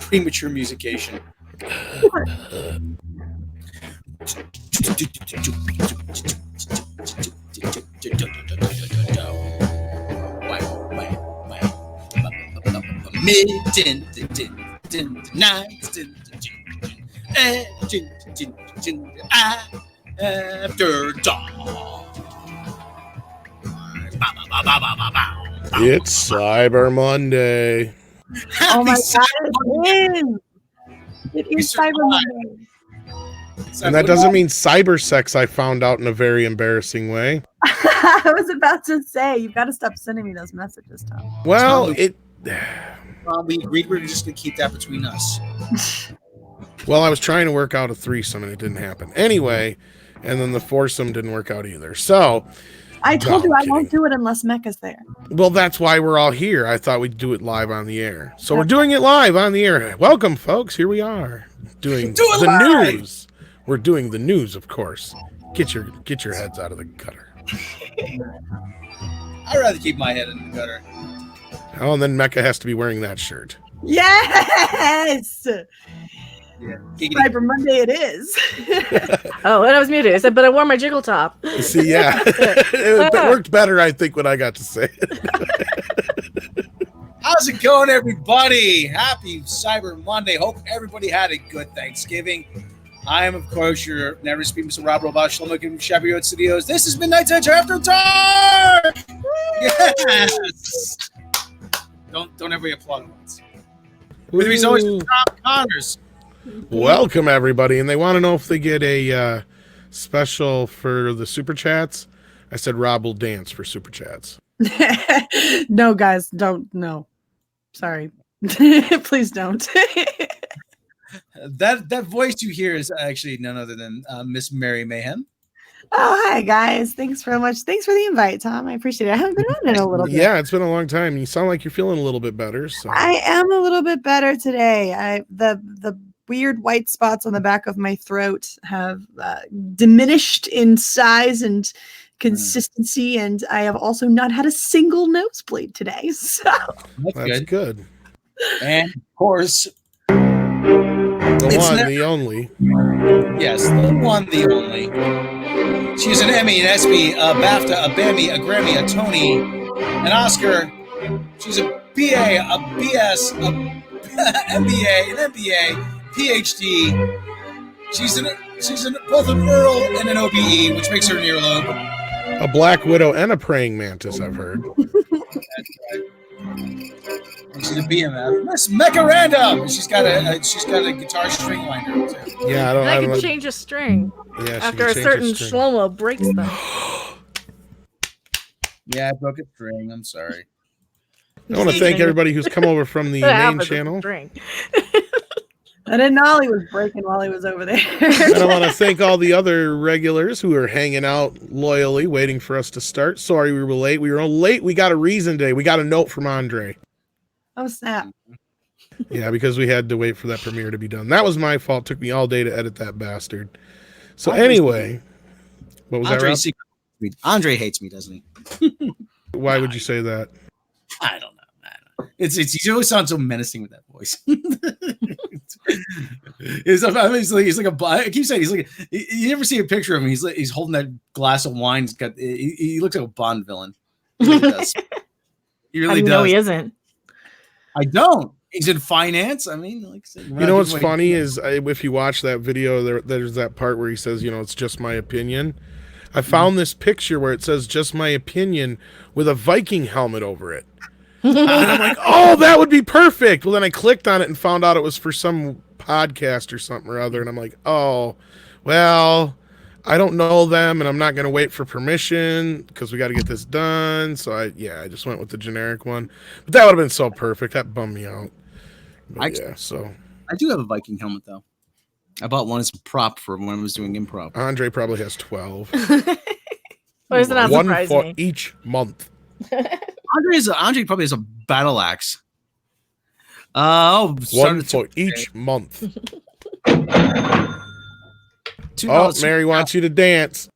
premature musication. After dawn. It's Cyber Monday. Oh my Happy God, it is. It is Cyber Monday. And that doesn't mean cyber sex, I found out in a very embarrassing way. I was about to say, you've got to stop sending me those messages, Tom. Well, we agreed we were just going to keep that between us. Well, I was trying to work out a threesome and it didn't happen. Anyway, and then the foursome didn't work out either. So I told you I won't do it unless Mecca's there. Well, that's why we're all here. I thought we'd do it live on the air. So we're doing it live on the air. Welcome, folks. Here we are doing the news. We're doing the news, of course. Get your heads out of the gutter. I'd rather keep my head in the gutter. Oh, and then Mecca has to be wearing that shirt. Yes! Yeah. Cyber Monday it is. Oh, and I was muted. I said, but I wore my jiggle top. See, yeah. It worked better, I think, when I got to say it. How's it going, everybody? Happy Cyber Monday. Hope everybody had a good Thanksgiving. I am, of course, your never speak, Mr. Rob Robot Shlomo from Shabby Road Studios. This is Midnight Center After Dark! Yes! Don't ever applaud at once. With me, as always, Tom Connors. Welcome, everybody. And they want to know if they get a special for the Super Chats. I said Rob will dance for Super Chats. No, guys, don't. No. Sorry. Please don't. That voice you hear is actually none other than Miss Mary Mayhem. Oh, hi, guys. Thanks very much. Thanks for the invite, Tom. I appreciate it. I haven't been on in a little bit. Yeah, it's been a long time. You sound like you're feeling a little bit better. So I am a little bit better today. The weird white spots on the back of my throat have diminished in size and consistency, and I have also not had a single nosebleed today. So That's good. And of course, the only. Yes, the one, the only. She's an Emmy, an ESPY, a BAFTA, a BAMI, a Grammy, a Tony, an Oscar. She's a BA, a BS, a MBA, an MBA, PhD. She's both an Earl and an OBE, which makes her an earlobe. A black widow and a praying mantis, I've heard. That's right. And she's a BMF. Miss Mecca Random. She's got a guitar string winder too. Yeah, I can change a string. Yeah, after a certain Shlomo breaks them. Yeah, I broke a string. I'm sorry. I want to thank everybody who's come over from the main channel. I didn't know he was breaking while he was over there. And I want to thank all the other regulars who are hanging out loyally, waiting for us to start. Sorry we were late. We were late. We got a reason today. We got a note from Andre. Oh, snap. Yeah, because we had to wait for that premiere to be done. That was my fault. Took me all day to edit that bastard. So anyway, what was Andre's that, Rob? Andre hates me, doesn't he? Why would you say that? I don't know. He always sounds so menacing with that voice. He's like a. I keep saying he's like. You ever see a picture of him? He's holding that glass of wine. He looks like a Bond villain. He really does. He really does. No, he isn't. I don't. He's in finance. I mean, like I said, you know what's funny is if you watch that video, there's that part where he says, it's just my opinion. I found this picture where it says just my opinion with a Viking helmet over it. And I'm like, oh, that would be perfect. Well, then I clicked on it and found out it was for some podcast or something or other. And I'm like, oh, well, I don't know them and I'm not going to wait for permission because we got to get this done. So I just went with the generic one. But that would have been so perfect. That bummed me out. But I do have a Viking helmet, though. I bought one as a prop for when I was doing improv. Andre probably has 12. Why is it not surprising? One for each month. Andre probably has a battle axe. One for each month. Mary wants you to dance.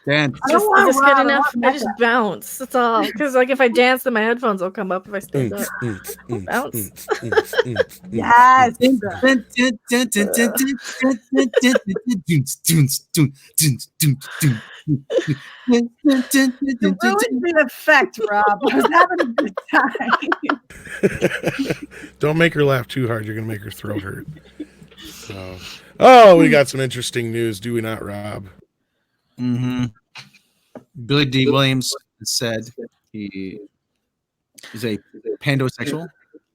Dance. I don't want Is this Rob, good I enough? want I just bounce. That's all. Because like if I dance, then my headphones will come up if I stand up. Bounce. Yes. You ruined the effect, Rob. I was having a good time. Don't make her laugh too hard. You're gonna make her throat hurt. So, oh, we got some interesting news, do we not, Rob? Mm-hmm. Billie Dee Williams said he is a pansexual.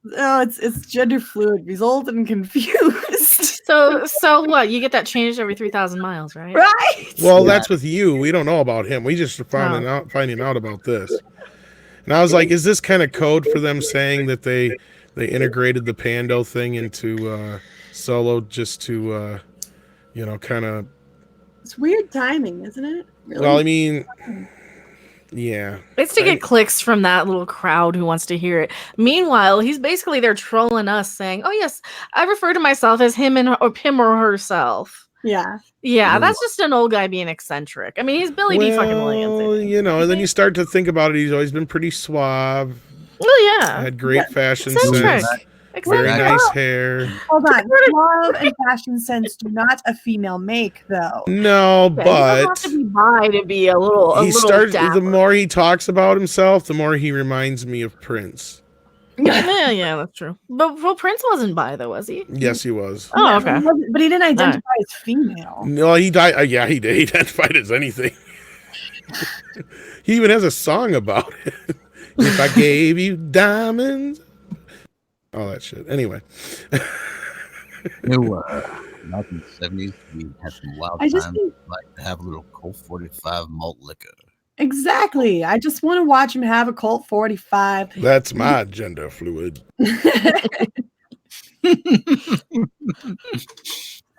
No, it's gender fluid. He's old and confused. So what? You get that changed every 3,000 miles, right? Right? Well, that's with you. We don't know about him. We just are finding out about this. And I was like, is this kind of code for them saying that they integrated the Pando thing into Solo just to kind of. It's weird timing, isn't it? Really? Well, I mean, yeah. It's to get clicks from that little crowd who wants to hear it. Meanwhile, he's basically there trolling us, saying, "Oh yes, I refer to myself as him or herself." Yeah. Yeah, that's just an old guy being eccentric. I mean, he's Billy D. fucking Williams. And then you start to think about it. He's always been pretty suave. Oh yeah, Had great fashion eccentric. sense. Very nice hair. Hold on. Love and fashion sense do not a female make, though. No, Yeah, but you don't have to be bi to be a little. The more he talks about himself, the more he reminds me of Prince. Yeah, that's true. But Prince wasn't bi though, was he? Yes, he was. Oh, okay. But he didn't identify as female. No, he died. Yeah, he did. He identified as anything. He even has a song about it. If I gave you diamonds. All that shit. Anyway. No, back in the 70s, we had some wild times. Like to have a little Colt 45 malt liquor. Exactly. I just want to watch him have a Colt 45. That's my gender fluid.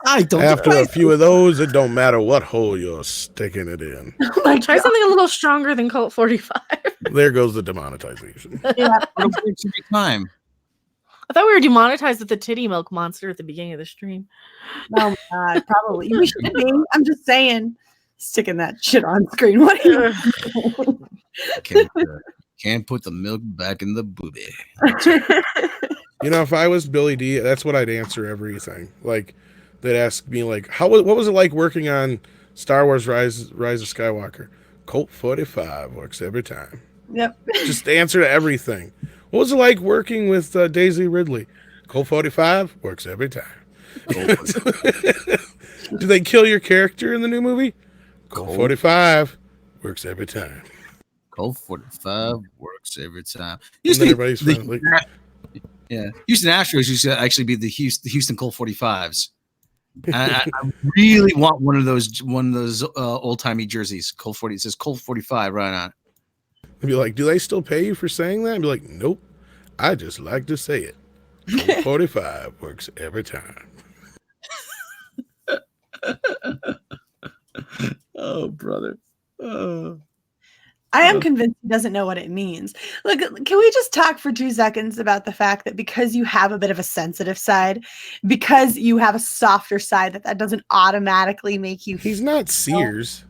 After a few of those, it don't matter what hole you're sticking it in. Try something a little stronger than Colt 45. There goes the demonetization. Yeah. Time. I thought we were demonetized with the titty milk monster at the beginning of the stream. Oh my God, probably. We should be. I'm just saying, sticking that shit on screen. What are you Can't put the milk back in the booty. If I was Billie Dee, that's what I'd answer everything. Like, they'd ask me, like, what was it like working on Star Wars Rise of Skywalker? Colt 45 works every time. Yep. Just answer to everything. What was it like working with Daisy Ridley? Colt 45 works every time. Do they kill your character in the new movie? Colt 45 works every time. Colt 45 works every time. Houston Astros used to actually be the Houston Colt 45s. I really want one of those old timey jerseys. Colt 40. It says Colt 45 right on it. I'd be like, do they still pay you for saying that? I'd be like, nope. I just like to say it. Colt 45 works every time. Oh, brother. Oh. I am convinced he doesn't know what it means. Look, can we just talk for 2 seconds about the fact that because you have a bit of a sensitive side, because you have a softer side, that doesn't automatically make you. He's not Sears.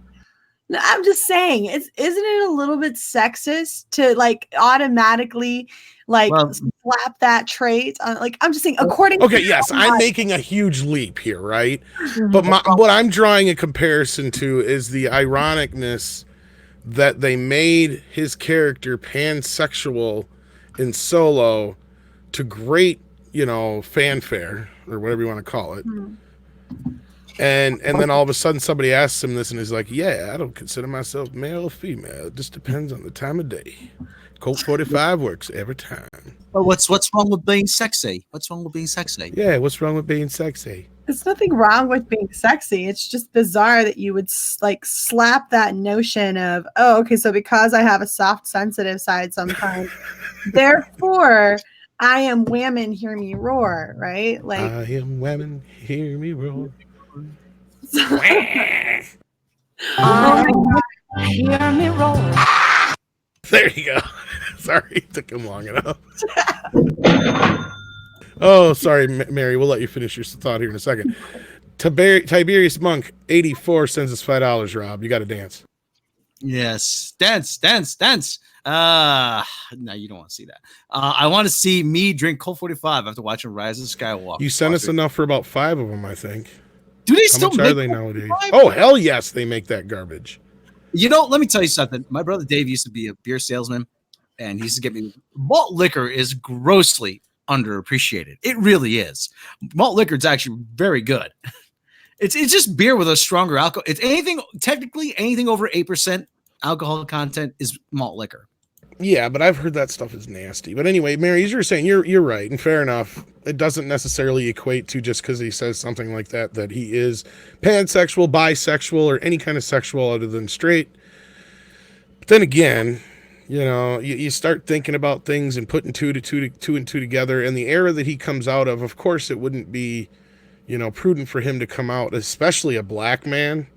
No, I'm just saying, isn't it a little bit sexist to automatically slap that trait on? I'm just saying, according. Okay, yes, I'm making a huge leap here, right? But what I'm drawing a comparison to is the ironicness that they made his character pansexual in Solo to great, fanfare or whatever you want to call it. And then all of a sudden somebody asks him this and he's like, yeah, I don't consider myself male or female. It just depends on the time of day. Colt 45 works every time. Well, what's wrong with being sexy? What's wrong with being sexy? Yeah, what's wrong with being sexy? There's nothing wrong with being sexy. It's just bizarre that you would slap that notion of, oh, okay, so because I have a soft, sensitive side sometimes, therefore I am women, hear me roar, right? I am women, hear me roar. Hear me roll. There you go. Sorry, it took him long enough. Oh, sorry, Mary. We'll let you finish your thought here in a second. Tiberius Monk, 84, sends us $5, Rob. You got to dance. Yes, dance. No, you don't want to see that. I want to see me drink Colt 45 after watching Rise of Skywalker. You sent us enough for about 5 of them, I think. Do they How still much make are they Colt nowadays? 45? Oh, hell yes, they make that garbage. You know, let me tell you something. My brother Dave used to be a beer salesman, and he used to get me malt liquor is grossly underappreciated. It really is. Malt liquor is actually very good. It's just beer with a stronger alcohol. It's technically anything over 8% alcohol content is malt liquor. Yeah, but I've heard that stuff is nasty. But anyway, Mary, as you were saying, you're right, and fair enough. It doesn't necessarily equate to just because he says something like that he is pansexual, bisexual, or any kind of sexual other than straight. But then again, you know, you start thinking about things and putting two and two together. And the era that he comes out of course, it wouldn't be, you know, prudent for him to come out, especially a black man.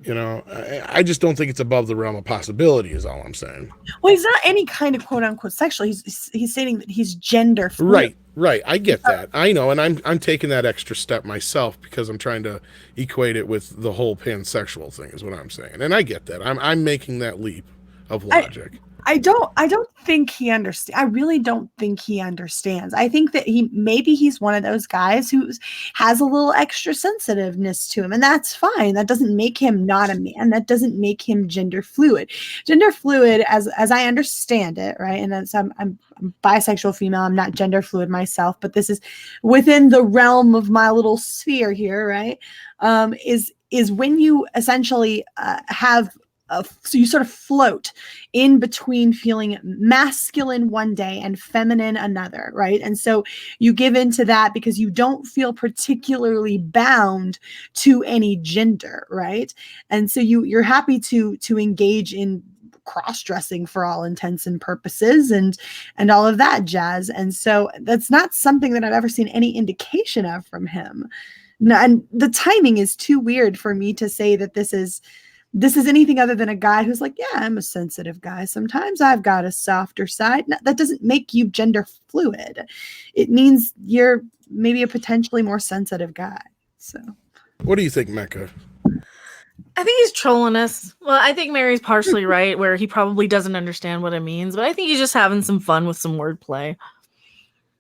You know, I just don't think it's above the realm of possibility is all I'm saying. Well, he's not any kind of quote unquote sexual. He's stating that he's gender fluid. Right. I get that. I know. And I'm taking that extra step myself because I'm trying to equate it with the whole pansexual thing is what I'm saying. And I get that. I'm making that leap of logic. I don't think he understands. I really don't think he understands. I think that he's one of those guys who has a little extra sensitiveness to him, and that's fine. That doesn't make him not a man. That doesn't make him gender fluid. Gender fluid, as I understand it, right? And that's I'm bisexual female. I'm not gender fluid myself, but this is within the realm of my little sphere here, right? Is when you essentially have. So you sort of float in between feeling masculine one day and feminine another, right? And so you give into that because you don't feel particularly bound to any gender, right? And so you're happy to engage in cross-dressing for all intents and purposes and all of that jazz. And so that's not something that I've ever seen any indication of from him. And the timing is too weird for me to say that this is anything other than a guy who's like, yeah, I'm a sensitive guy. Sometimes I've got a softer side. No, that doesn't make you gender fluid. It means you're maybe a potentially more sensitive guy. So what do you think, Mecca? I think he's trolling us. Well, I think Mary's partially right, where he probably doesn't understand what it means, but I think he's just having some fun with some wordplay.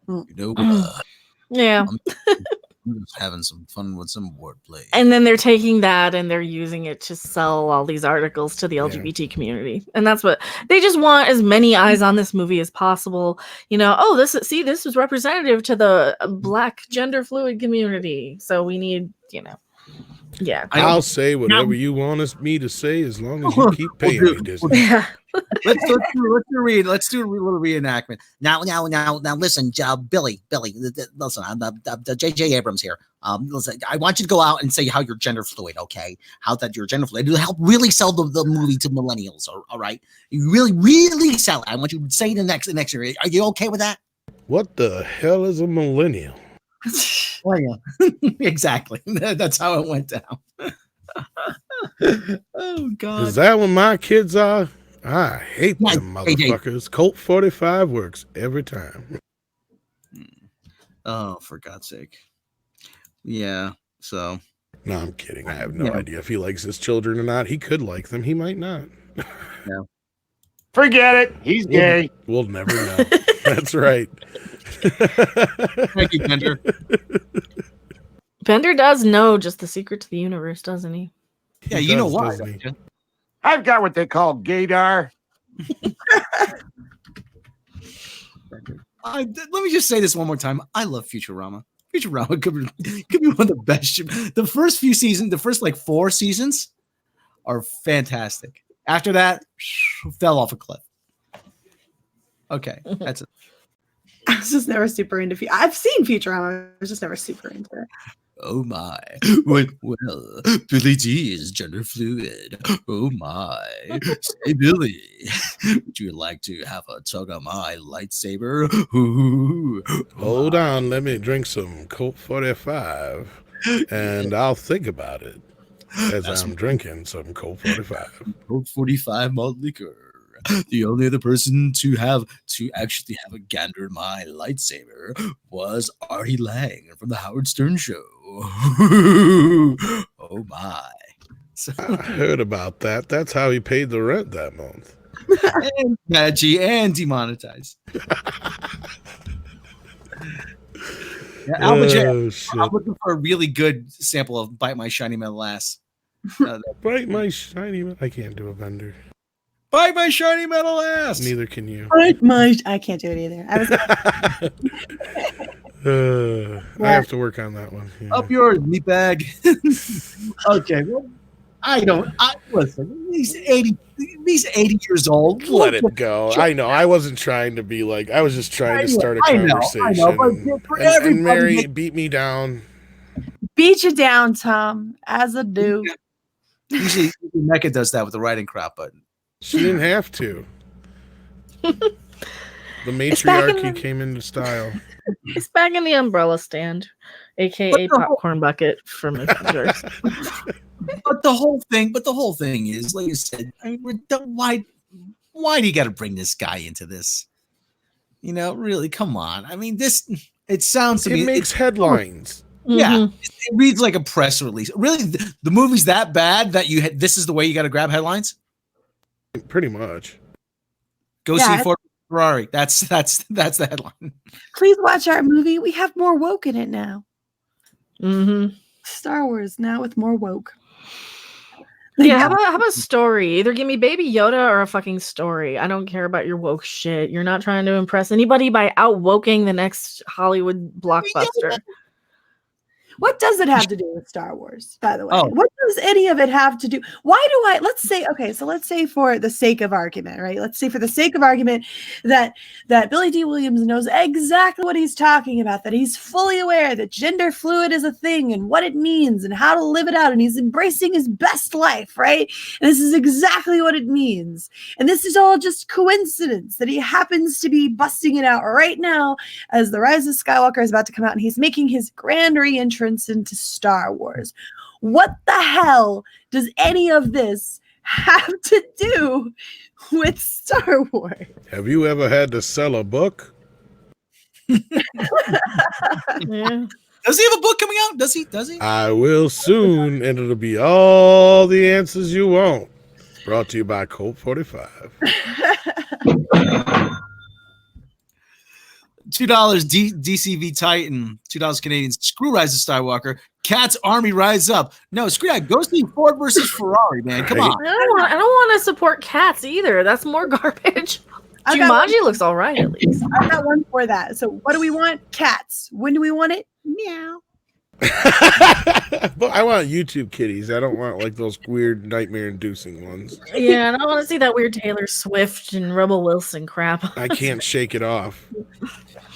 You know, yeah. I'm just having some fun with some wordplay. And then they're taking that and they're using it to sell all these articles to the LGBT community. And that's what they just want, as many eyes on this movie as possible. You know, this is representative to the Black gender fluid community. So we need, you know, yeah. I'll say whatever you want me to say as long as you keep paying me, Disney. Yeah. Let's do a little reenactment. Now, listen, Billy, listen, I'm J.J. Abrams here. Listen, I want you to go out and say how you're gender fluid, okay? How that you're gender fluid. It'll help really sell the movie to millennials, all right? You really sell it. I want you to say it next year. Are you okay with that? What the hell is a millennial? Oh, yeah. Exactly. That's how it went down. Oh, God. Is that what my kids are? I hate them motherfuckers. Colt 45 works every time. Oh, for God's sake. Yeah, so. No, I'm kidding. I have no idea if he likes his children or not. He could like them. He might not. Yeah. Forget it. He's gay. We'll never know. That's right. Thank you, Bender. Bender does know just the secret to the universe, doesn't he? Yeah, you know why. I've got what they call gaydar. Let me just say this one more time. I love Futurama. Futurama could be one of the best. The first few seasons, the first like 4 seasons are fantastic. After that, fell off a cliff. Okay, that's it. I was just never super into I've seen Futurama. I was just never super into it. Oh my. Well, Billie Dee is gender fluid. Oh my. Say, Billy, would you like to have a tug on my lightsaber? Ooh. Hold on, let me drink some Colt 45 and I'll think about it as I'm drinking some Colt 45. Colt 45 malt liquor. The only other person to actually have a gander in my lightsaber was Artie Lang from the Howard Stern Show. Oh my. So, I heard about that. That's how he paid the rent that month. and Maggie and demonetized. Yeah, Alba J. Oh, shit. I'm looking for a really good sample of "Bite My Shiny Metal Ass." Bite my shiny... I can't do a Bender. Bite my shiny metal ass. Neither can you. I can't do it either. I have to work on that one. Yeah. Up yours, meatbag. Okay, well, listen. He's 80 years old. Let it go. I know. I wasn't trying to be like. I was just trying to start a conversation. I know, but for and Mary beat me down. Beat you down, Tom, as I do. Usually, Mecca does that with the writing crap, but She didn't have to. The matriarchy came into style. It's back in the umbrella stand, aka popcorn bucket from Avengers. But the whole thing is, like I said, I mean, why do you got to bring this guy into this? You know, really, come on. I mean, it sounds to me. It makes headlines. Yeah, Mhm. it reads like a press release. Really, the movie's that bad that this is the way you got to grab headlines. Pretty much. Go see Ford Ferrari. That's the headline. Please watch our movie. We have more woke in it now. Mm-hmm. Star Wars now with more woke. Yeah, how about story? Either give me Baby Yoda or a fucking story. I don't care about your woke shit. You're not trying to impress anybody by outwoking the next Hollywood blockbuster. What does it have to do with Star Wars, by the way? Oh. What does any of it have to do? Why do let's say for the sake of argument, right? Let's say for the sake of argument that Billie Dee Williams knows exactly what he's talking about, that he's fully aware that gender fluid is a thing and what it means and how to live it out, and he's embracing his best life, right? And this is exactly what it means. And this is all just coincidence that he happens to be busting it out right now as The Rise of Skywalker is about to come out and he's making his grand re-entrance into Star Wars. What the hell does any of this have to do with Star Wars? Have you ever had to sell a book? Yeah. Does he have a book coming out? Does he? I will soon, and it'll be all the answers you want. Brought to you by Colt 45. $2 DCV Titan, $2 Canadian. Screw Rise of Skywalker. Cat's Army Rise Up. No, screw that. Go see Ford versus Ferrari, man. Come on. I don't want to support cats either. That's more garbage. Jumanji looks all right at least. I got one for that. So what do we want? Cats. When do we want it? Meow. But I want YouTube kitties. I don't want like those weird nightmare-inducing ones. Yeah, and I want to see that weird Taylor Swift and Rebel Wilson crap. I can't shake it off.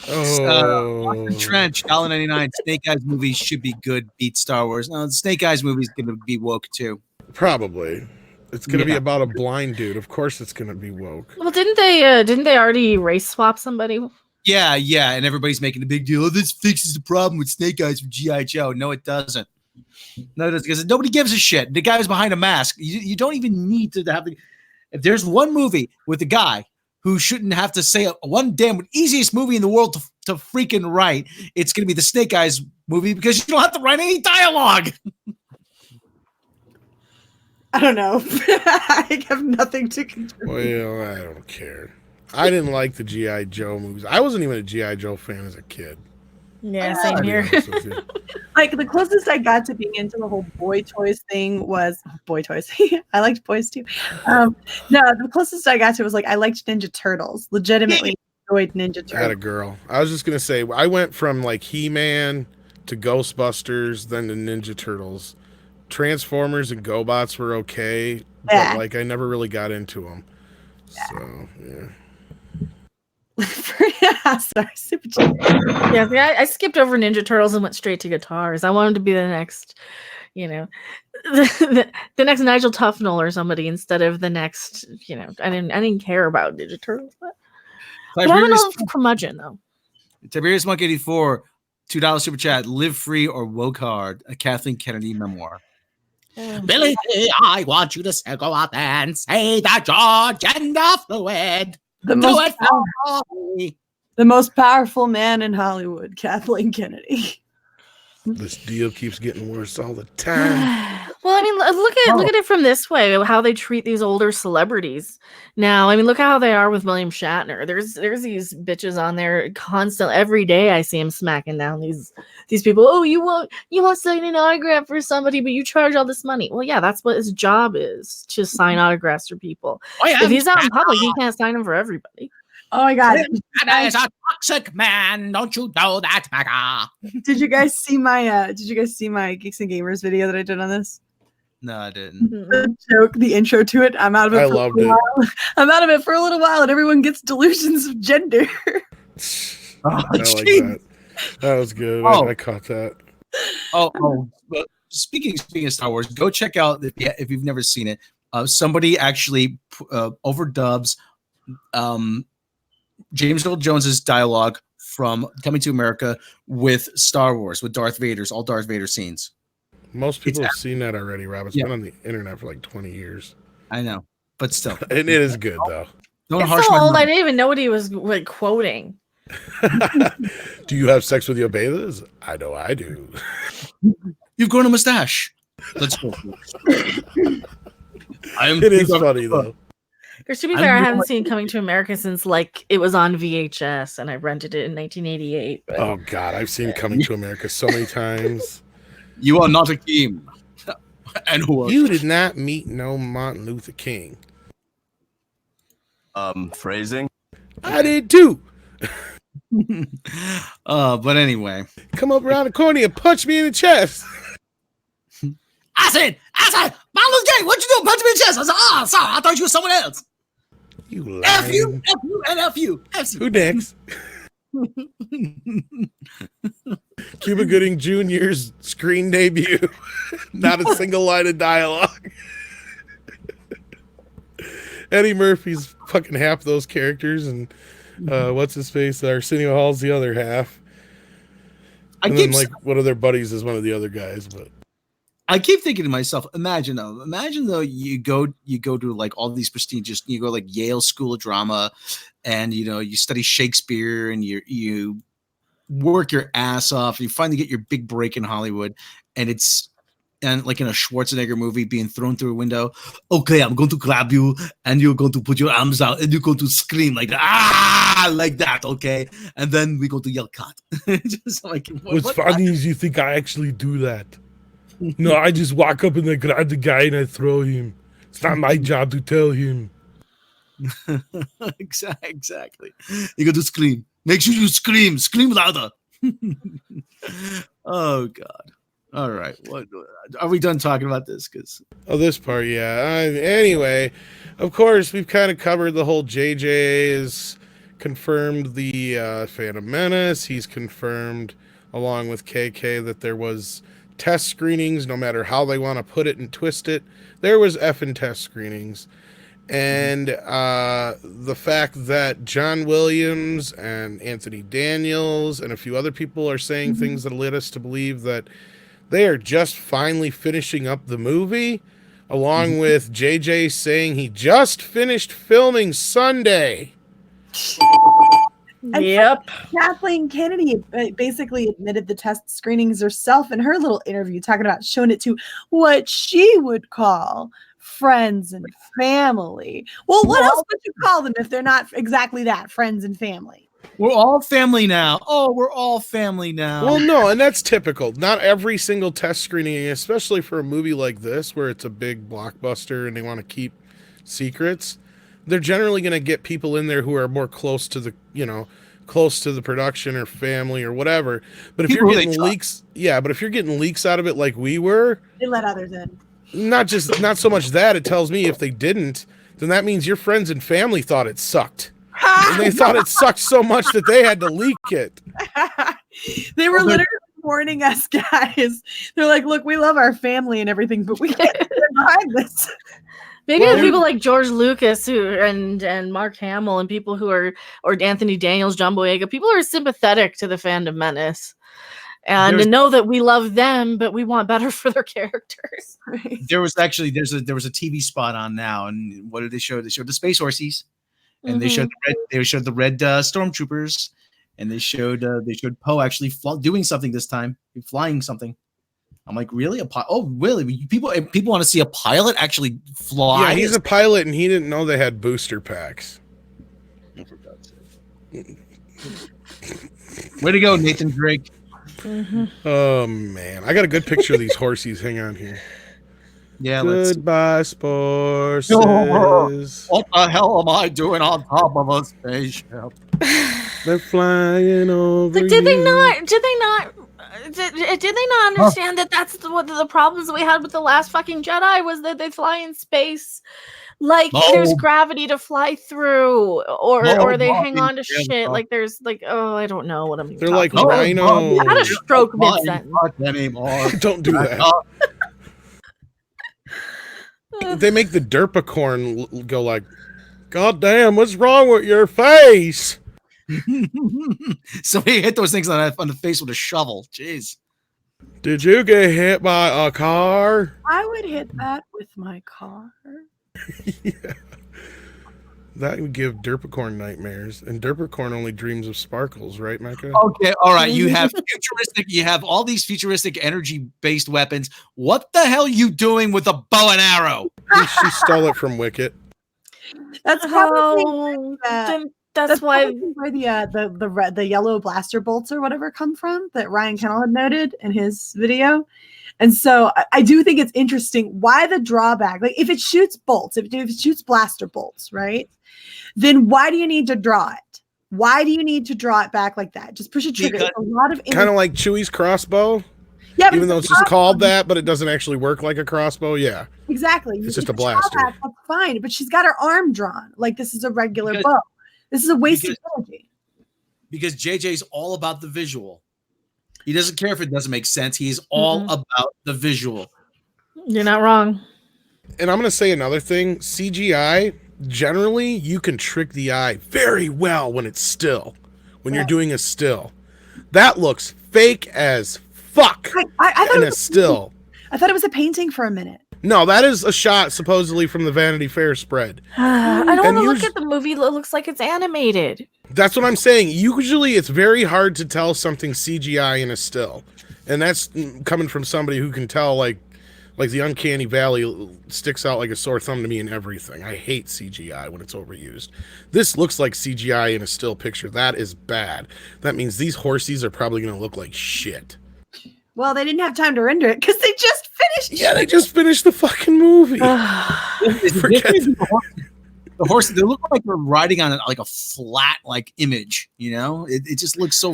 Oh, Trench, $1.99. Snake Eyes movie should be good. Beat Star Wars. No, the Snake Eyes movie is going to be woke too. probably. It's gonna be about a blind dude. Of course, it's gonna be woke. Well, didn't they already race swap somebody? Yeah, and everybody's making a big deal. Oh, this fixes the problem with Snake Eyes from G.I. Joe. No, it doesn't. No, it doesn't, because nobody gives a shit. The guy was behind a mask. You don't even need to have the. If there's one movie with a guy who shouldn't have to say one damn easiest movie in the world to freaking write, it's going to be the Snake Eyes movie, because you don't have to write any dialogue. I don't know. I have nothing to contribute. Well, I don't care. I didn't like the G.I. Joe movies. I wasn't even a G.I. Joe fan as a kid. Yeah, same here. Like, the closest I got to being into the whole boy toys thing was boy toys. I liked boys too. No, the closest I got to was like I liked Ninja Turtles. Legitimately enjoyed Ninja Turtles. I had a girl. I was just gonna say I went from like He-Man to Ghostbusters, then to Ninja Turtles. Transformers and GoBots were okay, but like I never really got into them. So yeah. Sorry, super cheap. Yeah, I skipped over Ninja Turtles and went straight to guitars. I wanted to be the next, the next Nigel Tufnell or somebody instead of the next, I didn't care about Ninja Turtles. But I'm an old curmudgeon though. Tiberius Monk 84, $2 super chat. Live free or woke hard? A Kathleen Kennedy memoir. Billie Dee, I want you to go out there and say that you're gender fluid. The most powerful man in Hollywood, Kathleen Kennedy. This deal keeps getting worse all the time. Well, I mean, look at it from this way: how they treat these older celebrities. Now, I mean, look how they are with William Shatner. There's these bitches on there constantly. Every day, I see him smacking down these people. Oh, you won't sign an autograph for somebody, but you charge all this money. Well, yeah, that's what his job is, to sign autographs for people. If he's out in public, he can't sign them for everybody. Oh my god! That is a toxic man. Don't you know that, Becca? Did you guys see my Geeks and Gamers video that I did on this? No, I didn't. The joke, the intro to it. I'm out of it. I loved it. I'm out of it for a little while, and everyone gets delusions of gender. I like that. That was good. Oh. I caught that. But speaking of Star Wars, go check out if you've never seen it. Somebody actually overdubs James Earl Jones's dialogue from Coming to America with Star Wars, with all Darth Vader scenes. Most people have seen that already, Rob. It's been on the internet for like 20 years. I know, but still. And it is good, though. Don't It's harsh so my old, I mind. didn't even know what he was like quoting. Do you have sex with your bathers? I know I do. You've grown a mustache. Let's go. It is funny, though. Because to be fair, I haven't seen Coming to America since like it was on VHS, and I rented it in 1988. But... Oh, God. I've seen Coming to America so many times. You are not a king. And who are You did not meet no Martin Luther King. Phrasing? I did, too. But anyway. Come up around the corner and punch me in the chest. I said, Martin Luther King, what you doing? Punch me in the chest. I said, sorry, I thought you were someone else. You lying. F you, and F you. Who next? Cuba Gooding Jr.'s screen debut. Not a single line of dialogue. Eddie Murphy's fucking half those characters, and what's his face? Arsenio Hall's the other half. And then, like, one of their buddies is one of the other guys. But I keep thinking to myself, imagine though you go to like all these prestigious, you go like Yale School of Drama, and you study Shakespeare, and you work your ass off, and you finally get your big break in Hollywood, and like in a Schwarzenegger movie, being thrown through a window. Okay, I'm going to grab you, and you're going to put your arms out, and you're going to scream like like that. Okay, and then we go to yell cut. Just like what's funny is you think I actually do that. No, I just walk up and I grab the guy and I throw him. It's not my job to tell him. Exactly. You got to scream. Make sure you scream. Scream louder. Oh God. All right. What are we done talking about this? This part, yeah. Anyway, of course, we've kind of covered the whole JJ has confirmed the Phantom Menace. He's confirmed, along with KK, that there was test screenings, no matter how they want to put it and twist it. There was effing test screenings. And the fact that John Williams and Anthony Daniels and a few other people are saying things that led us to believe that they are just finally finishing up the movie, along with JJ saying he just finished filming Sunday. Yep. Kathleen Kennedy basically admitted the test screenings herself in her little interview, talking about showing it to what she would call friends and family. Well, what else would you call them if they're not exactly that, friends and family? We're all family now. Oh, we're all family now. Well, no, and that's typical. Not every single test screening, especially for a movie like this, where it's a big blockbuster and they want to keep secrets, they're generally going to get people in there who are more close to the, close to the production or family or whatever. But if you're getting leaks, but if you're getting leaks out of it like we were, they let others in. Not so much that. It tells me if they didn't, then that means your friends and family thought it sucked. And they thought it sucked so much that they had to leak it. They were literally warning us, guys. They're like, look, we love our family and everything, but we can't survive this. Maybe people like George Lucas and Mark Hamill and people who are, or Anthony Daniels, John Boyega, people who are sympathetic to the Phantom Menace and to know that we love them, but we want better for their characters. Right? There was a TV spot on now, and what did they show? They showed the Space Horses, and they showed the red stormtroopers, and they showed Poe actually doing something this time, flying something. I'm like, really? Oh, really? People want to see a pilot actually fly? Yeah, he's a pilot, and he didn't know they had booster packs. Oh, for God's sake. Way to go, Nathan Drake. Oh man, I got a good picture of these horsies. Hang on here. Yeah, Goodbye, sports. What the hell am I doing on top of a spaceship? They're flying over. Like, did they not understand that that's what the problems that we had with the last fucking Jedi was that they fly in space? Like there's gravity to fly through, or they hang on to shit. Like there's like, oh, I don't know what I'm. They're like rhino. I had a stroke mid-sentence. Don't do that. They make the derpacorn go like, God damn, what's wrong with your face? Somebody hit those things on the face with a shovel. Jeez. Did you get hit by a car? I would hit that with my car. Yeah. That would give Derpacorn nightmares, and Derpacorn only dreams of sparkles, right, Mecca? Okay, all right. You have all these futuristic energy-based weapons. What the hell are you doing with a bow and arrow? She stole it from Wicket. That's probably that's why where the yellow blaster bolts or whatever come from that Ryan Kennel had noted in his video. And so I do think it's interesting why the drawback, like if it shoots bolts, if it shoots blaster bolts, right? Then why do you need to draw it? Why do you need to draw it back like that? Just push a trigger. It's a lot of kind of like Chewie's crossbow. Yeah, even though it's just called that, but it doesn't actually work like a crossbow. Yeah, exactly. It's just a blaster. That's fine, but she's got her arm drawn like this is a regular bow. This is a waste of energy. Because JJ's all about the visual. He doesn't care if it doesn't make sense. He's all about the visual. You're not wrong. And I'm going to say another thing. CGI, generally, you can trick the eye very well when it's still. When you're doing a still. That looks fake as fuck I thought in it a was still. I thought it was a painting for a minute. No, that is a shot supposedly from the Vanity Fair spread. I don't want to look at the movie. It looks like it's animated. That's what I'm saying. Usually it's very hard to tell something CGI in a still. And that's coming from somebody who can tell like the uncanny valley sticks out like a sore thumb to me in everything. I hate CGI when it's overused. This looks like CGI in a still picture. That is bad. That means these horsies are probably going to look like shit. Well, they didn't have time to render it because they just finished. Yeah, they just finished the fucking movie. Forget the horses. They look like they're riding on like a flat like image. You know, it just looks so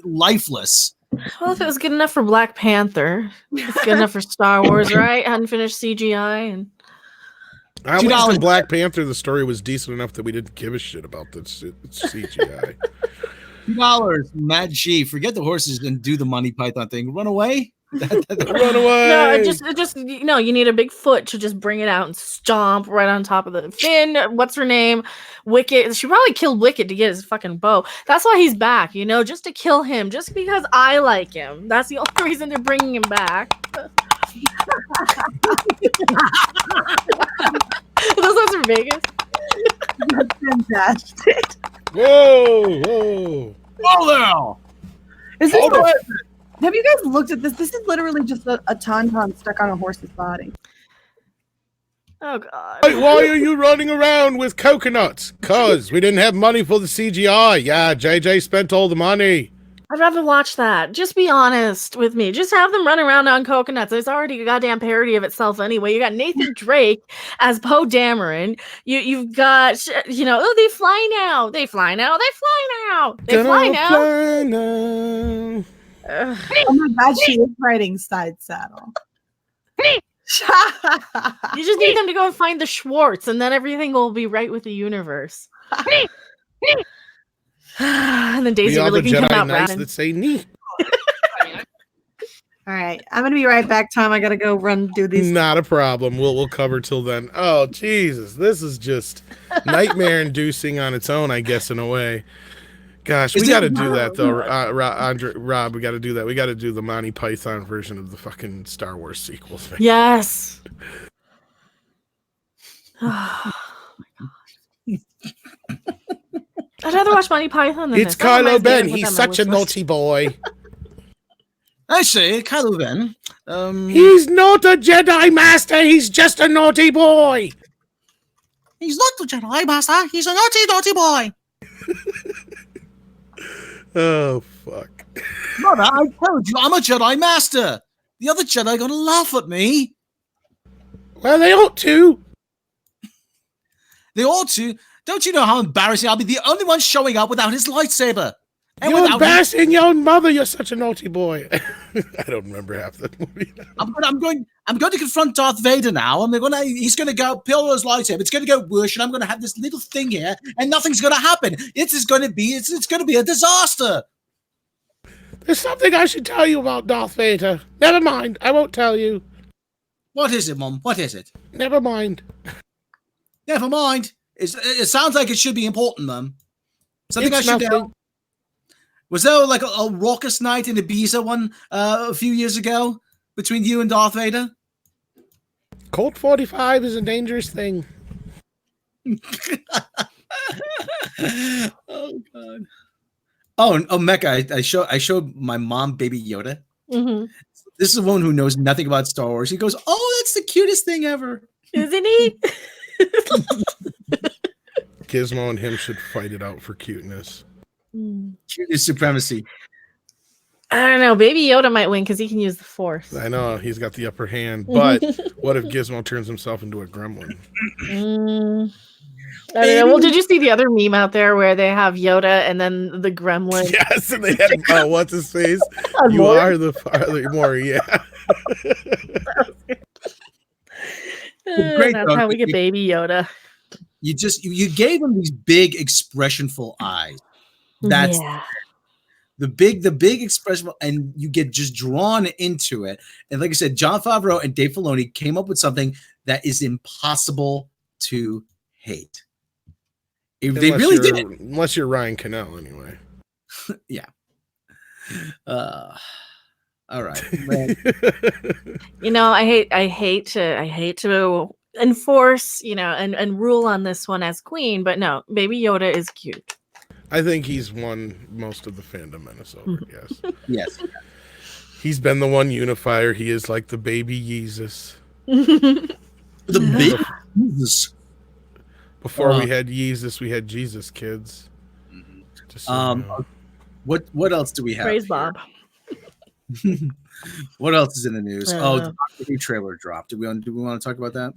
lifeless. Well, if it was good enough for Black Panther, it's good enough for Star Wars, right? Hadn't finished CGI and. At least in Black Panther, the story was decent enough that we didn't give a shit about the CGI. $2, Mad G. Forget the horses and do the Monty Python thing. Run away. Run away. No, just no. You need a big foot to just bring it out and stomp right on top of the Finn. What's her name? Wicket. She probably killed Wicket to get his fucking bow. That's why he's back. You know, just to kill him. Just because I like him. That's the only reason they're bringing him back. Those ones are Vegas. That's fantastic. Whoa! Oh Is this have you guys looked at this? This is literally just a tauntaun stuck on a horse's body. Oh god! Why are you running around with coconuts? Cause we didn't have money for the CGI. Yeah, JJ spent all the money. I'd rather watch that. Just be honest with me. Just have them run around on coconuts. It's already a goddamn parody of itself anyway. You got Nathan Drake as Poe Dameron. You've got, you know, oh, they fly now. They fly now. They fly now. They fly now. Fly now. Oh my god, she is riding side saddle. You just need them to go and find the Schwartz, and then everything will be right with the universe. And then Daisy really can come out Knights that say knee. All right, I'm gonna be right back. Tom, I gotta go do these. Not a problem. We'll cover till then. Oh Jesus, this is just nightmare-inducing on its own, I guess, in a way. Gosh, we got to do that though, Rob. We got to do that. We got to do the Monty Python version of the fucking Star Wars sequels. Man. Yes. Oh my god. I'd rather watch Monty Python than It's this. That Kylo reminds me, I Ben. put He's that on my such a wish list. naughty boy. I say, Kylo Ben. He's not a Jedi Master. He's just a naughty boy. He's not the Jedi Master. He's a naughty boy. Oh, fuck. Mother, I told you I'm a Jedi Master. The other Jedi gonna laugh at me. Well, they ought to. They ought to. Don't you know how embarrassing I'll be the only one showing up without his lightsaber? And You're without embarrassing your own mother. You're such a naughty boy. I don't remember half the movie. I'm going to confront Darth Vader now. He's gonna go pull his lightsaber. It's gonna go whoosh, and I'm gonna have this little thing here, and nothing's gonna happen. It's gonna be a disaster. There's something I should tell you about Darth Vader. Never mind. I won't tell you. What is it, Mom? What is it? Never mind. Never mind. It sounds like it should be important, Mom. Something It's I should nothing. know. Was there like a raucous night in Ibiza a few years ago between you and Darth Vader? Colt 45 is a dangerous thing. Oh God. Oh, Mecca! I showed my mom Baby Yoda. Mm-hmm. This is one who knows nothing about Star Wars. He goes, "Oh, that's the cutest thing ever." Isn't he? Gizmo and him should fight it out for cuteness. Cutest supremacy. I don't know. Baby Yoda might win because he can use the Force. I know he's got the upper hand, but what if Gizmo turns himself into a gremlin? I don't know. Well, did you see the other meme out there where they have Yoda and then the gremlin? Yes, and they had what's his face? You Maury? are the father, Maury. Yeah. Great, That's though. how we get Baby Yoda. You gave him these big expressionful eyes. That's Yeah. the big expressionful, and you get just drawn into it. And like I said, Jon Favreau and Dave Filoni came up with something that is impossible to hate. They really did it. Unless you're Ryan Cannell, anyway. Yeah. All right. You know, I hate to enforce, and rule on this one as queen, but no, Baby Yoda is cute. I think he's won most of the fandom Minnesota, yes. Yes. He's been the one unifier. He is like the baby Yeezus. The big Jesus. Before we had Yeezus, we had Jesus kids. Just so you know. What else do we have? Praise here? Bob. What else is in the news? The Uh, Doctor Who trailer dropped. Do we want to talk about that?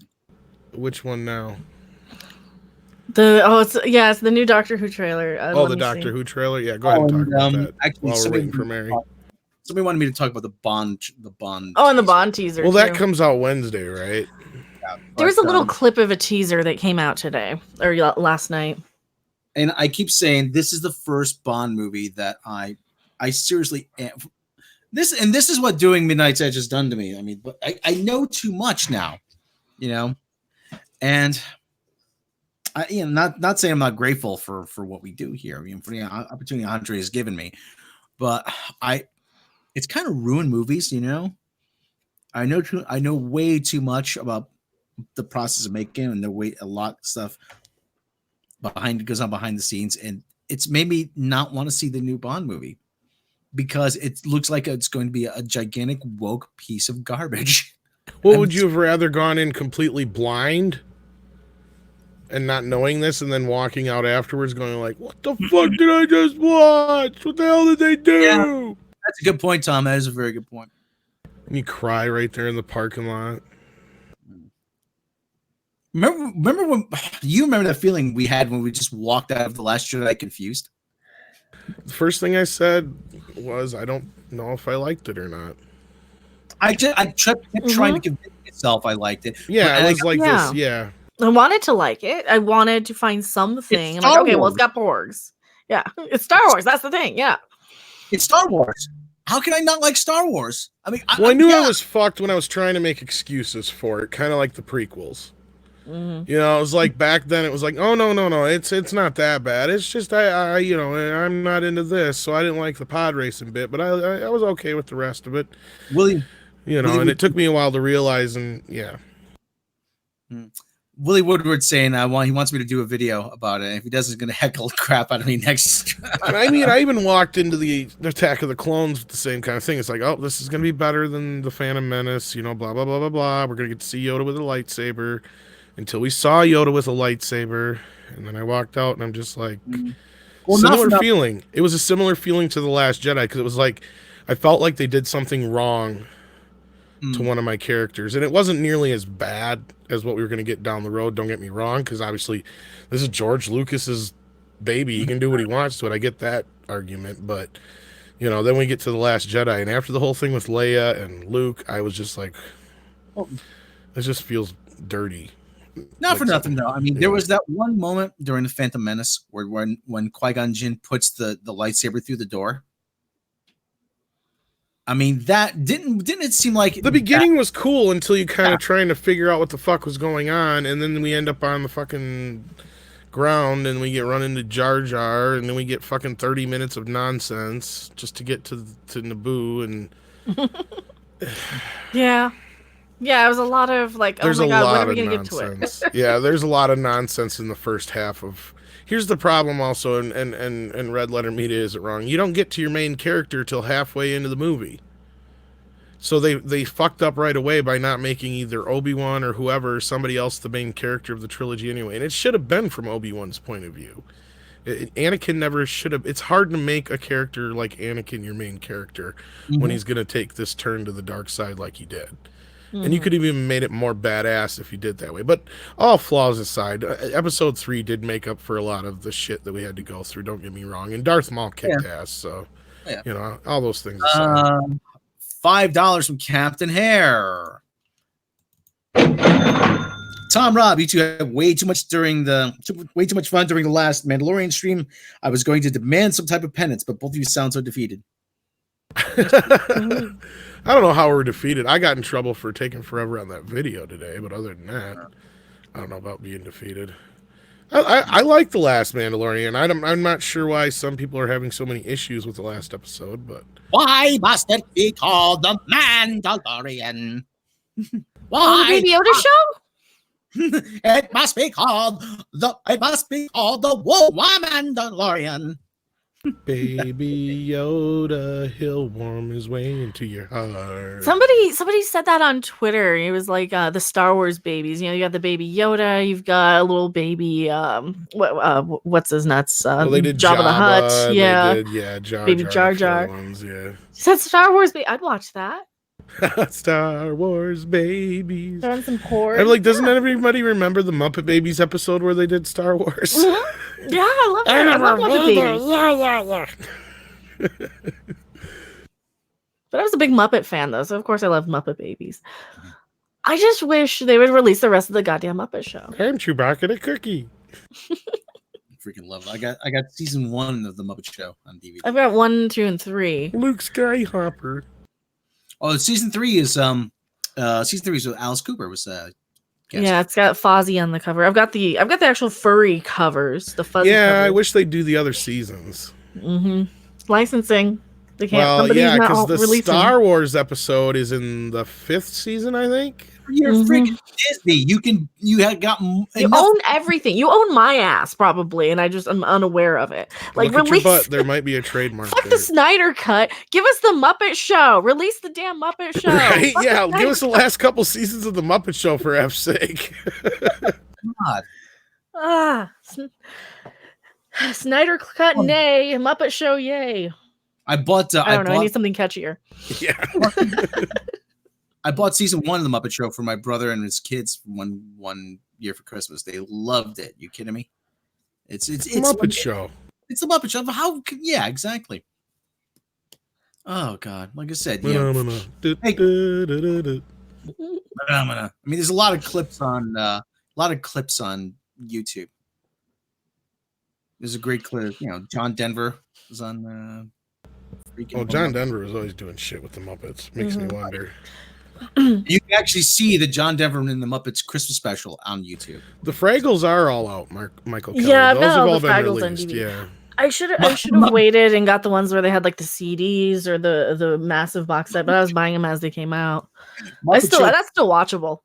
Which one now? It's the new Doctor Who trailer. The Doctor Who trailer? Yeah, go ahead and talk about that actually, while we're waiting for Mary. Somebody wanted me to talk about the Bond. Oh, and the Bond teaser. Well, that too. comes out Wednesday, right? Yeah, There was a but, little clip of a teaser that came out today or last night. and I keep saying this is the first Bond movie that I seriously am. This is what doing Midnight's Edge has done to me. I mean, but I know too much now, and I not saying I'm not grateful for what we do here. I mean, for the opportunity Andre has given me, but it's kind of ruined movies. I know way too much about the process of making, and a lot of stuff goes on behind the scenes, and it's made me not want to see the new Bond movie because it looks like it's going to be a gigantic woke piece of garbage. What would you have rather gone in completely blind and not knowing this, and then walking out afterwards going like, what the fuck did I just watch? What the hell did they do? Yeah. That's a good point, Tom. That is a very good point. And you cry right there in the parking lot. Remember when you remember that feeling we had when we just walked out of The Last Jedi confused? The first thing I said was, I don't know if I liked it or not. I kept trying to convince myself I liked it. Yeah, but I was like yeah. this. Yeah. I wanted to like it. I wanted to find something. It's I'm like, Star okay, well, it's Wars. got Borgs. Yeah, it's Star Wars. That's the thing. Yeah. It's Star Wars. How can I not like Star Wars? I mean, Well, I knew I was fucked when I was trying to make excuses for it, kind of like the prequels. Mm-hmm. It was like back then. It was like, oh no, it's not that bad. It's just I'm not into this, so I didn't like the pod racing bit, but I was okay with the rest of it. William, And it took me a while to realize, and yeah. Willie Woodward's saying he wants me to do a video about it. If he does, he's going to heckle the crap out of me next. And I mean, I even walked into the Attack of the Clones with the same kind of thing. It's like, oh, this is going to be better than the Phantom Menace, you know, blah, blah, blah, blah, blah. We're going to get to see Yoda with a lightsaber. Until we saw Yoda with a lightsaber. And then I walked out and I'm just like, similar feeling. It was a similar feeling to The Last Jedi because it was like, I felt like they did something wrong to one of my characters. And it wasn't nearly as bad as what we were going to get down the road. Don't get me wrong, because obviously this is George Lucas's baby. He can do what he wants to it. I get that argument. But, you know, then we get to The Last Jedi. And after the whole thing with Leia and Luke, I was just like, this just feels dirty. Not like for nothing, though. I mean, there was that one moment during the Phantom Menace where when Qui-Gon Jinn puts the lightsaber through the door. I mean, that didn't it seem like the beginning was cool until you kind of trying to figure out what the fuck was going on, and then we end up on the fucking ground and we get run into Jar Jar, and then we get fucking 30 minutes of nonsense just to get to Naboo, and yeah, it was a lot of like, there's oh my god, when are we of gonna get to it? nonsense. Yeah, there's a lot of nonsense in the first half of. Here's the problem also, and Red Letter Media isn't wrong. You don't get to your main character till halfway into the movie. So they fucked up right away by not making either Obi-Wan or whoever, somebody else, the main character of the trilogy anyway. And it should have been from Obi-Wan's point of view. Anakin never should have. It's hard to make a character like Anakin your main character when he's going to take this turn to the dark side like he did. And you could have even made it more badass if you did that way. But all flaws aside, episode 3 did make up for a lot of the shit that we had to go through. Don't get me wrong. And Darth Maul kicked ass. So, you know, all those things aside. $5 from Captain Hare. Tom Robb, you two had way too much fun during the last Mandalorian stream. I was going to demand some type of penance, but both of you sound so defeated. I don't know how we're defeated. I got in trouble for taking forever on that video today, but other than that, I don't know about being defeated. I like The Last Mandalorian. I'm not sure why some people are having so many issues with the last episode, but Why must it be called the Mandalorian? Why? Baby Yoda show? It must be called the Mandalorian. Baby Yoda, he'll warm his way into your heart. Somebody said that on Twitter. It was like the Star Wars babies. You know, you got the baby Yoda, you've got a little baby what's his nuts? Well, they did Jabba the Hutt. Yeah. They did, Baby Jar Jar. Ones, yeah. You said Star Wars baby. I'd watch that. Star Wars babies. Throwing some porn. I'm like, doesn't everybody remember the Muppet Babies episode where they did Star Wars? Yeah, I love that. I love Muppet Babies. Yeah. But I was a big Muppet fan, though, so of course I love Muppet Babies. I just wish they would release the rest of the goddamn Muppet Show. I'm Chewbacca the cookie. Freaking love it. I got season 1 of the Muppet Show on DVD. I've got 1, 2, and 3. Luke Skywalker. Oh, season 3 is with Alice Cooper was guest. Yeah, it's got Fozzie on the cover. I've got the actual furry covers, the fuzzy Yeah, covers. I wish they'd do the other seasons. Licensing. They can't. Well, somebody's yeah, not because the releasing. Star Wars episode is in the 5th season, I think. You're freaking Disney. You had got You enough. own everything. You own my ass, probably, and I'm unaware of it. Like, Look at your release. butt. There might be a trademark Fuck there. the Snyder cut. Give us the Muppet Show. Release the damn Muppet Show. Right? Fuck Yeah, the give Snyder us the last couple seasons of the Muppet Show for F's sake. God. Snyder cut, nay. Muppet Show, yay. I bought. I don't know. I need something catchier. Yeah. I bought season 1 of the Muppet Show for my brother and his kids one year for Christmas. They loved it. You kidding me? It's Muppet Show. It's the Muppet Show. Yeah, exactly. Oh God! Like I said, Phenomena. I mean, there's a lot of clips on YouTube. There's a great clip. John Denver was on. John Denver was always doing shit with the Muppets. Makes me wonder. You can actually see the John Denver in the Muppets Christmas special on YouTube. The Fraggles are all out, Michael Kelly. Yeah, I've those got have all all the been Fraggles on released. DVD. Yeah. I should have waited and got the ones where they had like the CDs or the massive box set, but I was buying them as they came out. That's still watchable.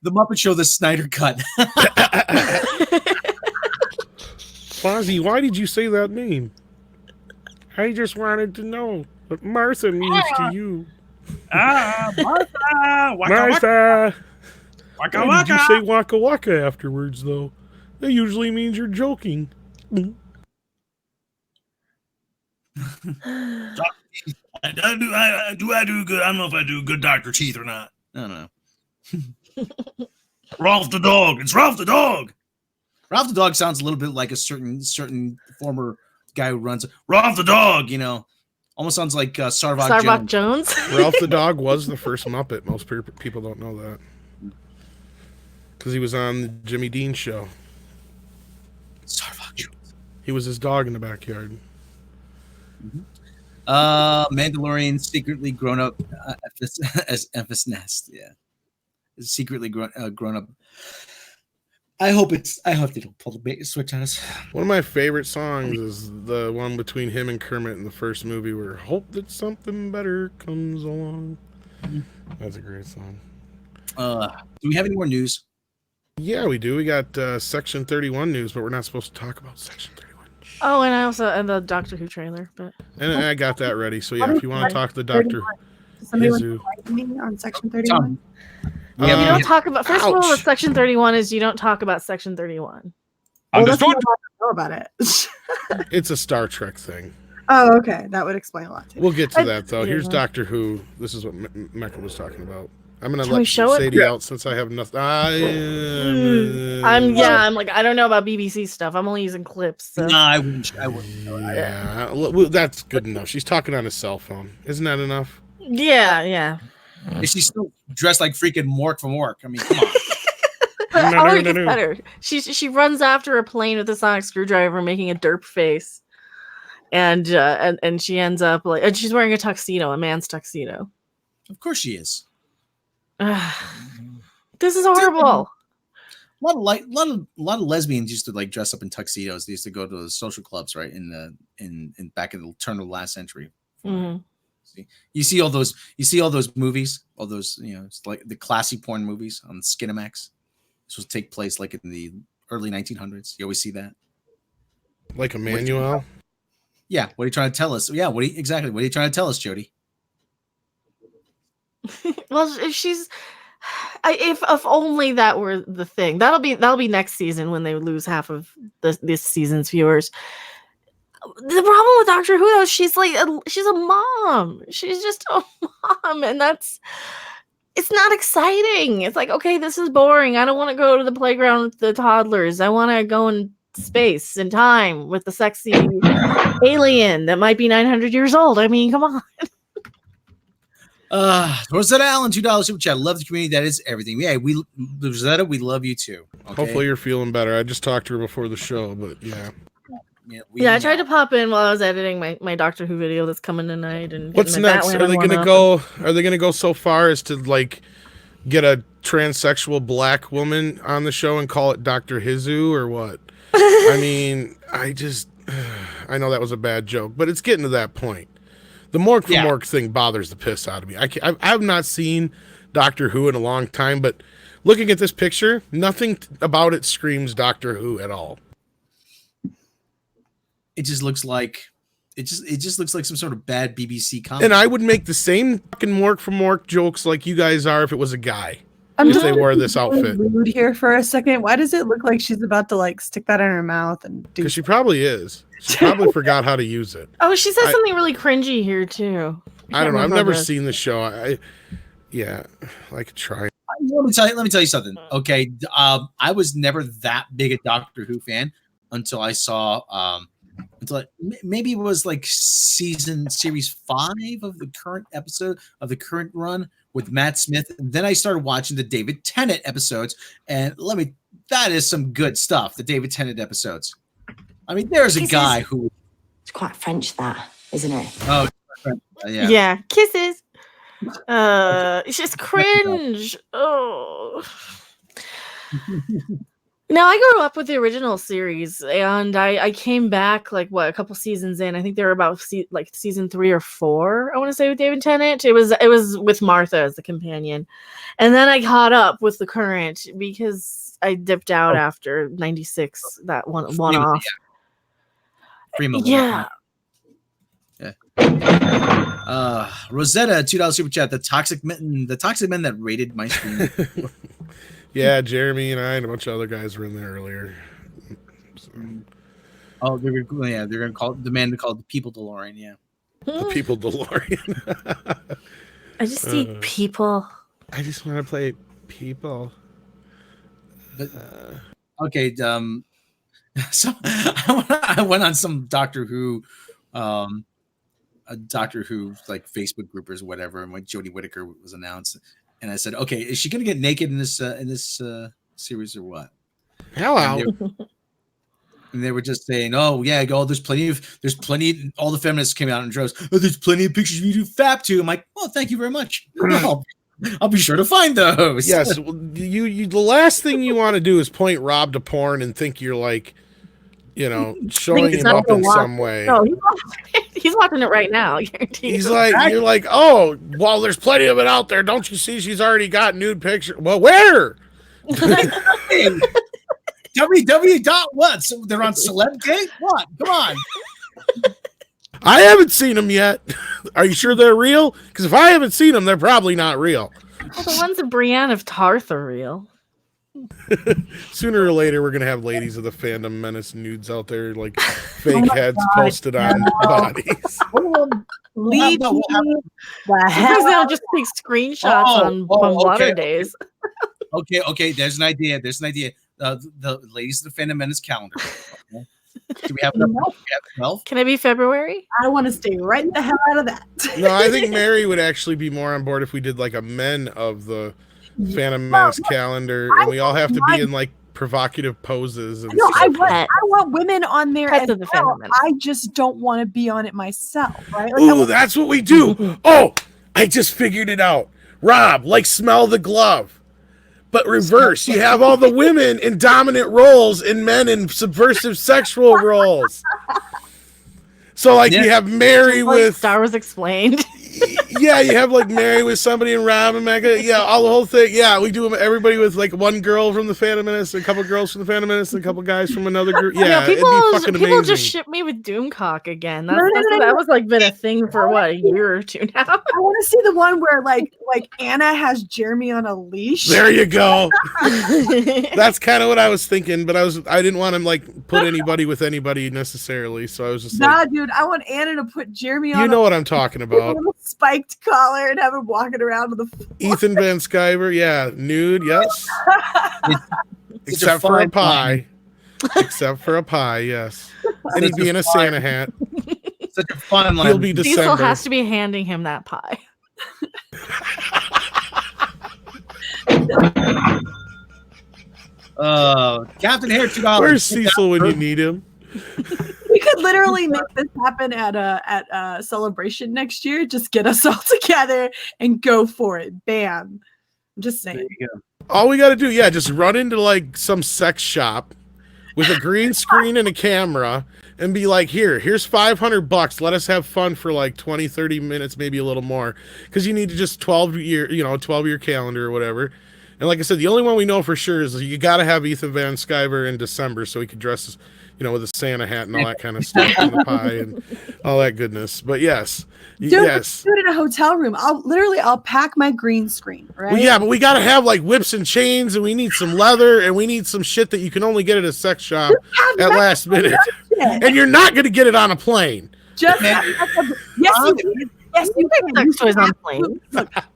The Muppet Show, the Snyder Cut. Fozzie, why did you say that name? I just wanted to know what Martha means to you. Martha! Martha! Waka Why did you waka! say waka waka afterwards, though? That usually means you're joking. Do I do good? I don't know if I do good Dr. Teeth or not. I don't know. Ralph the dog. It's Ralph the dog. Ralph the dog sounds a little bit like a certain former guy who runs Ralph the dog. You know, almost sounds like Sarvok Sarvok Jones. Jones. Ralph the dog was the first Muppet. Most people don't know that. Because he was on the Jimmy Dean show. Sarvok Jones. He was his dog in the backyard. Mandalorian secretly grown up as Emphas Nest. Yeah, secretly grown up. I hope they don't pull the bait switch on us. One of my favorite songs is the one between him and Kermit in the first movie where "Hope that something better comes along." That's a great song. Do we have any more news? Yeah, we do. We got Section 31 news, but we're not supposed to talk about Section 31. Oh, and I also and the Doctor Who trailer, but And I got that ready. So yeah, if you want to talk to the Doctor, Somebody wants Izu. to fight me on Section 31? you don't talk about. First of all, ouch. what Section 31 is, you don't talk about Section 31. Well, that's Understood. what I know about it. It's a Star Trek thing. Oh, okay. That would explain a lot too. We'll get to that though. Here's Yeah. Doctor Who. This is what Mecca was talking about. I'm gonna Can we let show it? Sadie out since I have nothing. I'm like, I don't know about BBC stuff. I'm only using clips. So. No, I wouldn't. Yeah, well, that's good enough. She's talking on a cell phone. Isn't that enough? Yeah. Is she still dressed like freaking Mork from Mork? I mean, come on. Oh, it gets better. She runs after a plane with a sonic screwdriver, making a derp face, and she ends up like, and she's wearing a tuxedo, a man's tuxedo. Of course she is. This is horrible. A lot of lesbians used to like dress up in tuxedos. They used to go to the social clubs, right? In back in the turn of the last century. Mhm. You see all those movies, all those, it's like the classy porn movies on Skinamax. This will take place like in the early 1900s. You always see that. Like Emmanuel. Yeah. What are you trying to tell us? Yeah. What are you trying to tell us, Jody? Well, if only that were the thing. That'll be next season when they lose half of this season's viewers. The problem with Doctor Who though, she's a mom. She's just a mom, and it's not exciting. It's like, okay, this is boring. I don't want to go to the playground with the toddlers. I want to go in space and time with the sexy alien that might be 900 years old. I mean, come on. Rosetta Allen, $2 super chat. Love the community. That is everything. Yeah, Rosetta, we love you too. Okay? Hopefully you're feeling better. I just talked to her before the show, but yeah. I tried to pop in while I was editing my Doctor Who video that's coming tonight. And what's getting my next? Batman Are they one gonna up. go? Are they gonna go so far as to like get a transsexual black woman on the show and call it Dr. Hizu or what? I mean, I know that was a bad joke, but it's getting to that point. The Mork for Mork thing bothers the piss out of me. I have not seen Doctor Who in a long time, but looking at this picture, nothing about it screams Doctor Who at all. It just looks like some sort of bad BBC comedy. And I would make the same fucking Mork for Mork jokes like you guys are if it was a guy. I'm if just they wore this outfit. rude here for a second. Why does it look like she's about to like stick that in her mouth and do? Because she probably is. She probably forgot how to use it. Oh, she says something really cringy here too. I don't know. I've remember never this. seen the show. I could try. Let me tell you something. Okay, I was never that big a Doctor Who fan until I saw maybe it was like series 5 of the current episode of the current run with Matt Smith. And then I started watching the David Tennant episodes, and that is some good stuff. The David Tennant episodes. I mean, there's a guy who. It's quite French, that, isn't it? Oh, yeah. Yeah, kisses. It's just cringe. Oh. Now, I grew up with the original series, and I came back like a couple seasons in. I think they were about season 3 or 4. I want to say with David Tennant. It was with Martha as the companion, and then I caught up with the current because I dipped out after '96. That one off. Yeah. Rosetta, $2 super chat. The toxic men that raided my stream. Yeah, Jeremy and I and a bunch of other guys were in there earlier. So. Oh, they're gonna call the man called the People DeLorean. Yeah, the People DeLorean. I just need people. I just want to play people. Okay. So I went on some Doctor Who, a Doctor Who like Facebook group or whatever, and when Jodie Whittaker was announced, and I said, "Okay, is she gonna get naked in this series or what?" Hello. And they were just saying, "Oh yeah, there's plenty." All the feminists came out in droves. Oh, there's plenty of pictures of you do fap too. I'm like, "Well, thank you very much. I'll be sure to find those." Yes, you. The last thing you want to do is point Rob to porn and think you're like, showing him up in some way. No, he's watching it right now. He's like, you're like, oh, well, there's plenty of it out there. Don't you see? She's already got nude pictures. Well, where? What? So they're on Celebgate? What? Come on. I haven't seen them yet. Are you sure they're real? Because if I haven't seen them, they're probably not real. Well, the ones of Brienne of Tarth are real. Sooner or later, we're gonna have ladies of the Fandom Menace nudes out there, like fake heads posted on bodies. Leave me the hell. They'll just take screenshots on water days. Okay. There's an idea. The ladies of the Fandom Menace calendar. Okay. Do we have enough? 12? Can it be February? I want to stay right the hell out of that. No, I think Mary would actually be more on board if we did like a men of the Phantom Menace calendar, and we all have to be in like provocative poses. And I want women on there as well. I just don't want to be on it myself, right? Like, ooh, that's what we do. Oh, I just figured it out. Rob, like smell the glove. But reverse, you have all the women in dominant roles and men in subversive sexual roles. So like you have Mary with Star Wars Explained. Yeah, you have like Mary with somebody and Rob and Mecca. Yeah, all the whole thing. Yeah, we do everybody with like one girl from the Phantom Menace, a couple girls from the Phantom Menace, and a couple guys from another group. Yeah, people it'd be fucking amazing. Just ship me with Doomcock again. That was like been a thing for what, a year or two now. I want to see the one where like Anna has Jeremy on a leash. There you go. That's kind of what I was thinking, but I didn't want to like put anybody with anybody necessarily, so I was just dude, I want Anna to put Jeremy on. You know what I'm talking about. Spiked collar and have him walking around with the floor. Ethan Van Sciver, yeah, nude, yes. Except for a pie. Except for a pie, yes. And he'd be in a Santa hat. Such a fun line. He'll be December. Cecil has to be handing him that pie. Captain Hair, $2. Where's Cecil when you need him? We could literally make this happen at a celebration next year. Just get us all together and go for it. Bam. I'm just saying. There you go. All we got to do, just run into like some sex shop with a green screen and a camera and be like, here's $500. Let us have fun for like 20, 30 minutes, maybe a little more. Because you need to just 12-year calendar or whatever. And like I said, the only one we know for sure is you got to have Ethan Van Sciver in December so he could dress as, with a Santa hat and all that kind of stuff and the pie and all that goodness. But yes. Yes. Do it in a hotel room. I'll pack my green screen, right? Well, yeah, but we got to have like whips and chains, and we need some leather, and we need some shit that you can only get at a sex shop at last minute. And you're not going to get it on a plane. Yes, you can. Sex toys on plane.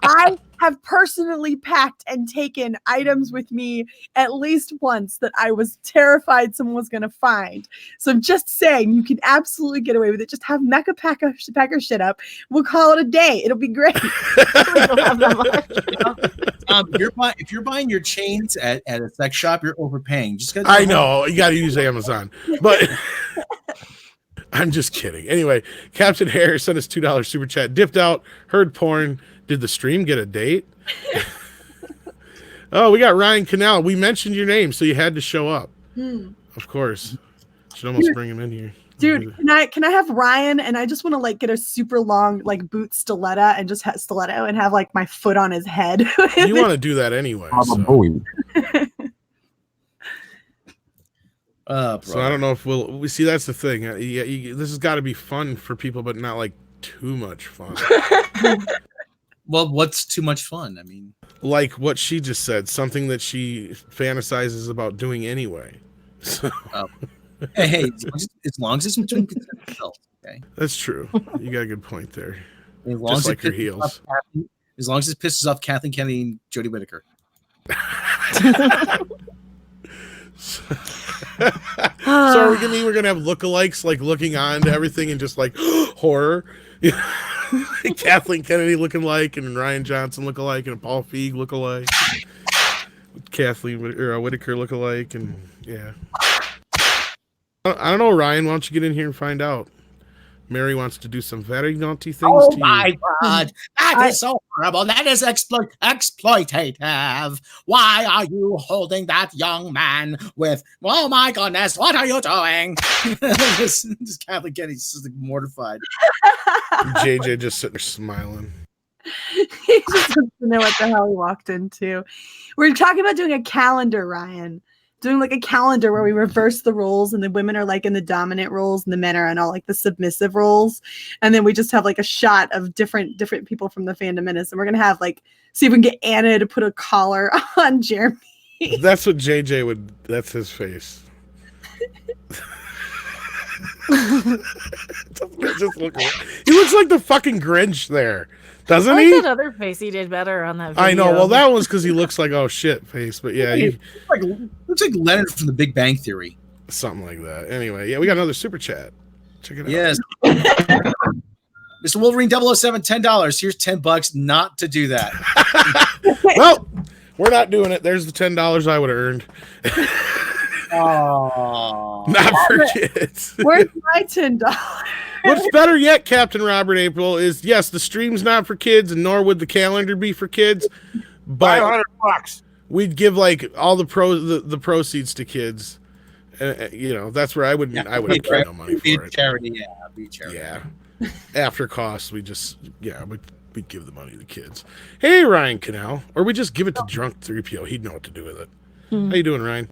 I have personally packed and taken items with me at least once that I was terrified someone was going to find. So I'm just saying, you can absolutely get away with it. Just have Mecca pack her shit up. We'll call it a day. It'll be great. If you're buying your chains at a sex shop, you're overpaying. I know. You got to use Amazon. But I'm just kidding. Anyway, Captain Harris sent us $2 super chat. Dipped out, heard porn. Did the stream get a date? Oh, we got Ryan Canal. We mentioned your name, so you had to show up. Hmm. Of course. Should almost bring him in here. Dude, can I have Ryan, and I just want to like get a super long like boot stiletto and just have stiletto and have like my foot on his head. You want to do that anyway. So. So I don't know if we see. That's the thing. This has got to be fun for people, but not like too much fun. Well, what's too much fun? I mean, like what she just said, something that she fantasizes about doing anyway. So. Hey, as long as it's between adults, okay. That's true. You got a good point there. As long just as like her heels. As long as it pisses off Kathleen Kennedy and Jodie Whittaker. So are we're gonna have lookalikes like looking on to everything and just like horror? Kathleen Kennedy looking like, and Ryan Johnson look alike, and Paul Feig look alike, Kathleen Whittaker look alike, and yeah. I don't know, Ryan. Why don't you get in here and find out? Mary wants to do some very naughty things to you. Oh my God, that is so horrible. That is exploitative. Why are you holding that young man with? Oh my goodness, what are you doing? This Kathleen Kennedy's just like mortified. JJ just sitting there smiling. He just doesn't know what the hell he walked into. We're talking about doing a calendar, Ryan. Doing like a calendar where we reverse the roles and the women are like in the dominant roles and the men are in all like the submissive roles, and then we just have like a shot of different people from the Fandom Menace, and we're gonna have like see if we can get Anna to put a collar on Jeremy. That's what JJ would. That's his face. Just look. He looks like the fucking Grinch there, doesn't he? That other face he did better on that video. I know. Well, that was because he looks like oh shit face, but yeah, looks like Leonard from The Big Bang Theory, something like that. Anyway, yeah, we got another super chat. Check it out. Yes. Mr. Wolverine 007, $10. Here's $10 not to do that. Well, we're not doing it. There's the $10 I would have earned. Oh, not for kids. Where's my $10? What's better yet, Captain Robert April, is yes, the stream's not for kids, and nor would the calendar be for kids. But $500. We'd give like all the proceeds to kids. You know, that's where I wouldn't pay no money for it. Charity, yeah, be charity. Yeah. After costs, we'd give the money to the kids. Hey, Ryan Canal, or we just give it to drunk 3PO. He'd know what to do with it. How you doing, Ryan?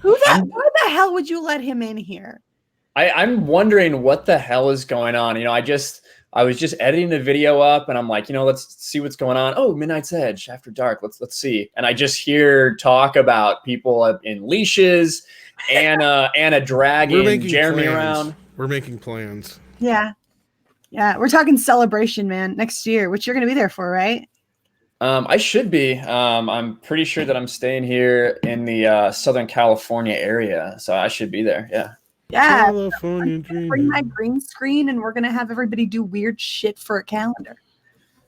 Why the hell would you let him in here? I'm wondering what the hell is going on. You know, I was just editing the video up, and I'm like, you know, let's see what's going on. Oh, Midnight's Edge, After Dark. Let's see. And I just hear talk about people in leashes, Anna dragging Jeremy around. We're making plans. Yeah, we're talking celebration, man. Next year, which you're gonna be there for, right? I should be. I'm pretty sure that I'm staying here in the Southern California area, so I should be there. Yeah. Yeah. California dream. Bring my green screen, and we're gonna have everybody do weird shit for a calendar.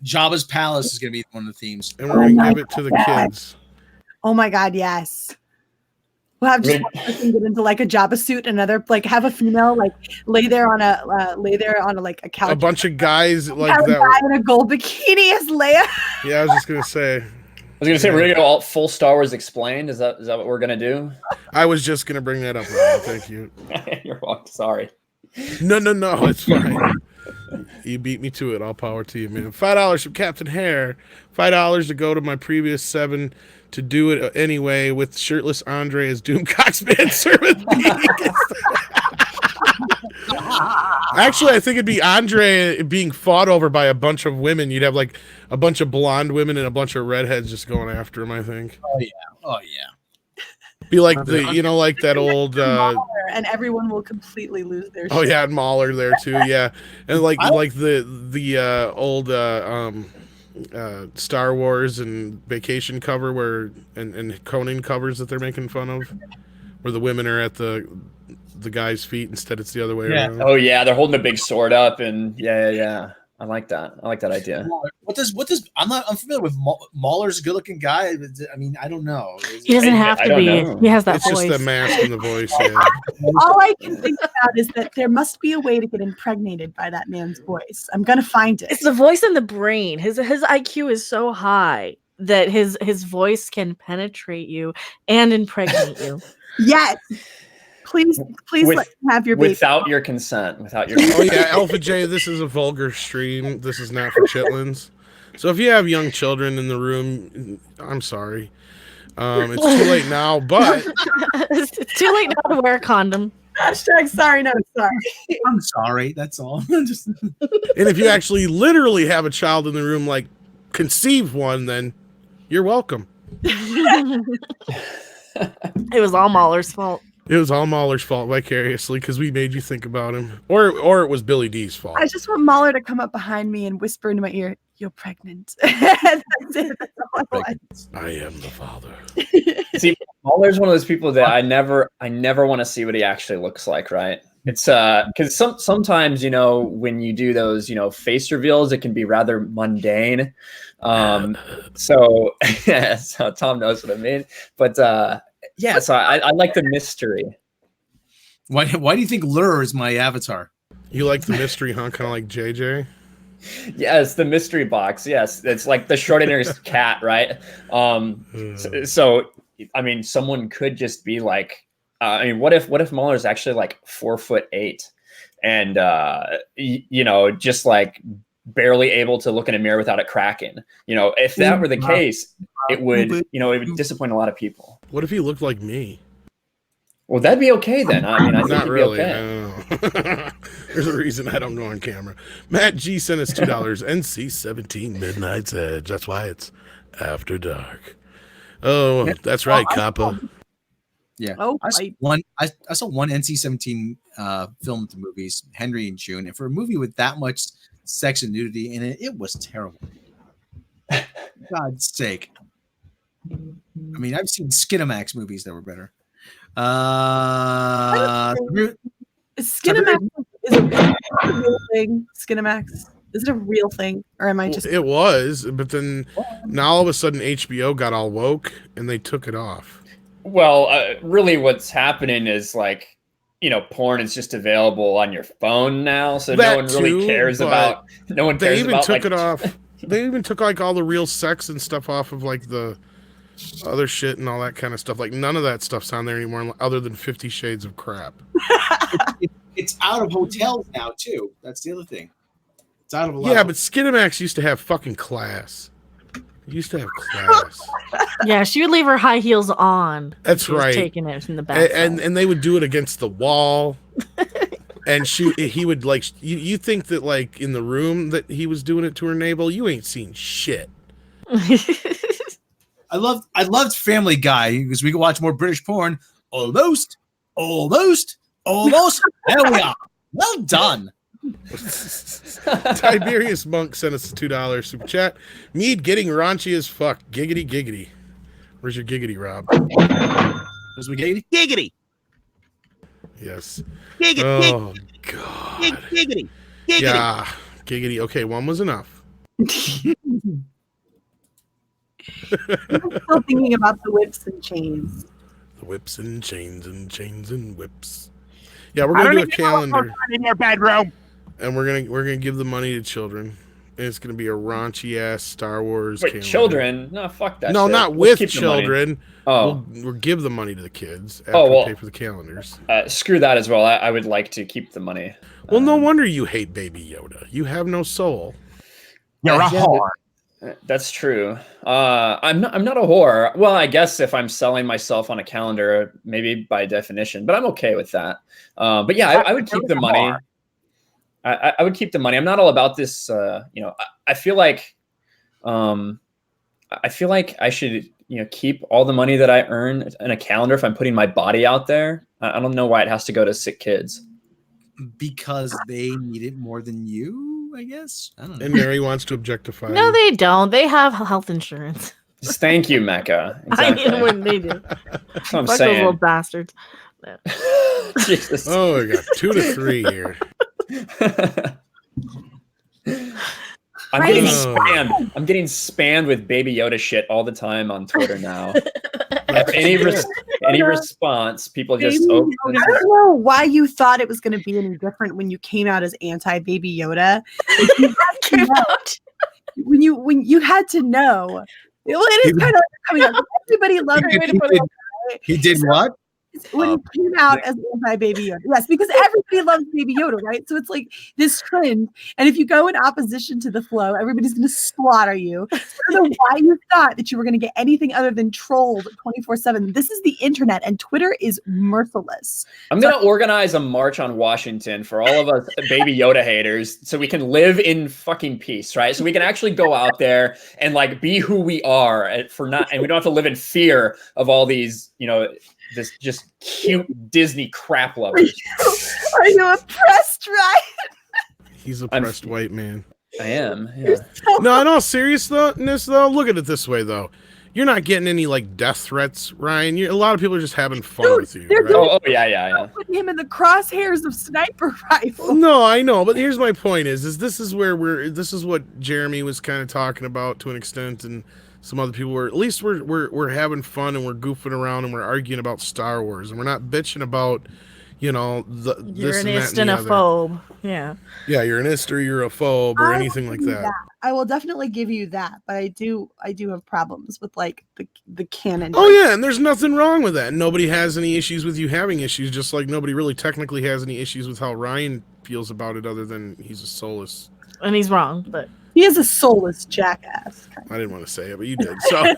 Jabba's Palace is gonna be one of the themes, and we're gonna give it to the kids. Oh my God, yes. We'll have just one person get into like a Jabba suit, another like have a female like lay there on a like a couch. A bunch of guys like that guy in a gold bikini as Leia. Yeah, I was just gonna say. We're gonna go all full Star Wars explained. Is that what we're gonna do? I was just gonna bring that up, Ryan. Thank you. You're welcome. Sorry. No, it's fine. You beat me to it. All power to you, man. $5 from Captain Hare. $5 to go to my previous 7 to do it anyway with shirtless Andre as Doomcock's manservant. Actually, I think it'd be Andre being fought over by a bunch of women. You'd have like a bunch of blonde women and a bunch of redheads just going after him, I think. Oh yeah. Be like like that old and everyone will completely lose their shit. Oh yeah, and Mahler there too, yeah. And like the old Star Wars and Vacation cover where and Conan covers that they're making fun of, where the women are at the guy's feet instead it's the other way around. Oh yeah, they're holding a big sword up and yeah. I like that. I like that idea. What does I'm unfamiliar with Mahler's a good-looking guy. I mean, I don't know. He doesn't have to be. He has that voice. It's just the mask and the voice. Yeah. All I can think about is that there must be a way to get impregnated by that man's voice. I'm gonna find it. It's the voice and the brain. His IQ is so high. that his voice can penetrate you and impregnate you. Yes. Please With- let me have your baby. Without your consent. Without your Oh yeah, Alpha J, this is a vulgar stream. This is not for chitlins. So if you have young children in the room, I'm sorry. It's too late now, but It's too late now to wear a condom. Hashtag sorry, no sorry. I'm sorry. That's all. Just and if you actually literally have a child in the room, like conceive one, then you're welcome. It was all Mahler's fault. It was all Mahler's fault vicariously because we made you think about him, or it was Billie Dee's fault. I just want Mahler to come up behind me and whisper into my ear, "You're pregnant." That's it. That's all I want. I am the father. See, Mahler's one of those people that I never want to see what he actually looks like, right? It's because sometimes, you know, when you do those, you know, face reveals, it can be rather mundane. So Tom knows what I mean. But yeah, so I like the mystery. why do you think Lure is my avatar? You like the mystery, huh? Kind of like JJ. Yes, the mystery box. Yes, it's like the Schrodinger's cat, right? So I mean, someone could just be like, I mean, what if Mahler's actually like 4'8" and you know, just like barely able to look in a mirror without it cracking? You know, if that were the case, it would disappoint a lot of people. What if he looked like me? Well, that'd be okay then. I mean, I think Not it'd really. be okay. No. There's a reason I don't go on camera. Matt G sent us $2. NC-17 Midnight's Edge. That's why it's after dark. Oh, that's right, Kappa. Yeah. Oh, I saw one NC-17 film at the movies, Henry and June, and for a movie with that much sex and nudity in it, it was terrible. God's sake. I mean, I've seen Skinamax movies that were better. Skinamax is a real thing. Skinamax, is it a real thing, or am I just? It was, but then now all of a sudden HBO got all woke and they took it off. Well, really, what's happening is like, you know, porn is just available on your phone now, so That no one really too, cares but about. No one They cares even about took like, it off. They even took like all the real sex and stuff off of like the other shit and all that kind of stuff. Like none of that stuff's on there anymore, other than 50 Shades of Crap. It's out of hotels now too. That's the other thing. It's out of a lot. Yeah, of but Skinamax used to have fucking class. It used to have class. Yeah, she would leave her high heels on. That's She was right. taking it from the back. And they would do it against the wall. And he would like you think that like in the room that he was doing it to her navel, you ain't seen shit. I loved Family Guy because we could watch more British porn. Almost. There we are. Well done. Tiberius Monk sent us a $2 super chat. Mead getting raunchy as fuck. Giggity giggity. Where's your giggity, Rob? As we get Giggity. Yes. Giggity. Oh god. Giggity. Giggity. Yeah. Giggity. Okay, one was enough. I'm still thinking about the whips and chains. The whips and chains and whips. Yeah, we're gonna do a calendar. In your bedroom. And we're gonna give the money to children. And it's gonna be a raunchy ass Star Wars wait, calendar. children? No, fuck that. No, shit. not Let's with keep the money. children. Oh, We'll give the money to the kids after Oh, well. we pay for the calendars. Screw that as well. I would like to keep the money. Well, no wonder you hate Baby Yoda. You have no soul. You're a Yeah, whore. That's true. I'm not a whore. Well, I guess if I'm selling myself on a calendar, maybe by definition, but I'm okay with that. But yeah, I would keep the money. I would keep the money. I'm not all about this. You know, I feel like I should, you know, keep all the money that I earn in a calendar if I'm putting my body out there. I don't know why it has to go to sick kids. because they need it more than you, I guess. I don't know. And Mary wants to objectify. No, you. they don't. They have health insurance. Thank you, Mecca. I Exactly. mean, when they do. That's what I'm Fuck those little saying. bastards. Jesus. Oh, we got 2 to 3 here. I'm getting Crazy. spammed. I'm getting spammed with Baby Yoda shit all the time on Twitter now. any response, people just Baby open. Yoda. I don't know why you thought it was going to be any different when you came out as anti-Baby Yoda. When you had to know Well, it is kind of coming out. Everybody loves it. He did what? When he came out as anti-Baby Yoda. Yes, because everybody loves Baby Yoda, right? So it's like this trend. And if you go in opposition to the flow, everybody's going to slaughter you. So I don't know why you thought that you were going to get anything other than trolled 24/7. This is the internet, and Twitter is merciless. I'm going to organize a march on Washington for all of us Baby Yoda haters so we can live in fucking peace, right? So we can actually go out there and like be who we are and we don't have to live in fear of all these, this just cute Disney crap lovers. Are you oppressed, Ryan? He's a oppressed white man. I am. Yeah. No, in all seriousness, though, look at it this way, though. You're not getting any like death threats, Ryan. A lot of people are just having fun with you. Right? Oh yeah. Putting him in the crosshairs of sniper rifle. No, I know, but here's my point: is this is where this is what Jeremy was kind of talking about to an extent, and some other people were. At least we're having fun and we're goofing around and we're arguing about Star Wars and we're not bitching about, you're this an and that ist and and the a other. phobe. Yeah. Yeah, you're an ist or you're a phobe or anything like that. I will definitely give you that, but I do have problems with like the canon. Oh yeah, and there's nothing wrong with that. Nobody has any issues with you having issues, just like nobody really technically has any issues with how Ryan feels about it, other than he's a soulless. And he's wrong, but he is a soulless jackass. I didn't want to say it, but you did. So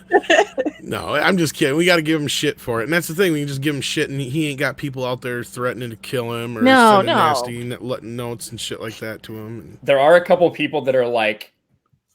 no, I'm just kidding. We got to give him shit for it, and that's the thing. We can just give him shit, and he ain't got people out there threatening to kill him or sending nasty notes and shit like that to him. There are a couple people that are like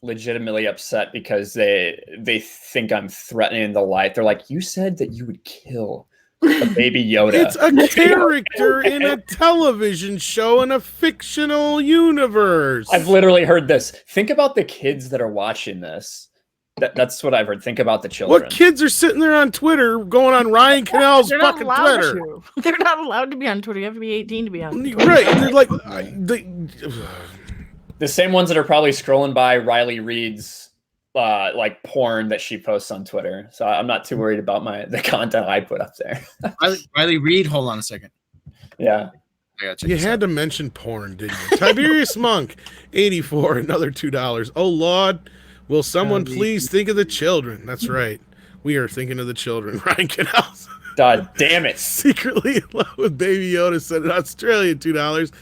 legitimately upset because they think I'm threatening the life. They're like, you said that you would kill a Baby Yoda. It's a character in a television show in a fictional universe. I've literally heard this. Think about the kids that are watching this. That's what I've heard. Think about the children. What kids are sitting there on Twitter going on Ryan Cannell's fucking Twitter? They're not allowed to be on Twitter. You have to be 18 to be on Twitter. Right. They're like the same ones that are probably scrolling by Riley Reid's like porn that she posts on Twitter. So I'm not too worried about the content I put up there. Riley Reid, hold on a second. Yeah. You had to mention porn, didn't you? Tiberius Monk, 84, another $2. Oh Lord, will someone please think of the children? That's right. We are thinking of the children. Ryan Cannell. God damn it. Secretly in love with Baby Yoda said in Australia, $2.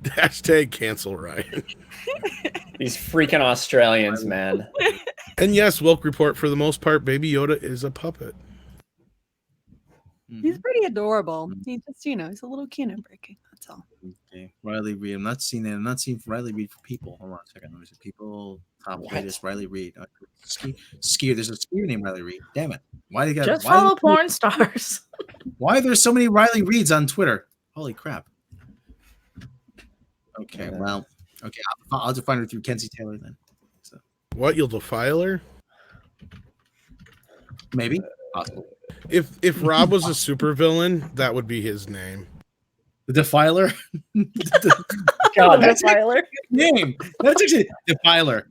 Hashtag cancel Ryan. These freaking Australians, man. And yes, Wilk report, for the most part, Baby Yoda is a puppet. He's pretty adorable. He just, he's a little canon breaking. That's all. Okay, Riley Reid. I'm not seeing Riley Reid for people. Hold on a second. There's people. Top latest Riley Reid. Skier. There's a skier named Riley Reid. Damn it. Why they got? Just follow porn stars. Why are there so many Riley Reids on Twitter? Holy crap. Okay, well, okay. I'll have to find her through Kenzie Taylor then. So. What? You'll defile her? Maybe. Possible. If Rob was a supervillain, that would be his name. The Defiler? God, that's a Defiler name. That's actually Defiler.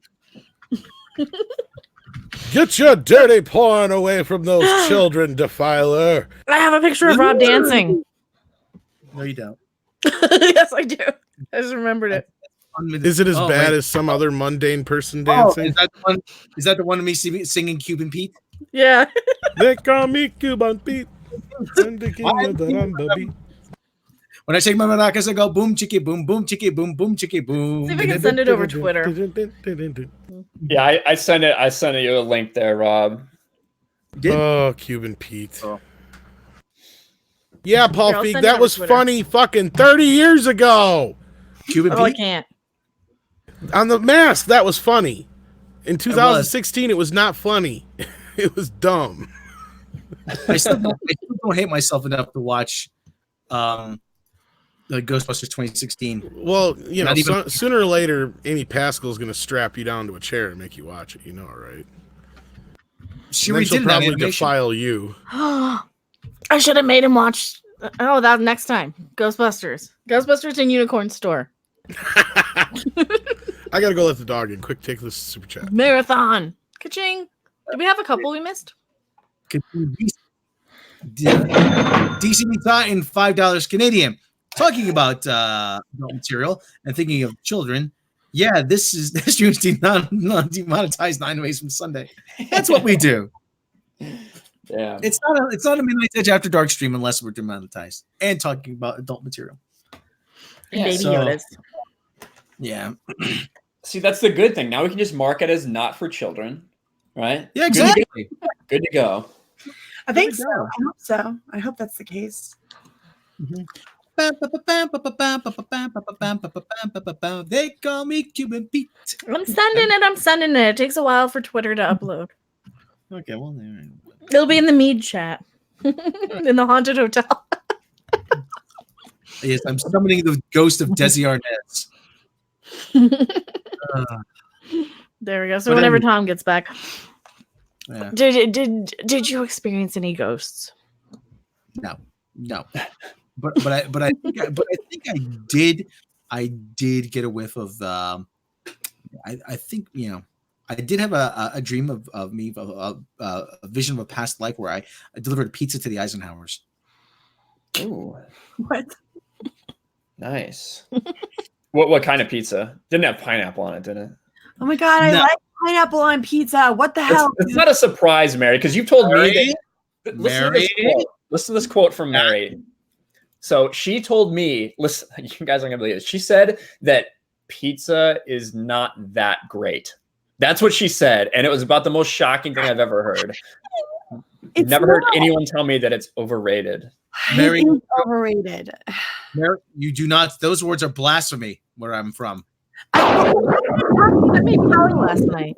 Get your dirty porn away from those children, Defiler. I have a picture of Rob dancing. No, you don't. Yes, I do. I just remembered it. Is it as bad as some other mundane person dancing? Is that the one? Is that the one of me singing Cuban Pete? Yeah. They call me Cuban Pete. I'm the king of the rumba beat. When I shake my maracas, I go boom, chicky, boom, boom, chicky, boom, boom, chicky, boom. See if I can send it over Twitter. Yeah, I sent you a link there, Rob. Oh, Cuban Pete. Oh. Yeah, Paul Here, Feig, that was funny fucking 30 years ago. Cuban Pete? I can't. On The Mask, that was funny. In 2016, it was not funny. It was dumb. I still don't hate myself enough to watch the Ghostbusters 2016. Well, sooner or later, Amy Pascal's going to strap you down to a chair and make you watch it. You know, right? She'll probably defile you. I should have made him watch. Oh, that next time. Ghostbusters and Unicorn Store. I gotta go let the dog in. Quick, take this super chat. Marathon. Ka-ching. Do we have a couple we missed? DCB Titan, $5 Canadian. Talking about material and thinking of children, Yeah, this stream is demonetized 9 ways from Sunday. That's what we do. Yeah. It's not a Midnight Edge After Dark stream unless we're demonetized and talking about adult material. Yeah, Baby so- Yodas. Yeah. See, that's the good thing. Now we can just mark it as not for children, right? Yeah, exactly. Good to go. I think so. I hope so. I hope that's the case. They call me Cuban Pete. I'm sending it. It takes a while for Twitter to upload. Okay, well, It'll be in the MEAD chat. In the haunted hotel. yes, I'm summoning the ghost of Desi Arnaz. There we go. So But whenever anyway- Tom gets back. Yeah. Did you experience any ghosts? No. But I think I did get a whiff of I think I did have a dream of a vision of a past life where I delivered pizza to the Eisenhowers. Ooh, What? nice. What kind of pizza? Didn't have pineapple on it, did it? Oh my god, I No. like pineapple on pizza. What the hell? It's not a surprise, Mary, because you've told me that. Mary? Listen to this quote from Mary. So she told me, listen, you guys aren't gonna believe this. She said that pizza is not that great. That's what she said, and it was about the most shocking thing I've ever heard. It's Never heard not. anyone tell me that it's overrated. Mary- It is overrated. Mary, you do not. Those words are blasphemy. Where I'm from. I made Polly last night.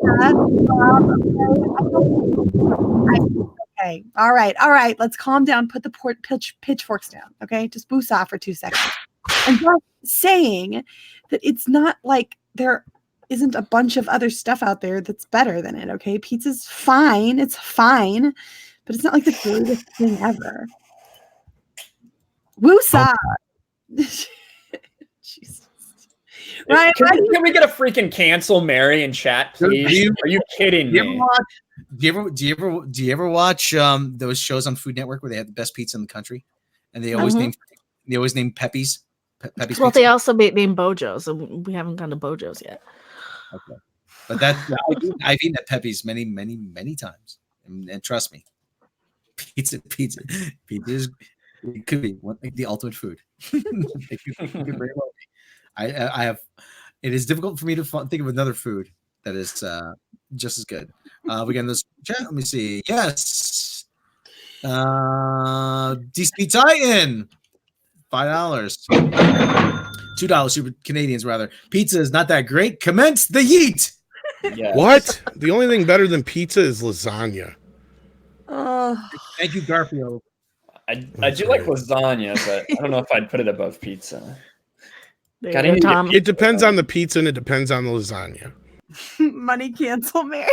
Okay. All right. Let's calm down. Put the pitchforks down. Okay. Just boost off for 2 seconds. I'm just saying that it's not like there isn't a bunch of other stuff out there that's better than it. Okay. Pizza's fine. It's fine, but it's not like the greatest thing ever. Woosah. Jesus. Ryan, Can we get a freaking cancel Mary in chat, please? Are you kidding Do you ever me? watch? Do you ever watch those shows on Food Network where they have the best pizza in the country, and they always name Pepe's. Pepe's Well, pizza? they also name Bojo's, so we haven't gone to Bojo's yet. Okay. But I've eaten at Pepe's many times, and trust me, pizza is it could be the ultimate food. It could very well be. I have. It is difficult for me to think of another food that is just as good. We got this chat. Let me see. Yes. DCP Titan, $5, $2 super Canadians rather. Pizza is not that great. Commence the yeet. Yes. What? The only thing better than pizza is lasagna. Thank you, Garfield. I do like lasagna, but I don't know if I'd put it above pizza. There Got you go, any- Tom. It depends on the pizza and it depends on the lasagna. money cancel Mary.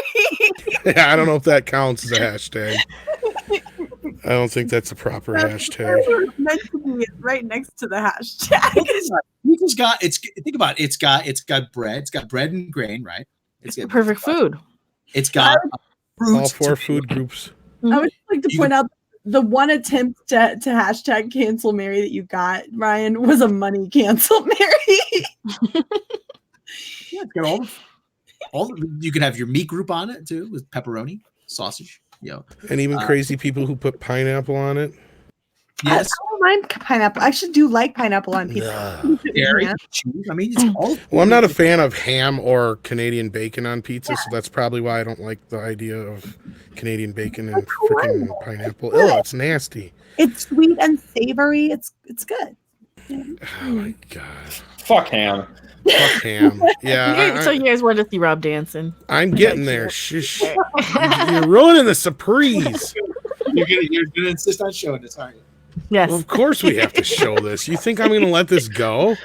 I don't know if that counts as a hashtag. I don't think that's a proper hashtag. It's meant to be. It's right next to the hashtag. Pizza's got think about it. It's got bread. It's got bread and grain, right? It's the perfect food. It's got fruits. All 4 food groups. I would just like to point out the one attempt to hashtag cancel Mary that you got, Ryan, was a money cancel Mary. Yeah, it's got you can have your meat group on it too with pepperoni, sausage. And even crazy people who put pineapple on it. Yes. I don't mind pineapple. I actually do like pineapple on pizza. Dairy, Yeah. cheese. I mean, it's all. Well, I'm not a fan of ham or Canadian bacon on pizza, so that's probably why I don't like the idea of Canadian bacon and freaking pineapple. Oh, it's nasty. It's sweet and savory. It's good. Oh my god. Fuck ham. Fuck ham. Yeah. So you guys want to see Rob dancing? I'm getting there. Shush. You're ruining the surprise. You're gonna insist on showing this, aren't you? Yes. Well, of course we have to show this. You think I'm going to let this go?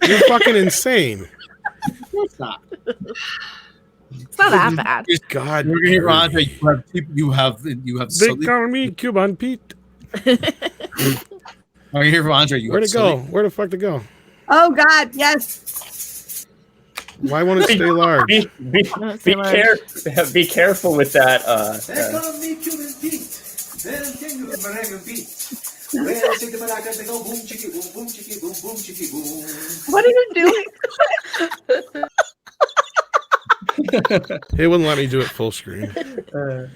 You're fucking insane. It's not. It's not that bad. God. We're gonna hear Andre. You have. They call me Cuban Pete. We're gonna hear from Andre. Where'd it go? Where the fuck to go? Oh God, yes. Why won't it stay large? Be careful with that. They call me Cuban Pete. Then can you Merengue Pete? What are you doing? It wouldn't let me do it full screen. What the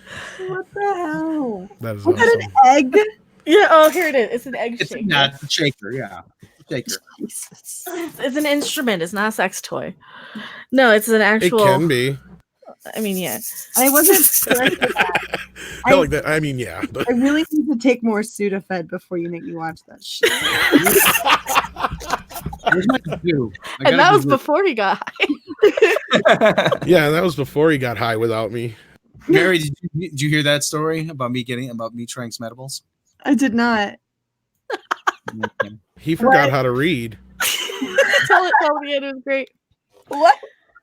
hell? That is Was that awesome. an egg? Yeah. Oh, here it is. It's an egg It's shaker. not a shaker. Yeah, shaker. Jesus. It's an instrument. It's not a sex toy. No, it's an It actual. can be. I mean, yeah. I wasn't prepared for that. I like that. I mean, yeah, but I really need to take more Sudafed before you make me watch that shit. Here's my review. And that was before he got high. yeah, that was before he got high without me. Mary, did you hear that story about me trying some edibles? I did not. Okay. He forgot What? how to read. Tell me it was great. What?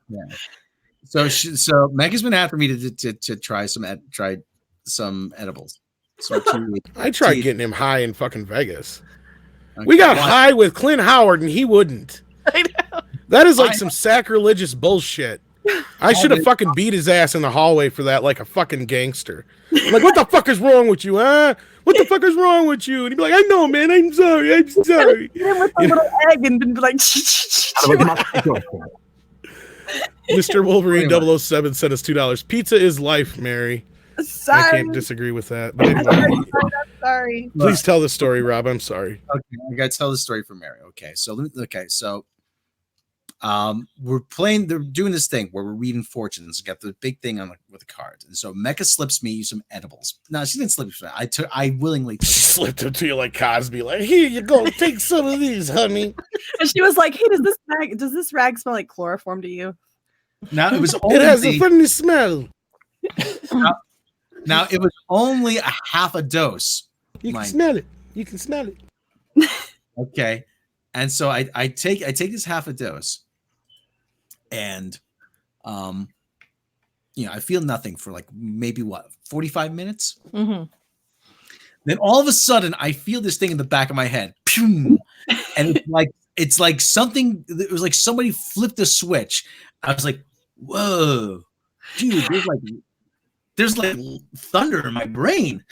Yeah. So Meg has been after me to try some edibles. So I tried getting him high in fucking Vegas. Okay. We got Why? high with Clint Howard and he wouldn't. I know. That is like some sacrilegious bullshit. I should have fucking beat his ass in the hallway for that like a fucking gangster. I'm like, what the fuck is wrong with you, huh? What the fuck is wrong with you? And he'd be like, I know, man. I'm sorry. I'm sorry. Hit him with a little egg and then be like, Mr. Wolverine 007 sent us $2. Pizza is life, Mary. I sorry. can't disagree with that. But anyway, Sorry. please tell the story, Rob. I'm sorry. Okay, I gotta tell the story for Mary. So they're doing this thing where we're reading fortunes. Got the big thing on with the cards, and so Mecca slips me some edibles. No, she didn't slip me. I willingly took it. Slipped it to you like Cosby. Like, here you go. Take some of these, honey. And she was like, hey, does this rag smell like chloroform to you? Now it was It has a only funny smell. now it was only a half a dose. You can Mine. smell it. You can smell it. Okay, and so I take this half a dose, and I feel nothing for like maybe 45 minutes. Mm-hmm. Then all of a sudden I feel this thing in the back of my head, Pew! And it's like something. It was like somebody flipped a switch. I was like, whoa, dude, there's like thunder in my brain.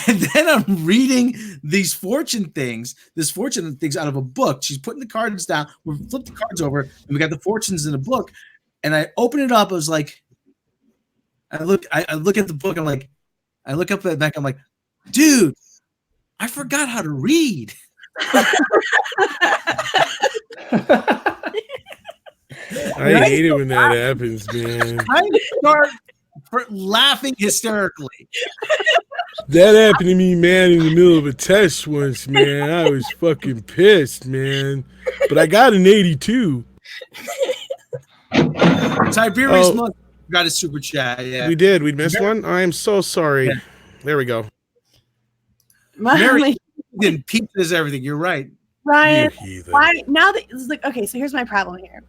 And then I'm reading these fortune things out of a book. She's putting the cards down. We flipped the cards over, and we got the fortunes in the book. And I open it up. I was like, I look at the book. I'm like, I look up at the back. I'm like, dude, I forgot how to read. I hate it when that happens, man. I start laughing hysterically. That happened to me, man, in the middle of a test once, man. I was fucking pissed, man. But I got an 82. Tiberius Oh. Monk got a super chat. Yeah, We did. We missed one? I'm so sorry. Yeah. There we go. Mary then pizza is everything. You're right. Ryan, You heathen. why now that it's like, okay, so here's my problem here.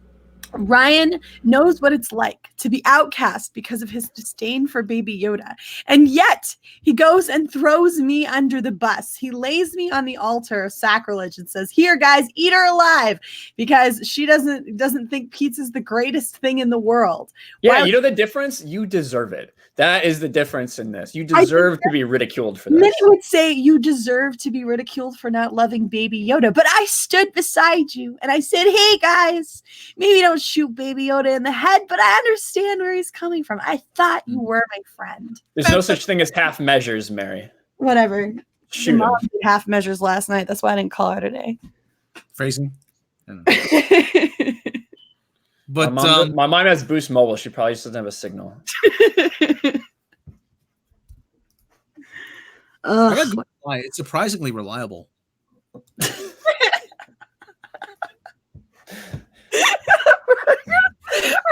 Ryan knows what it's like to be outcast because of his disdain for Baby Yoda. And yet he goes and throws me under the bus. He lays me on the altar of sacrilege and says, here, guys, eat her alive, because she doesn't think pizza's the greatest thing in the world. Yeah, Why- you know the difference? You deserve it. That is the difference in this. You deserve to be ridiculed for this. Many would say you deserve to be ridiculed for not loving Baby Yoda, but I stood beside you and I said, hey guys, maybe don't shoot Baby Yoda in the head, but I understand where he's coming from. I thought you were my friend. There's no such thing as half measures, Mary. Whatever. Shoot Your mom him. did half measures last night. That's why I didn't call her today. Phrasing. I don't know. But my mom has Boost Mobile. She probably just doesn't have a signal. I got good lie. It's surprisingly reliable.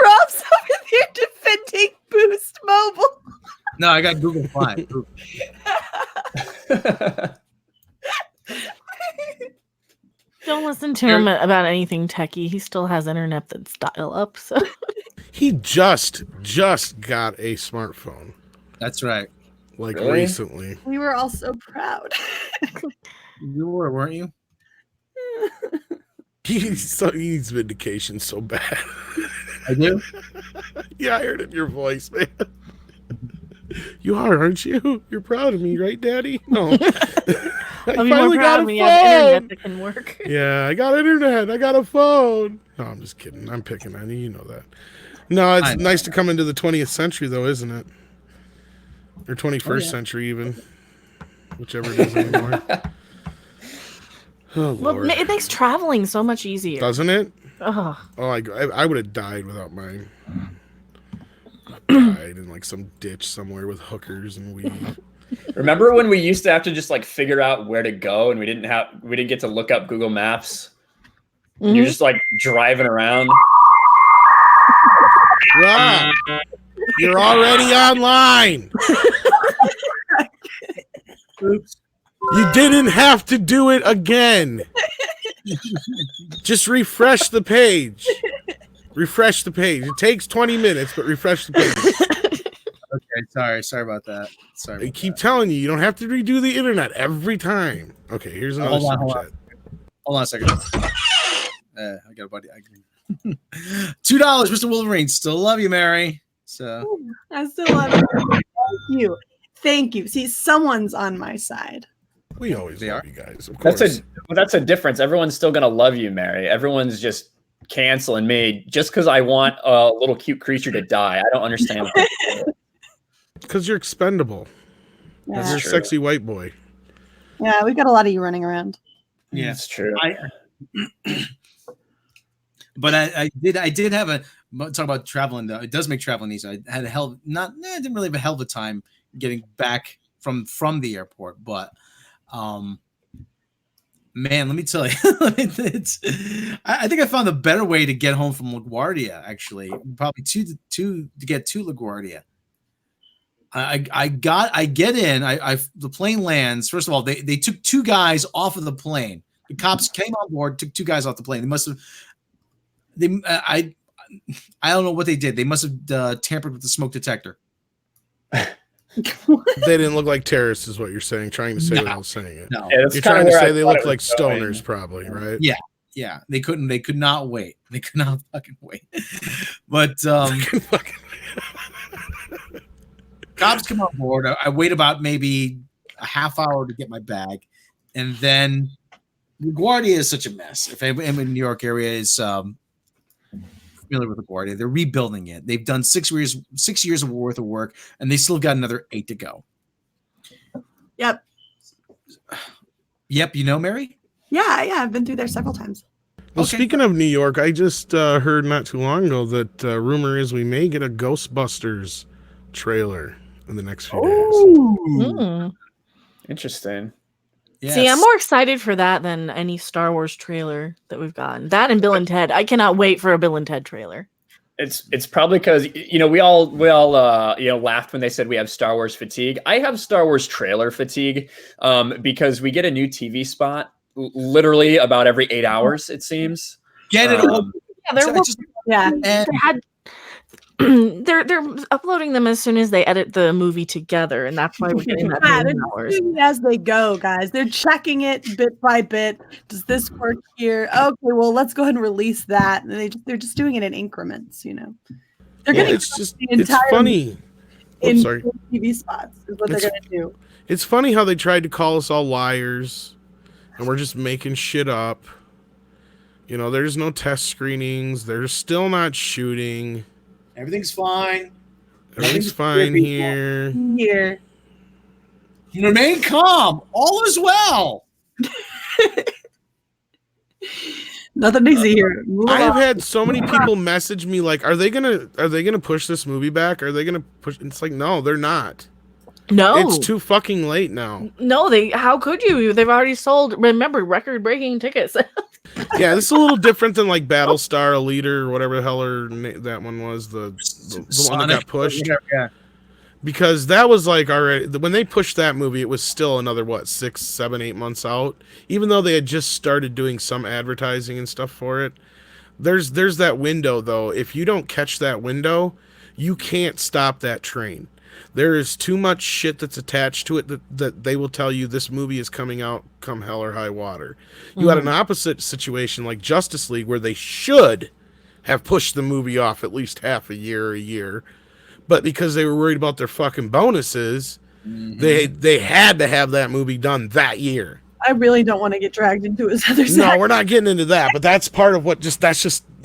Rob's over there defending Boost Mobile. No, I got Google Fi. Don't listen to him about anything techie. He still has internet that's dial up. So He just got a smartphone. That's right. Like Really? recently. We were all so proud. You were, weren't you? He needs vindication so bad. I do. Yeah, I heard it in your voice, man. You are, aren't you? You're proud of me, right, Daddy? No. I'll be more finally got proud a when you have internet phone. that can work. Yeah, I got internet. I got a phone. No, I'm just kidding. I'm picking on you. You know that. No, it's nice to come into the 20th century, though, isn't it? Or 21st century, even. Whichever it is anymore. Oh, Well, Lord. it makes traveling so much easier. Doesn't it? Ugh. Oh, I would have died without mine. Died in like some ditch somewhere with hookers and weed. Remember when we used to have to just like figure out where to go and we didn't get to look up Google Maps? You're just like driving around. Rob, you're already online. Oops. You didn't have to do it again. Just refresh the page. Refresh the page. It takes 20 minutes, but refresh the page. Okay, sorry about that. Sorry. I keep telling you, you don't have to redo the internet every time. Okay, here's another super chat. Hold on a second. I got a buddy. $2, Mr. Wolverine. Still love you, Mary. So I still love it. Thank you. Thank you. See, someone's on my side. We always love you guys. Of course. That's a difference. Everyone's still gonna love you, Mary. Everyone's just canceling me just because I want a little cute creature to die. I don't understand. Because you're expendable. Yeah. You're a sexy white boy. Yeah, we got a lot of you running around. yeah, It's true. But I did have a talk about traveling though. It does make traveling easy. I had I didn't really have a hell of a time getting back from the airport, but man, let me tell you, I think I found a better way to get home from LaGuardia. Actually, probably to get to LaGuardia. I get in. The plane lands. First of all, they took 2 guys off of the plane. The cops came on board, took 2 guys off the plane. They must have. I don't know what they did. They must have tampered with the smoke detector. They didn't look like terrorists, is what you're saying. Trying to say without saying it. No, you're trying to say they look like stoners, probably, right? Yeah. They could not wait. They could not fucking wait. But cops come on board. I wait about maybe a half hour to get my bag, and then LaGuardia is such a mess. If anyone in the New York area is familiar with LaGuardia, they're rebuilding it. They've done 6 years of worth of work, and they still got another 8 to go. Yep. Yep, you know, Mary? Yeah, I've been through there several times. Well, speaking of New York, I just heard not too long ago that rumor is we may get a Ghostbusters trailer in the next few days. Interesting. Yes. See, I'm more excited for that than any Star Wars trailer that we've gotten. That and Bill and Ted. I cannot wait for a Bill and Ted trailer. It's probably because we all laughed when they said we have Star Wars fatigue. I have Star Wars trailer fatigue because we get a new TV spot literally about every 8 hours. It seems. Get it all. They're uploading them as soon as they edit the movie together, and that's why we're getting that. They're doing it as they go, guys. They're checking it bit by bit. Does this work here? Okay, well, let's go ahead and release that. And they're just doing it in increments, They're getting it's funny. In TV spots is what they're gonna do. It's funny how they tried to call us all liars, and we're just making shit up. There's no test screenings. They're still not shooting. Everything's fine. Everything's fine here. Remain calm. All is well. Nothing easy here. I've had so many people message me like, "Are they gonna push this movie back? Are they gonna push?" It's like, no, they're not. No, it's too fucking late now. No, how could you? They've already sold. Remember, record-breaking tickets. Yeah, this is a little different than like Battlestar Elite or whatever the hell that one was. The one that got pushed. Yeah. Because that was like already when they pushed that movie, it was still another 6, 7, 8 months out. Even though they had just started doing some advertising and stuff for it. There's that window though. If you don't catch that window, you can't stop that train. There is too much shit that's attached to it that they will tell you this movie is coming out come hell or high water. You had an opposite situation like Justice League where they should have pushed the movie off at least half a year. But because they were worried about their fucking bonuses, they had to have that movie done that year. I really don't want to get dragged into his other side. No, we're not getting into that, but that's part of what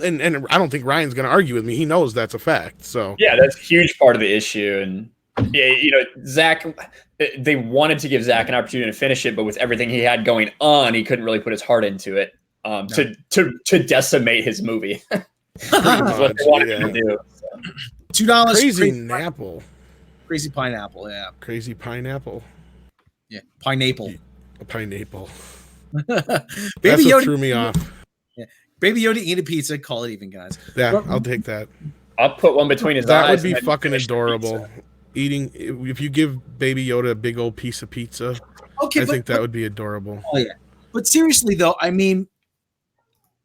and I don't think Ryan's going to argue with me. He knows that's a fact. So yeah, that's a huge part of the issue. And yeah, Zach, they wanted to give Zach an opportunity to finish it, but with everything he had going on, he couldn't really put his heart into it to decimate his movie. That's what they wanted him to do. So. $2 crazy Napple. Crazy pineapple, yeah. Crazy pineapple. Yeah, pineapple. A pineapple. Baby That's Yoda what threw me off. Yeah. Baby Yoda eat a pizza, call it even, guys. Yeah, I'll take that. I'll put one between his that eyes. That would be fucking adorable. Eating, if you give Baby Yoda a big old piece of pizza, I think that would be adorable. Oh yeah. But seriously though, I mean,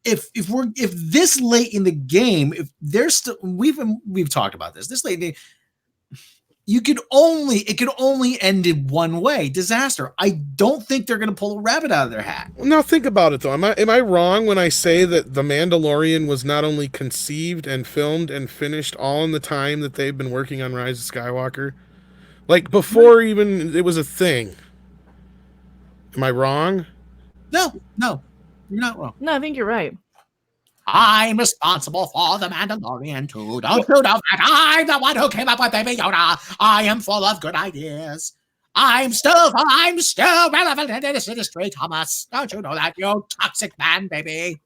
if this late in the game, if there's still we've talked about this late in the game, it could only end in one way, disaster. I don't think they're going to pull a rabbit out of their hat. Now think about it though. Am I wrong when I say that The Mandalorian was not only conceived and filmed and finished all in the time that they've been working on Rise of Skywalker? Like before even it was a thing. Am I wrong? No, you're not wrong. No, I think you're right. I'm responsible for the Mandalorian too. Don't you know that I'm the one who came up with Baby Yoda? I am full of good ideas. I'm still relevant in this industry, Thomas. Don't you know that, you toxic man, baby?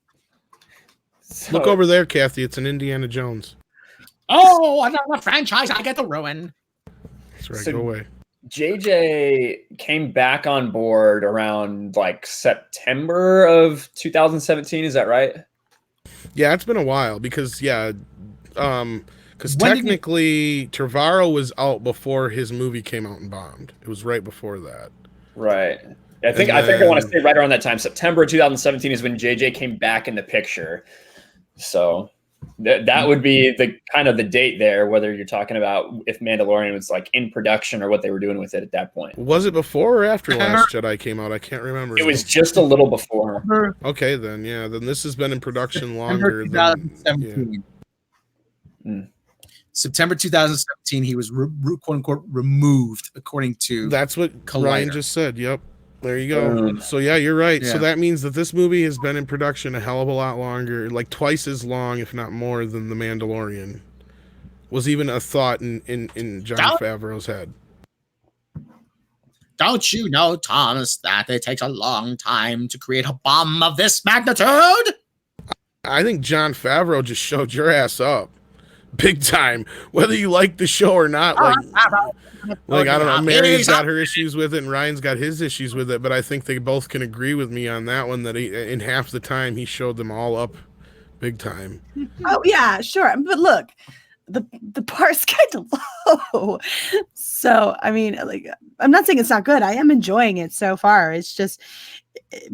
So, Look over there, Kathy. It's an Indiana Jones. Oh, another franchise I get to ruin. That's right. Go away. JJ came back on board around like September of 2017. Is that right? Yeah, it's been a while because technically Trevorrow was out before his movie came out and bombed. It was right before that. Right. I think I want to say right around that time, September 2017 is when JJ came back in the picture. So that would be the kind of the date there, whether you're talking about if Mandalorian was like in production or what they were doing with it at that point. Was it before or after Last Jedi came out? I can't remember. It was just a little before. Okay, then then this has been in production longer than 2017. September 2017, he was quote unquote removed, according to that's what Collider. Ryan just said. Yep. There you go. So yeah, you're right. Yeah. So that means that this movie has been in production a hell of a lot longer, like twice as long, if not more, than The Mandalorian. Was even a thought in Jon Favreau's head. Don't you know, Thomas, that it takes a long time to create a bomb of this magnitude? I think Jon Favreau just showed your ass up. Big time. Whether you like the show or not. Like I don't know, Mary's got her issues with it and Ryan's got his issues with it, but I think they both can agree with me on that one that in half the time he showed them all up big time. Oh yeah, sure. But look, the bar's kind of low. So I mean, like, I'm not saying it's not good. I am enjoying it so far. It's just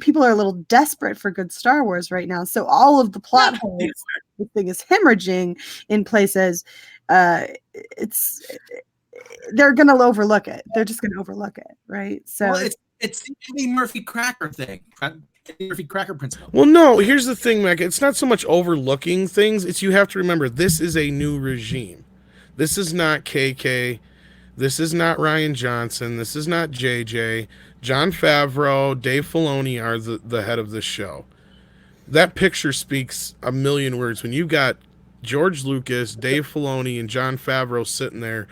people are a little desperate for good Star Wars right now. So all of the plot holes, the thing is hemorrhaging in places. They're going to overlook it. They're just going to overlook it, right? So it's the Eddie Murphy Cracker thing. Eddie Murphy Cracker principle. Well, no, here's the thing, Mecca. It's not so much overlooking things. It's you have to remember this is a new regime. This is not KK. This is not Rian Johnson. This is not JJ. Jon Favreau, Dave Filoni are the head of this show. That picture speaks a million words. When you got George Lucas, Dave Filoni, and Jon Favreau sitting there,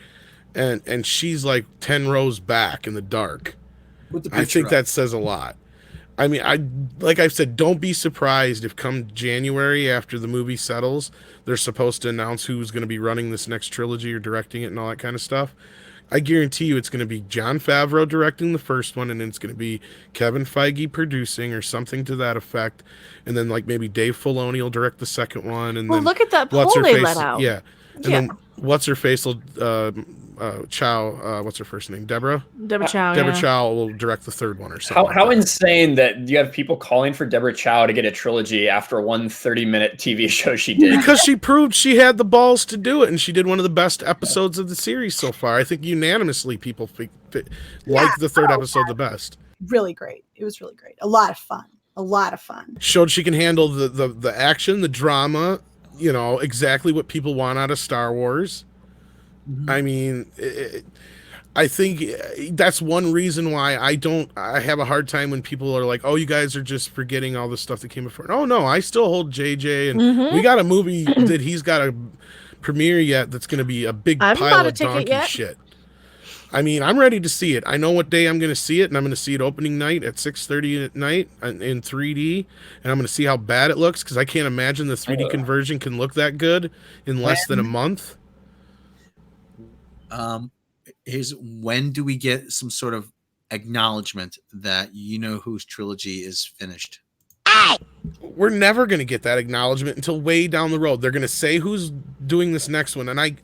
and she's like 10 rows back in the dark. I think that says a lot. I mean, like I've said, don't be surprised if come January after the movie settles, they're supposed to announce who's going to be running this next trilogy or directing it and all that kind of stuff. I guarantee you it's going to be Jon Favreau directing the first one, and then it's going to be Kevin Feige producing or something to that effect. And then like maybe Dave Filoni will direct the second one. And then look at that poll they let out. Yeah. And then what's her face will Chow, what's her first name? Deborah Chow. Deborah Chow will direct the third one or something. How insane that you have people calling for Deborah Chow to get a trilogy after one 30-minute TV show she did. Because she proved she had the balls to do it, and she did one of the best episodes of the series so far. I think unanimously people like the third episode the best. Really great. It was really great. A lot of fun. Showed she can handle the action, the drama, exactly what people want out of Star Wars. Mm-hmm. I mean, I think that's one reason why I have a hard time when people are like, oh, you guys are just forgetting all the stuff that came before. Oh, no, I still hold JJ, and we got a movie that he's got a premiere yet that's going to be a big pile of donkey shit. I mean, I'm ready to see it. I know what day I'm going to see it, and I'm going to see it opening night at 6:30 at night in 3D, and I'm going to see how bad it looks, because I can't imagine the 3D conversion can look that good in less than a month. When do we get some sort of acknowledgement that You Know Whose trilogy is finished? We're never going to get that acknowledgement until way down the road. They're going to say who's doing this next one, and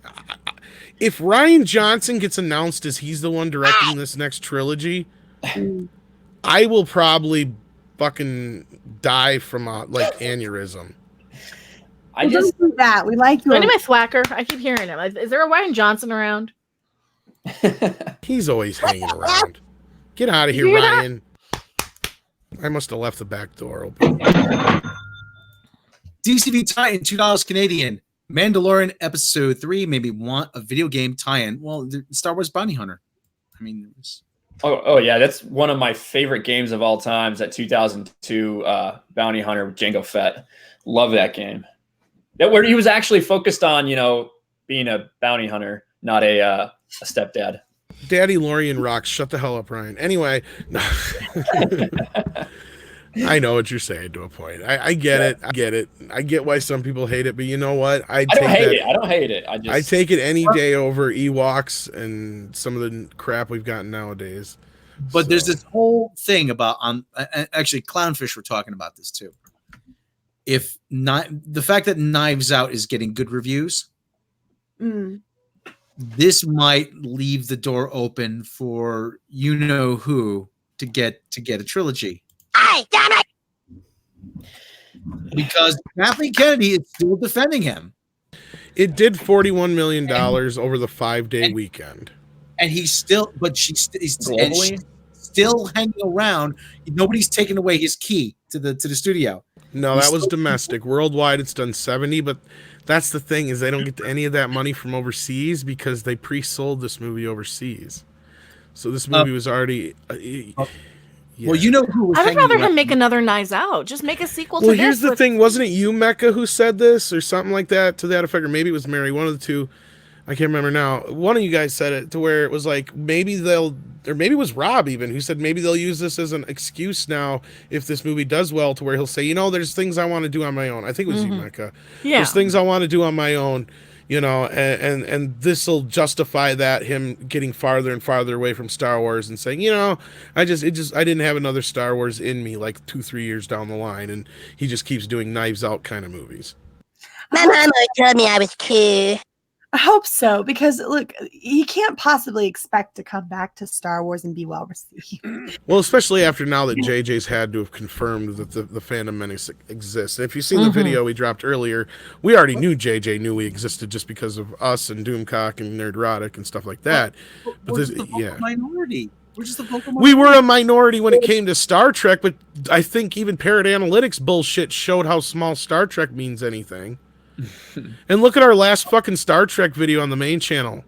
if Rian Johnson gets announced as he's the one directing this next trilogy, I will probably fucking die from a aneurysm. I just do that. We like you. Anyway, Thwacker. I keep hearing him. Is there a Rian Johnson around? He's always hanging around. Get out of here, Ryan. I must have left the back door open. DCV tie-in, $2 Canadian. Mandalorian Episode 3 made me want a video game tie-in. Well, the Star Wars Bounty Hunter. I mean, it was... Oh yeah, that's one of my favorite games of all times. That 2002 Bounty Hunter with Jango Fett. Love that game. That where he was actually focused on, being a bounty hunter, not a stepdad. Daddy Lorian rocks. Shut the hell up, Ryan. Anyway, I know what you're saying to a point. I get it. I get it. I get why some people hate it, but you know what? I don't hate it. I take it any day over Ewoks and some of the crap we've gotten nowadays. But there's this whole thing about actually Clownfish were talking about this too. If not the fact that Knives Out is getting good reviews, this might leave the door open for You Know Who to get a trilogy. Hey, damn it! Because Kathleen Kennedy is still defending him. It did $41 million over the 5-day weekend. And he's still, but she's still hanging around. Nobody's taken away his key to the studio. No, that was domestic. Worldwide, it's done 70, but that's the thing is they don't get any of that money from overseas because they pre-sold this movie overseas. So this movie was already... Well, You Know Who was I would rather him make another Knives Out. Just make a sequel to this. this. Well, here's the thing. Wasn't it you, Mecca, who said this or something like that to that effect? Or maybe it was Mary, one of the two. I can't remember now. One of you guys said it to where it was like maybe they'll, or maybe it was Rob even, who said maybe they'll use this as an excuse now if this movie does well to where he'll say, there's things I want to do on my own. I think it was you, Mecca. Yeah. There's things I want to do on my own. And this will justify that him getting farther and farther away from Star Wars and saying, I didn't have another Star Wars in me like 2-3 years down the line, and he just keeps doing Knives Out kind of movies. My mama told me I was cool. I hope so, because look, he can't possibly expect to come back to Star Wars and be well received. Well, especially after now that JJ's had to have confirmed that the Phantom Menace exists. If you've seen the video we dropped earlier, we already knew JJ knew we existed just because of us and Doomcock and Nerdrotic and stuff like that. But this, minority. We're just the vocal minority. We were a minority when it came to Star Trek, but I think even Parrot Analytics bullshit showed how small Star Trek means anything. And look at our last fucking Star Trek video on the main channel.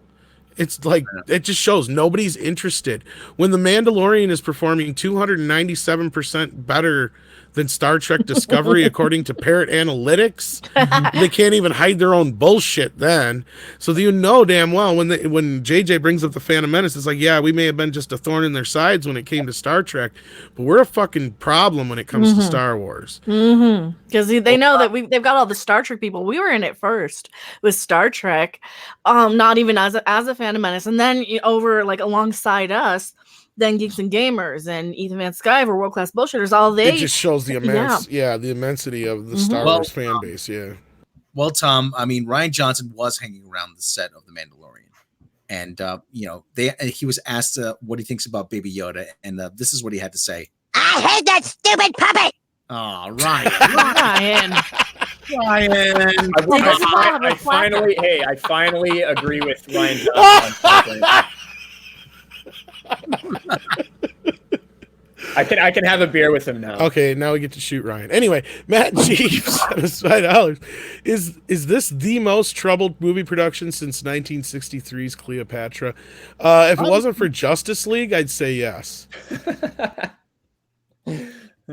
It's like, it just shows nobody's interested. When The Mandalorian is performing 297% better than Star Trek Discovery, according to Parrot Analytics, they can't even hide their own bullshit then. So damn well when JJ brings up the Phantom Menace, it's like, yeah, we may have been just a thorn in their sides when it came to Star Trek, but we're a fucking problem when it comes to Star Wars. Because they know that they've got all the Star Trek people. We were in it first with Star Trek, not even as a Phantom Menace, and then over like alongside us. Then Geeks and Gamers and Ethan Van Sciver, World Class Bullshitters, it just shows the the immensity of the Star Wars fan base. Yeah. Well, Tom, I mean, Rian Johnson was hanging around the set of The Mandalorian, and he was asked what he thinks about Baby Yoda, and this is what he had to say. I hate that stupid puppet. Oh, Ryan. I finally agree with Rian Johnson. I can have a beer with him now. Okay, now we get to shoot Ryan. Anyway, Matt G $5. Is this the most troubled movie production since 1963's Cleopatra? If it wasn't for Justice League, I'd say yes.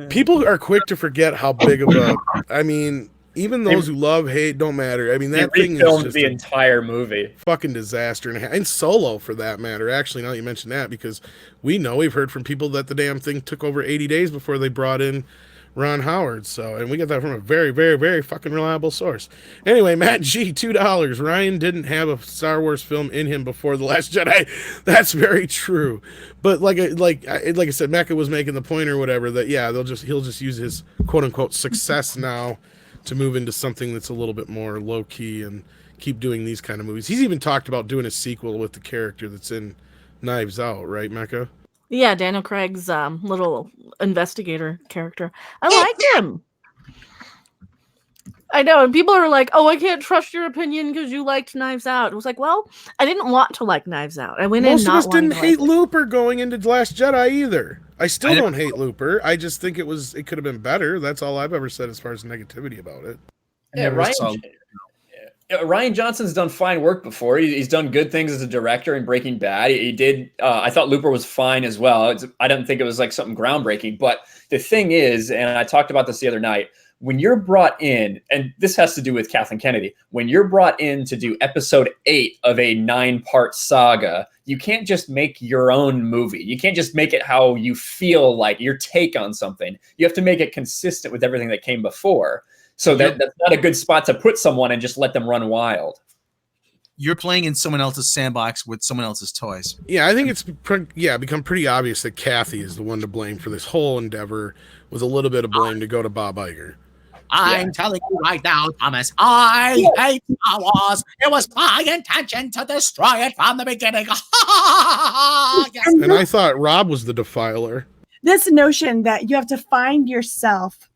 People are quick to forget how big of a. I mean, even those who love, hate, don't matter. I mean, that thing is just the entire movie. Fucking disaster. And Solo, for that matter. Actually, now that you mention that, because we've heard from people that the damn thing took over 80 days before they brought in Ron Howard. So, and we got that from a very, very, very fucking reliable source. Anyway, Matt G, $2. Ryan didn't have a Star Wars film in him before The Last Jedi. That's very true. But like I said, Mecca was making the point or whatever that he'll just use his quote unquote success now to move into something that's a little bit more low key and keep doing these kind of movies. He's even talked about doing a sequel with the character that's in Knives Out, right, Mecca? Yeah, Daniel Craig's little investigator character. I like him. I know, and people are like, "Oh, I can't trust your opinion because you liked Knives Out." It was like, well, I didn't want to like Knives Out. I went in. Most of us didn't hate Looper going into The Last Jedi either. I still don't hate Looper. I just think it could have been better. That's all I've ever said as far as negativity about it. Yeah, Ryan Johnson's done fine work before. He's done good things as a director in Breaking Bad. He did. I thought Looper was fine as well. I didn't think it was like something groundbreaking. But the thing is, and I talked about this the other night, when you're brought in, and this has to do with Kathleen Kennedy, when you're brought in to do episode 8 of a 9-part saga, you can't just make your own movie. You can't just make it how you feel like your take on something. You have to make it consistent with everything that came before. So that's not a good spot to put someone and just let them run wild. You're playing in someone else's sandbox with someone else's toys. Yeah, I think it's become pretty obvious that Kathy is the one to blame for this whole endeavor, with a little bit of blame to go to Bob Iger. I'm telling you right now, Thomas, I hate Star Wars. It was my intention to destroy it from the beginning. Yes. And I thought Rob was the defiler. This notion that you have to find yourself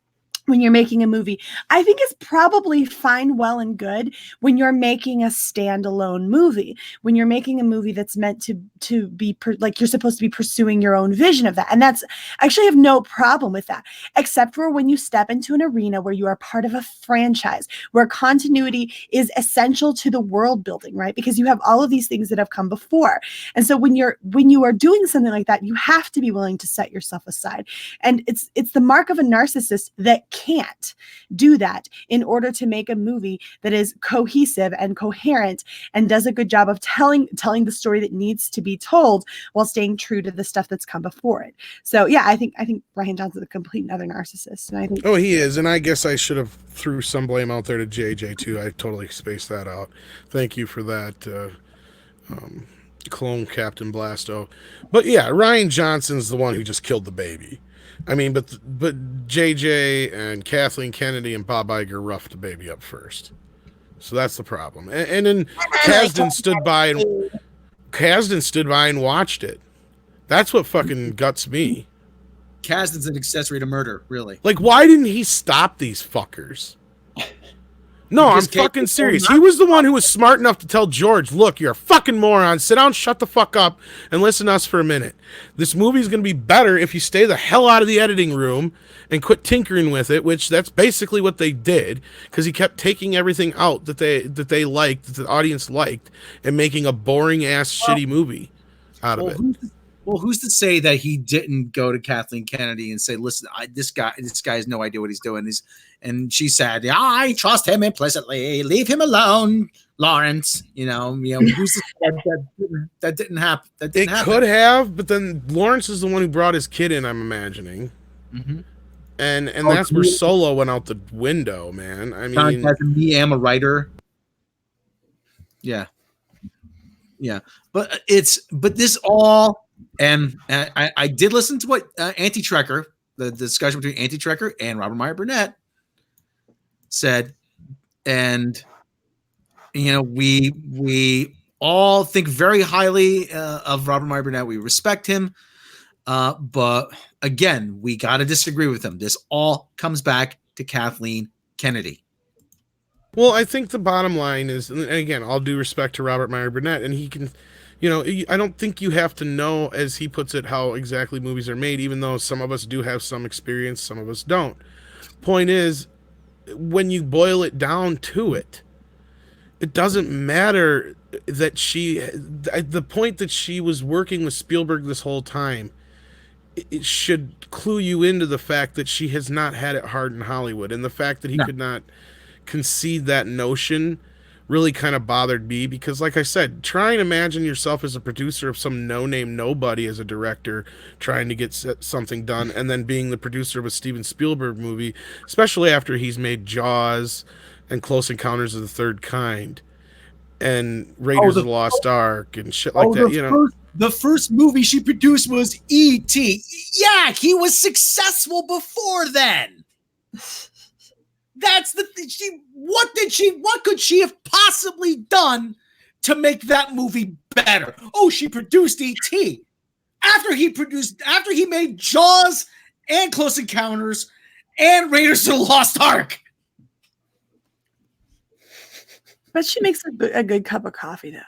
when you're making a movie, I think is probably fine, well, and good when you're making a standalone movie, when you're making a movie that's meant to be like you're supposed to be pursuing your own vision of that. And that's actually, I have no problem with that, except for when you step into an arena where you are part of a franchise, where continuity is essential to the world building, right? Because you have all of these things that have come before. And so when you are doing something like that, you have to be willing to set yourself aside. And it's the mark of a narcissist that can't do that in order to make a movie that is cohesive and coherent and does a good job of telling the story that needs to be told while staying true to the stuff that's come before it. So yeah, I think Ryan Johnson's a complete and utter narcissist. And I think he is, and I guess I should have threw some blame out there to JJ too. I totally spaced that out. Thank you for that, clone Captain Blasto. But yeah, Ryan Johnson's the one who just killed the baby. I mean, but JJ and Kathleen Kennedy and Bob Iger roughed the baby up first. So that's the problem. And then Kasdan stood by and watched it. That's what fucking guts me. Kasdan's an accessory to murder, really. Like, why didn't he stop these fuckers? No, I'm fucking serious. He was the one who was smart enough to tell George, look, you're a fucking moron. Sit down, shut the fuck up, and listen to us for a minute. This movie's going to be better if you stay the hell out of the editing room and quit tinkering with it, which that's basically what they did, because he kept taking everything out that they liked, that the audience liked, and making a boring-ass shitty movie out of it. Who's to say that he didn't go to Kathleen Kennedy and say, listen, this guy has no idea what he's doing. And she said, I trust him implicitly. Leave him alone, Lawrence. Who's to say that didn't happen? It could have, but then Lawrence is the one who brought his kid in, I'm imagining. Mm-hmm. And that's where Solo went out the window, man. I mean, me am a writer. Yeah. But this all, and I did listen to what Anti-Trekker, the discussion between Anti-Trekker and Robert Meyer Burnett said, and we all think very highly of Robert Meyer Burnett. We respect him, but again, we got to disagree with him. This all comes back to Kathleen Kennedy. Well, I think the bottom line is, and again, all due respect to Robert Meyer Burnett, and he can You know, I don't think you have to know, as he puts it, how exactly movies are made, even though some of us do have some experience, some of us don't. Point is, when you boil it down to it, it doesn't matter that the point that she was working with Spielberg this whole time, it should clue you into the fact that she has not had it hard in Hollywood. And the fact that he could not concede that notion really kind of bothered me, because like I said, try and imagine yourself as a producer of some no-name nobody as a director trying to get something done, and then being the producer of a Steven Spielberg movie, especially after he's made Jaws and Close Encounters of the Third Kind and Raiders of the Lost Ark and shit like that, you know. The first movie she produced was E.T. Yeah, he was successful before then. That's the thing. What could she have possibly done to make that movie better? Oh, she produced E.T. After he made Jaws and Close Encounters and Raiders of the Lost Ark. But she makes a good cup of coffee, though.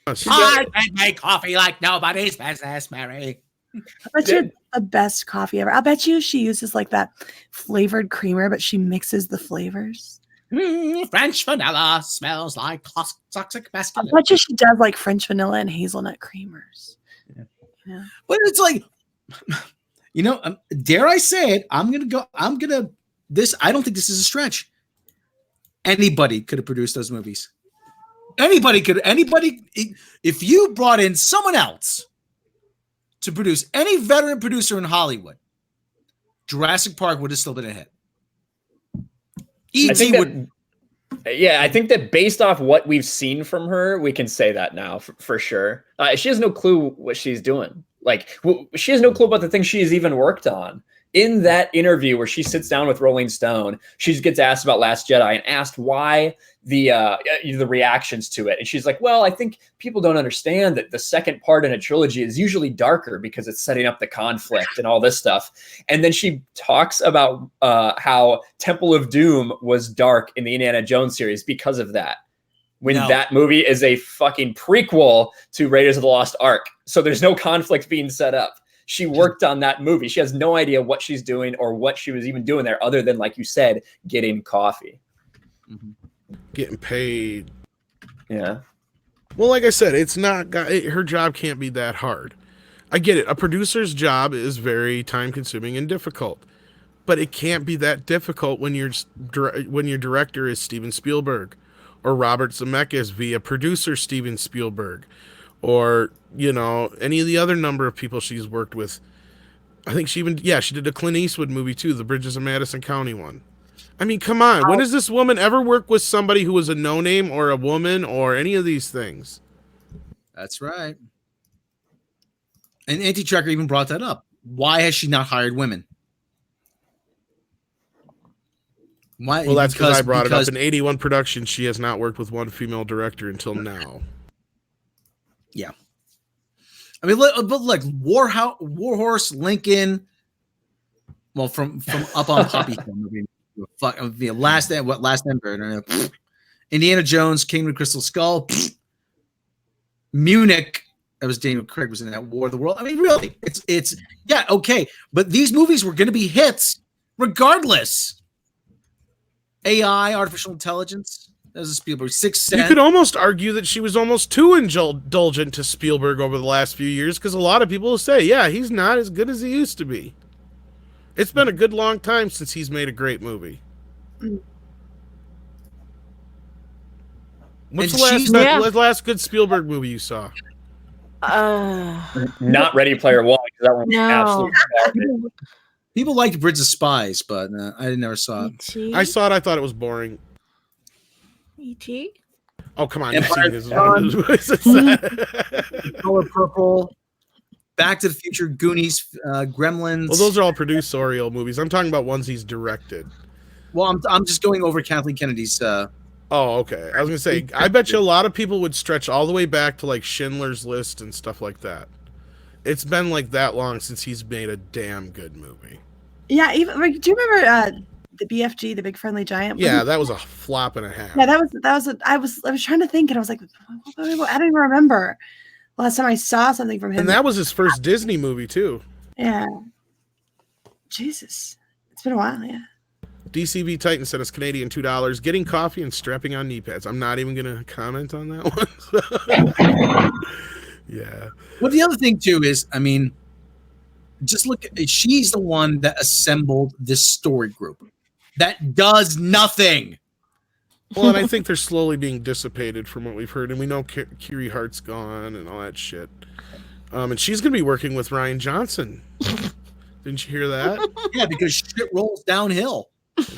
I make coffee like nobody's business, Mary. I bet you the best coffee ever. I bet you she uses like that flavored creamer, but she mixes the flavors. French vanilla smells like toxic I masculinity. bet you she does like French vanilla and hazelnut creamers. Yeah. But it's like, you know, dare I say it? I don't think this is a stretch. Anybody could have produced those movies. Anybody, if you brought in someone else to produce, any veteran producer in Hollywood, Jurassic Park would have still been a hit. E.T. would. Yeah, I think that based off what we've seen from her, we can say that now for sure. She has no clue what she's doing. Like, she has no clue about the things she's even worked on. In that interview where she sits down with Rolling Stone, she gets asked about Last Jedi and asked why the reactions to it. And she's like, well, I think people don't understand that the second part in a trilogy is usually darker because it's setting up the conflict and all this stuff. And then she talks about how Temple of Doom was dark in the Indiana Jones series because of that. That movie is a fucking prequel to Raiders of the Lost Ark. So there's no conflict being set up. She worked on that movie. She has no idea what she's doing or what she was even doing there other than, like you said, getting coffee. Getting paid. Yeah. Well, like I said, her job can't be that hard. I get it. A producer's job is very time consuming and difficult, but it can't be that difficult when your director is Steven Spielberg, or Robert Zemeckis via producer Steven Spielberg, or, you know, any of the other number of people she's worked with. I think she did a Clint Eastwood movie too, the Bridges of Madison County one. I mean, come on. When has this woman ever worked with somebody who was a no-name or a woman or any of these things? That's right. And Auntie Trekker even brought that up. Why has she not hired women? Why? Well, that's because I brought it up. In 81 productions, she has not worked with one female director until now. Yeah. I mean, but look, Warhorse, Lincoln. Well, from Up on Poppy, Last Emperor, Indiana Jones, Kingdom of the Crystal Skull, Munich. That was Daniel Craig was in that. War of the World. I mean, really, it's yeah, okay, but these movies were going to be hits regardless. AI, artificial intelligence. That was a Spielberg. Sixth Sense. You could almost argue that she was almost too indulgent to Spielberg over the last few years, because a lot of people will say, yeah, he's not as good as he used to be. It's been a good long time since he's made a great movie. What's the last good Spielberg movie you saw? Not Ready Player One, because that one was absolutely People liked Bridge of Spies, but I never saw it. E.T.? I saw it. I thought it was boring. E.T.? Oh, come on. Color Purple, Back to the Future, Goonies, Gremlins. Well, those are all producerial movies. I'm talking about ones he's directed. Well, I'm just going over Kathleen Kennedy's. Oh, okay. I was going to say, I bet you a lot of people would stretch all the way back to like Schindler's List and stuff like that. It's been like that long since he's made a damn good movie. Yeah, even like, do you remember the BFG, the Big Friendly Giant. Yeah, that was a flop and a half. Yeah, I was trying to think, and I was like, I don't even remember last time I saw something from him. And that was his first Disney movie too. Yeah. Jesus, it's been a while. Yeah. DCV Titan sent us Canadian $2. Getting coffee and strapping on knee pads. I'm not even gonna comment on that one. Yeah. Well, the other thing too is, I mean, just look. She's the one that assembled this story group that does nothing. Well, and I think they're slowly being dissipated from what we've heard, and we know Kiri Hart's gone and all that shit. And she's gonna be working with Ryan Johnson. Didn't you hear that? Yeah, because shit rolls downhill.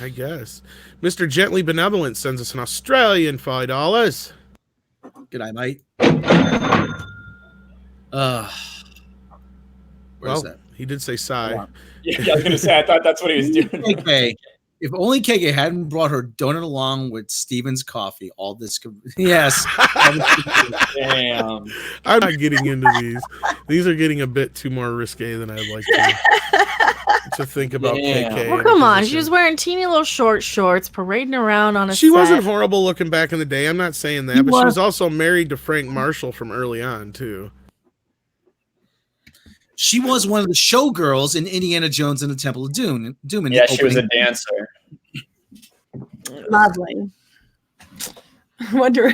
I guess. Mr. Gently Benevolent sends us an Australian $5. Good night, mate. Where's that? He did say sigh. Yeah, I was gonna say I thought that's what he was doing. KK, if only KK hadn't brought her donut along with Steven's coffee, all this could. Yes. Damn. I'm not getting into these. These are getting a bit too more risque than I'd like to think about KK. Well, come on. She was wearing teeny little short shorts, parading around on a She set. wasn't horrible looking back in the day. I'm not saying that, but she was also married to Frank Marshall from early on, too. She was one of the showgirls in Indiana Jones and the Temple of Doom. Yeah, she was a dancer. Lovely. I wonder.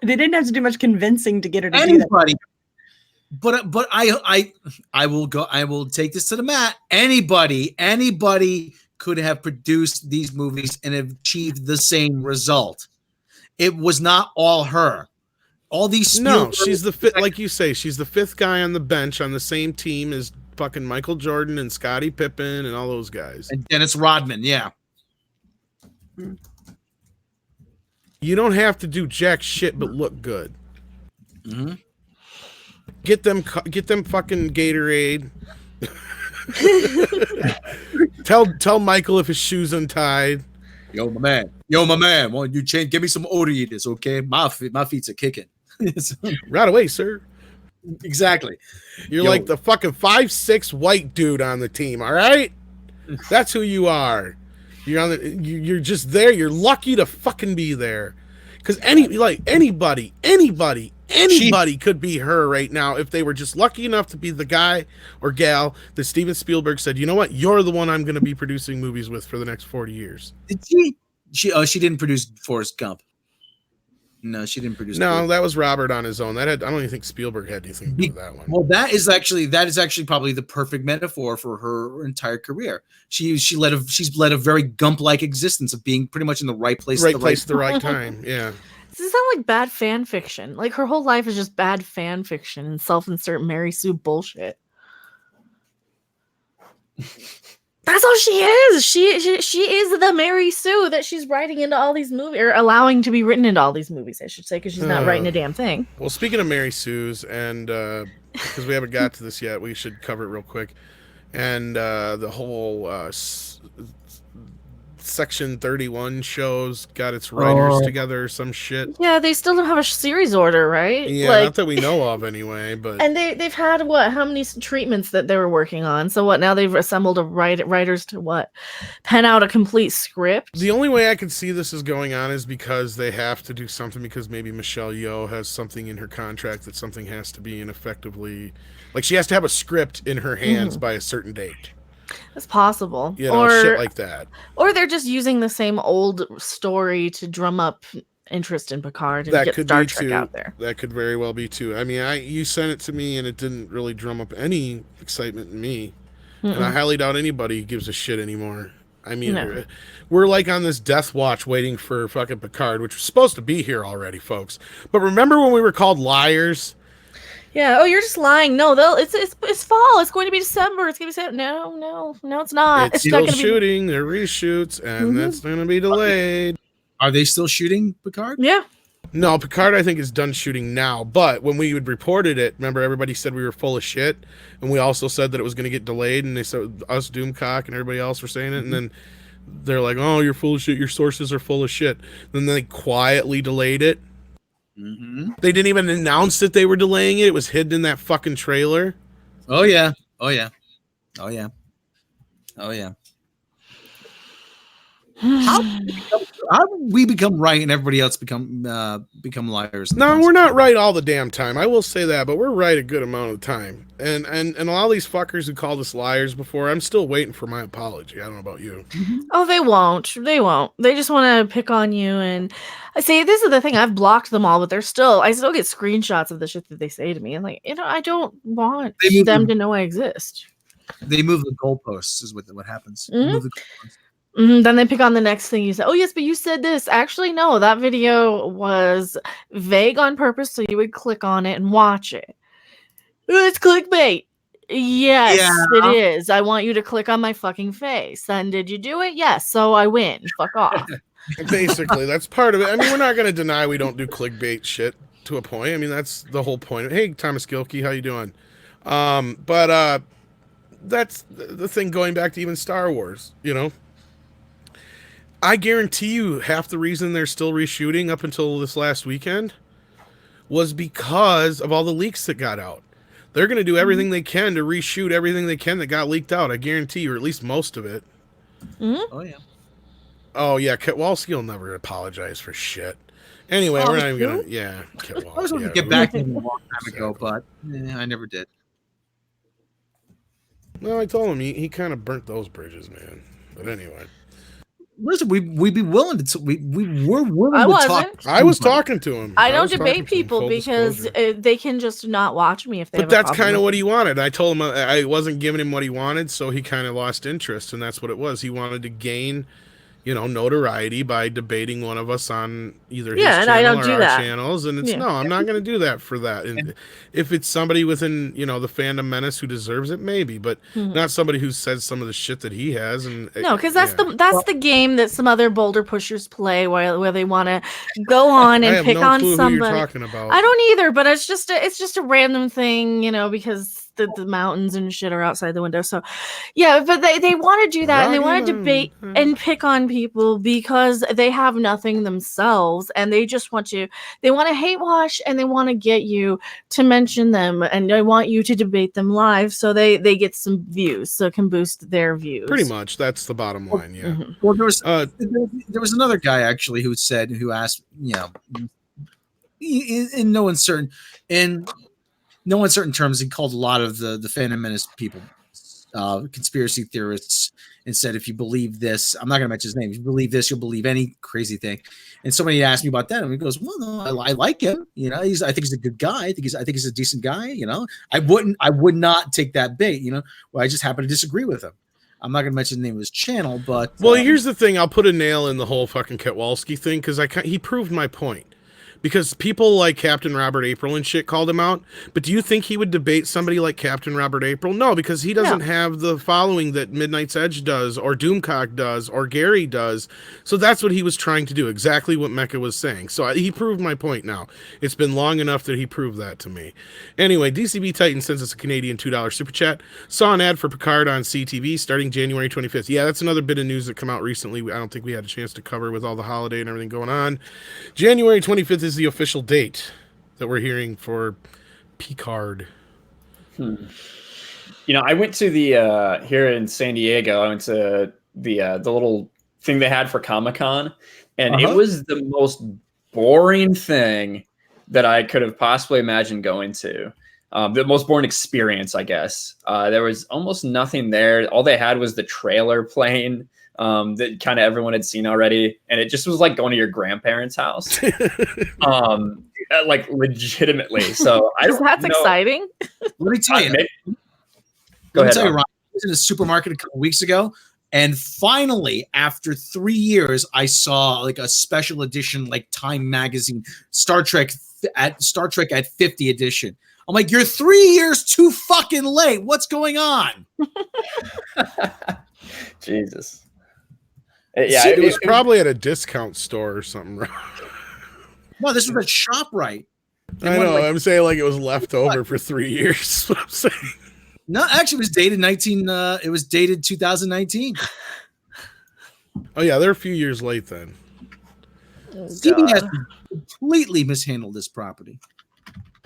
They didn't have to do much convincing to get her to Anybody, do that. but I will go. I will take this to the mat. Anybody could have produced these movies and achieved the same result. It was not all her. All these she's the fifth, like you say, she's the fifth guy on the bench on the same team as fucking Michael Jordan and Scottie Pippen and all those guys. And Dennis Rodman, yeah. You don't have to do jack shit but look good. Mm-hmm. Get them fucking Gatorade. tell Michael if his shoe's untied. Yo, my man. Why don't you change? Give me some Oreos, okay? My feet are kicking. Right away, sir. Exactly. You're like the fucking 5'6" white dude on the team, all right? That's who you are. You're just there. You're lucky to fucking be there. Because anybody could be her right now if they were just lucky enough to be the guy or gal that Steven Spielberg said, you know what, you're the one I'm going to be producing movies with for the next 40 years. Did she didn't produce Forrest Gump. No, she didn't produce. No, that was Robert on his own. I don't even think Spielberg had anything to do with that one. Well, that is actually probably the perfect metaphor for her entire career. She's led a very Gump-like existence of being pretty much in the right place, at the right time. Yeah. Does this sound like bad fan fiction? Like her whole life is just bad fan fiction and self-insert Mary Sue bullshit. That's all she is. She is the Mary Sue that she's writing into all these movies, or allowing to be written into all these movies, I should say, because she's not writing a damn thing. Well, speaking of Mary Sue's, and because we haven't got to this yet, we should cover it real quick. And the whole Section 31 shows got its writers together or some shit. Yeah, they still don't have a series order, right? Yeah, not that we know of anyway. But and they've had how many treatments that they were working on? So what? Now they've assembled writers to pen out a complete script. The only way I could see this is going on is because they have to do something, because maybe Michelle Yeoh has something in her contract that something has to be effectively, like she has to have a script in her hands by a certain date. It's possible. You know, shit like that. Or they're just using the same old story to drum up interest in Picard and get Star Trek out there. That could very well be too. I mean, you sent it to me and it didn't really drum up any excitement in me. And I highly doubt anybody gives a shit anymore. I mean, we're like on this death watch waiting for fucking Picard, which was supposed to be here already, folks. But remember when we were called liars? Yeah. Oh, you're just lying. No, it's fall. It's going to be December. It's going to be December. No, it's not. It's still shooting. They're reshoots, and that's going to be delayed. Are they still shooting Picard? Yeah. No, Picard, I think, is done shooting now. But when we reported it, remember, everybody said we were full of shit, and we also said that it was going to get delayed, and they said us, Doomcock, and everybody else were saying it, and then they're like, "Oh, you're full of shit. Your sources are full of shit." Then they quietly delayed it. They didn't even announce that they were delaying it. It was hidden in that fucking trailer. Oh yeah. How did we become right and everybody else become liars? No, we're not right all the damn time. I will say that, but we're right a good amount of the time. And a lot of these fuckers who called us liars before, I'm still waiting for my apology. I don't know about you. Oh, they won't. They won't. They just want to pick on you. And I say, this is the thing. I've blocked them all, but I still get screenshots of the shit that they say to me. And like, I don't want them to know I exist. They move the goalposts is what happens. Mm-hmm. Move the goalposts. Then they pick on the next thing you say. Oh, yes, but you said this. Actually, no, that video was vague on purpose, so you would click on it and watch it. It's clickbait. Yes, it is. I want you to click on my fucking face. Then did you do it? Yes, so I win. Fuck off. Basically, that's part of it. I mean, we're not going to deny we don't do clickbait shit to a point. I mean, that's the whole point. Hey, Thomas Gilkey, how you doing? But that's the thing going back to even Star Wars, you know? I guarantee you half the reason they're still reshooting up until this last weekend was because of all the leaks that got out. They're going to do everything they can to reshoot everything they can that got leaked out. I guarantee you, or at least most of it. Mm-hmm. Oh, yeah. Oh, yeah. Kitwalski will never apologize for shit. Anyway, we're not even going to... Yeah, Kitwalski. I was going to get back to him a long time ago, but I never did. No, I told him he kind of burnt those bridges, man. But anyway... Listen, we'd be willing to. We were willing I to wasn't. talk. I was talking to him. I don't debate people because they can just not watch me if they. But that's kind of what he wanted. I told him I wasn't giving him what he wanted, so he kind of lost interest, and that's what it was. He wanted to gain, notoriety by debating one of us on either his channel or our channels. And it's no, I'm not going to do that for that. And if it's somebody within, the fandom menace who deserves it, maybe, but not somebody who says some of the shit that he has. And no, because that's the game that some other boulder pushers play where they want to go on and pick on somebody. Who you're talking about. I don't either, but it's just a random thing, because the mountains and shit are outside the window. So yeah, but they want to do that and they want to debate and pick on people because they have nothing themselves and they just want to hate watch and they want to get you to mention them and they want you to debate them live so they get some views, so it can boost their views. Pretty much, that's the bottom line. Yeah. Mm-hmm. Well, there was another guy actually who asked, in no uncertain terms, he called a lot of the Phantom Menace people conspiracy theorists and said, if you believe this, I'm not going to mention his name. If you believe this, you'll believe any crazy thing. And somebody asked me about that, and he goes, "Well, no, I like him. I think he's a good guy. I think he's a decent guy. I would not take that bait. Well, I just happen to disagree with him. I'm not going to mention the name of his channel, but well, here's the thing. I'll put a nail in the whole fucking Kitwalski thing because he proved my point. Because people like Captain Robert April and shit called him out. But do you think he would debate somebody like Captain Robert April? No, because he doesn't have the following that Midnight's Edge does, or Doomcock does, or Gary does. So that's what he was trying to do, exactly what Mecca was saying. So he proved my point now. It's been long enough that he proved that to me. Anyway, DCB Titan sends us a Canadian $2 super chat. Saw an ad for Picard on CTV starting January 25th. Yeah, that's another bit of news that came out recently. I don't think we had a chance to cover with all the holiday and everything going on. January 25th is the official date that we're hearing for Picard. I went to the here in San Diego. I went to the little thing they had for Comic-Con, and it was the most boring thing that I could have possibly imagined going to. The most boring experience, I guess. There was almost nothing there. All they had was the trailer playing. That kind of everyone had seen already, and it just was like going to your grandparents' house, like legitimately. So that's exciting. Let me tell you. Go ahead. Ryan. I was in a supermarket a couple weeks ago, and finally, after 3 years, I saw like a special edition, like Time magazine, Star Trek at 50 edition. I'm like, you're 3 years too fucking late. What's going on? Jesus. Yeah, it was probably at a discount store or something. No, this was at ShopRite. I know. I'm saying like it was left over for 3 years. What I'm saying. No, actually, it was dated 2019. Oh yeah, they're a few years late then. CBS completely mishandled this property.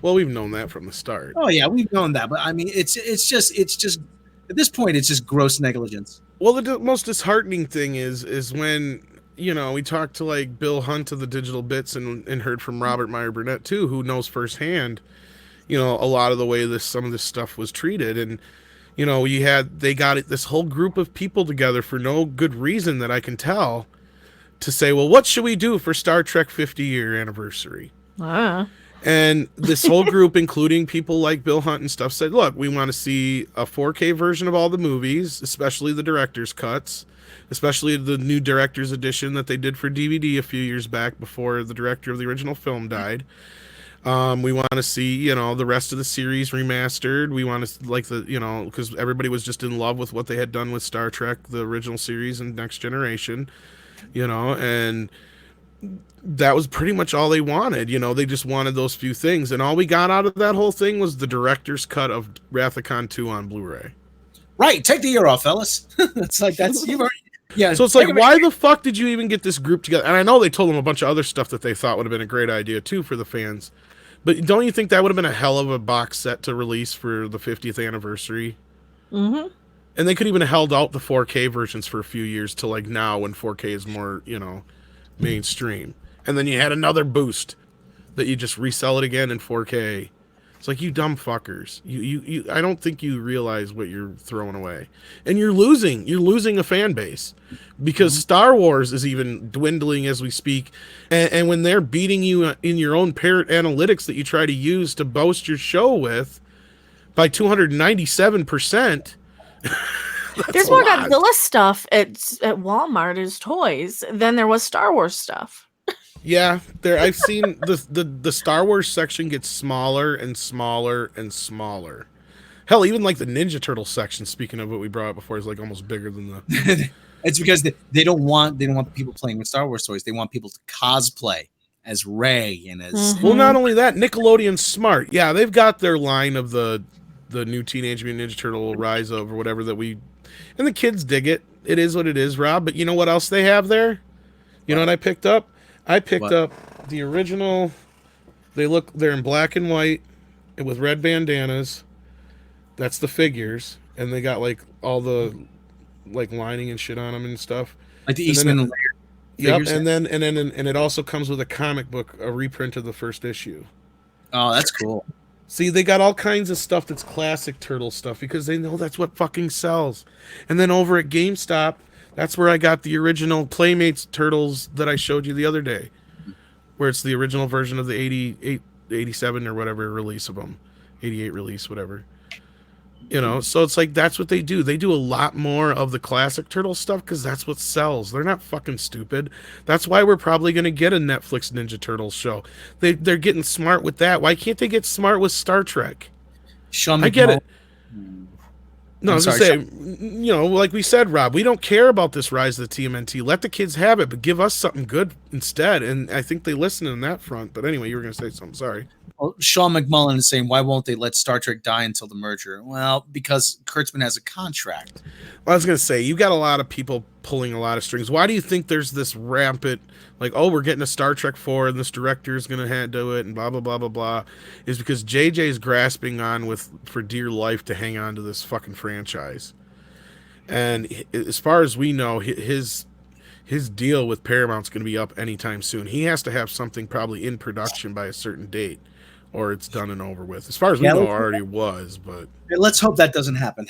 Well, we've known that from the start. Oh yeah, we've known that, but I mean, it's just at this point, it's just gross negligence. Well, the most disheartening thing is when, you know, we talked to like Bill Hunt of the Digital Bits and heard from Robert Meyer Burnett too, who knows firsthand, you know, a lot of the way some of this stuff was treated. And, you know, they got this whole group of people together for no good reason that I can tell to say, well, what should we do for Star Trek 50-year anniversary? And this whole group, including people like Bill Hunt and stuff, said, look, we want to see a 4K version of all the movies, especially the director's cuts, especially the new director's edition that they did for DVD a few years back before the director of the original film died. We want to see, you know, the rest of the series remastered. We want to, like, you know, because everybody was just in love with what they had done with Star Trek, the original series and Next Generation, you know, and that was pretty much all they wanted. You know, they just wanted those few things. And all we got out of that whole thing was the director's cut of Wrath of Khan 2 on Blu-ray. Right. Take the year off, fellas. It's like, you've already, yeah. So it's like, why the fuck did you even get this group together? And I know they told them a bunch of other stuff that they thought would have been a great idea too for the fans. But don't you think that would have been a hell of a box set to release for the 50th anniversary? Mm-hmm. And they could even have held out the 4K versions for a few years till like now when 4K is more, you know, mainstream. And then you had another boost that you just resell it again in 4K. It's like, you dumb fuckers. You I don't think you realize what you're throwing away. And you're losing a fan base. Because Star Wars is even dwindling as we speak. And when they're beating you in your own parrot analytics that you try to use to boast your show with by 297%. There's more Godzilla stuff at Walmart as toys than there was Star Wars stuff. Yeah, I've seen the Star Wars section gets smaller and smaller and smaller. Hell, even like the Ninja Turtle section, speaking of what we brought up before, is like almost bigger than the It's because they don't want people playing with Star Wars toys. They want people to cosplay as Rey and as Well, not only that, Nickelodeon's smart. Yeah, they've got their line of the new Teenage Mutant Ninja Turtle Rise of or whatever and the kids dig it. It is what it is, Rob. But you know what else they have there? You know what I picked up? I picked up the original. They're in black and white with red bandanas. That's the figures, and they got like all the like lining and shit on them and stuff. Like the Eastman. Yep, and it also comes with a comic book, a reprint of the first issue. Oh, that's cool. See, they got all kinds of stuff that's classic Turtle stuff because they know that's what fucking sells. And then over at GameStop, that's where I got the original Playmates Turtles that I showed you the other day, where it's the original version of the 88, 87 or whatever release of them, 88 release, whatever. You know, so it's like that's what they do. They do a lot more of the classic Turtle stuff because that's what sells. They're not fucking stupid. That's why we're probably going to get a Netflix Ninja Turtles show. They're getting smart with that. Why can't they get smart with Star Trek? I get it. No, I was going to say, you know, like we said, Rob, we don't care about this Rise of the TMNT. Let the kids have it, but give us something good instead. And I think they listen on that front. But anyway, you were going to say something. Sorry. Well, Sean McMullen is saying, why won't they let Star Trek die until the merger? Well, because Kurtzman has a contract. Well, I was going to say, you got a lot of people pulling a lot of strings. Why do you think there's this rampant, like, oh, we're getting a Star Trek 4 and this director is going to do it and blah, blah, blah, blah, blah, is because JJ is grasping on for dear life to hang on to this fucking franchise. And as far as we know, his deal with Paramount's going to be up anytime soon. He has to have something probably in production by a certain date, or it's done and over with. As far as we know, it already was, but let's hope that doesn't happen.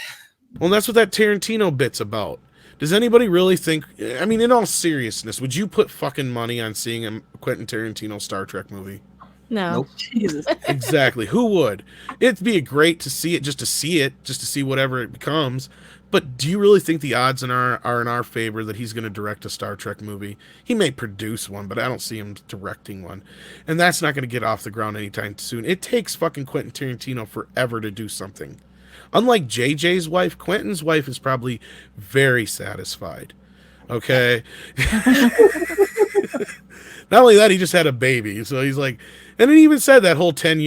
Well, that's what that Tarantino bit's about. Does anybody really think, I mean, in all seriousness, would you put fucking money on seeing a Quentin Tarantino Star Trek movie? No. Nope. Jesus. Exactly. Who would? It'd be great to see it, just to see whatever it becomes. But do you really think the odds are in our favor that he's going to direct a Star Trek movie? He may produce one, but I don't see him directing one. And that's not going to get off the ground anytime soon. It takes fucking Quentin Tarantino forever to do something. Unlike JJ's wife, Quentin's wife is probably very satisfied. Okay? Not only that, he just had a baby. So he's like, and he even said that whole 10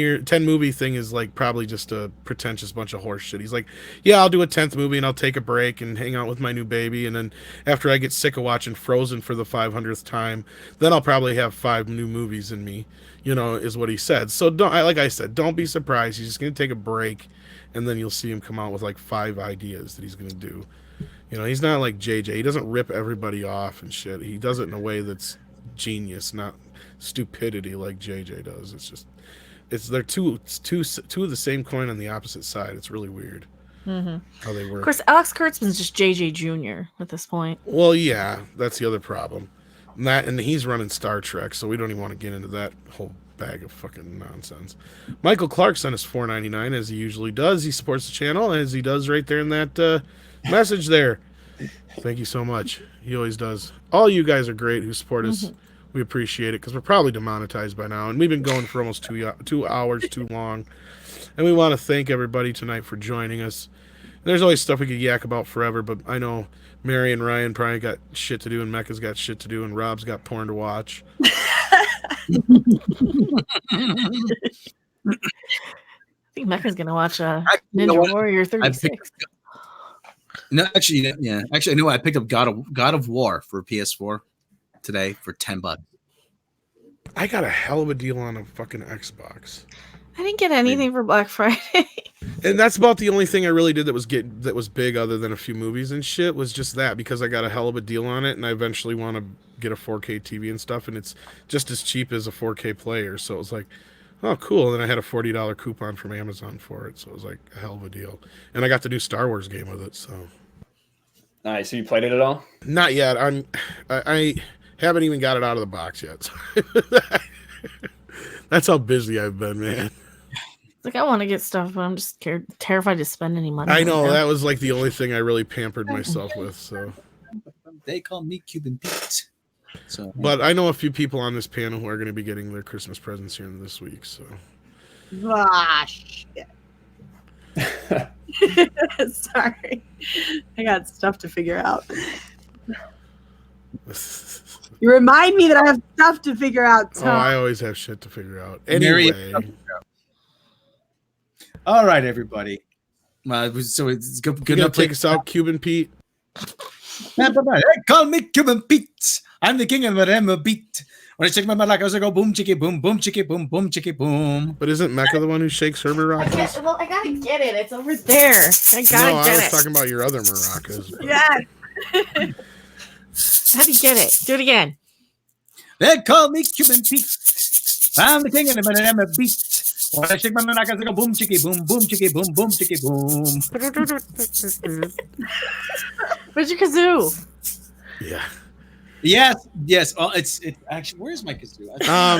movie thing is like probably just a pretentious bunch of horse shit. He's like, yeah, I'll do a 10th movie and I'll take a break and hang out with my new baby. And then after I get sick of watching Frozen for the 500th time, then I'll probably have 5 new movies in me, you know, is what he said. So like I said, don't be surprised. He's just going to take a break and then you'll see him come out with like 5 ideas that he's going to do. You know, he's not like JJ. He doesn't rip everybody off and shit. He does it in a way that's genius, not stupidity like JJ does. They're two of the same coin on the opposite side. It's really weird how they work. Of course, Alex Kurtzman's just JJ Jr. at this point. Well, yeah, that's the other problem. And he's running Star Trek, so we don't even want to get into that whole bag of fucking nonsense. Michael Clark sent us $4.99 as he usually does. He supports the channel as he does right there in that message there. Thank you so much. He always does. All you guys are great who support us. We appreciate it because we're probably demonetized by now, and we've been going for almost 2 hours too long. And we want to thank everybody tonight for joining us. There's always stuff we could yak about forever, but I know Mary and Ryan probably got shit to do, and Mecca's got shit to do, and Rob's got porn to watch. I think Mecca's gonna watch Ninja Warrior 36. Actually, I know I picked up God of War for PS4 today for $10. I got a hell of a deal on a fucking Xbox. I didn't get anything for Black Friday. And that's about the only thing I really did that was big, other than a few movies and shit, was just that, because I got a hell of a deal on it, and I eventually want to get a 4K TV and stuff, and it's just as cheap as a 4K player. So it was like, oh, cool. And then I had a $40 coupon from Amazon for it, so it was like a hell of a deal. And I got the new Star Wars game with it. So nice. Have you played it at all? Not yet. I haven't even got it out of the box yet. That's how busy I've been, man. Like, I want to get stuff, but I'm just terrified to spend any money. I know, that was like the only thing I really pampered myself with. So they call me Cuban Pete. So, but I know a few people on this panel who are going to be getting their Christmas presents here this week. So, shit. Sorry, I got stuff to figure out. You remind me that I have stuff to figure out, Tom. Oh, I always have shit to figure out. Anyway. All right, everybody. So it's good enough. Take us out, Cuban Pete. They call me Cuban Pete. I'm the king of the beat. When I shake my maracas, I go boom, chicky, boom, boom, chicky, boom, boom, chicky, boom. But isn't Mecca the one who shakes her maracas? Well, I gotta get it. It's over there. I was talking about your other maracas. Yeah. How do you get it? Do it again. They call me Cuban Pete. I'm the king of the beat. When I shake my maracas, I go boom, chicky, boom, chicky, boom, chicky, boom. Where's your kazoo? Yeah. Yes. Oh, it's actually. Where's my kazoo?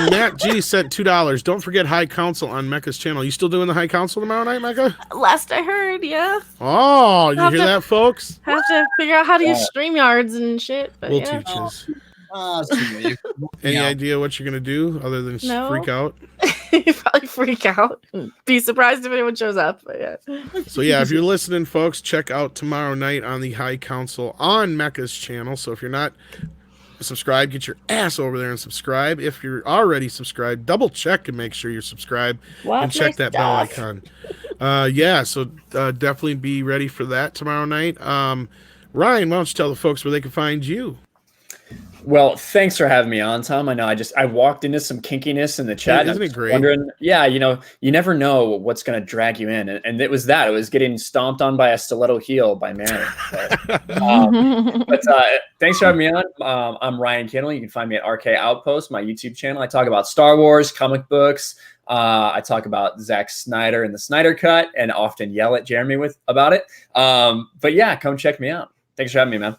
Matt G sent $2. Don't forget High Council on Mecca's channel. You still doing the High Council tomorrow night, Mecca? Last I heard, yeah. Oh, you hear that, folks? Have to figure out how to use StreamYards and shit. But We'll yeah. teach us. Any idea what you're gonna do other than freak out? You probably freak out and be surprised if anyone shows up. But yeah. So yeah, if you're listening, folks, check out tomorrow night on the High Council on Mecca's channel. So if you're not subscribed, get your ass over there and subscribe. If you're already subscribed, double check and make sure you're subscribed and check that bell icon. So definitely be ready for that tomorrow night. Ryan, why don't you tell the folks where they can find you? Well, thanks for having me on, Tom. I know I walked into some kinkiness in the chat. Isn't it great? Wondering, yeah, you never know what's going to drag you in. And it was that. It was getting stomped on by a stiletto heel by Mary. But thanks for having me on. I'm Ryan Kittle. You can find me at RK Outpost, my YouTube channel. I talk about Star Wars, comic books. I talk about Zack Snyder and the Snyder Cut and often yell at Jeremy about it. But yeah, come check me out. Thanks for having me, man.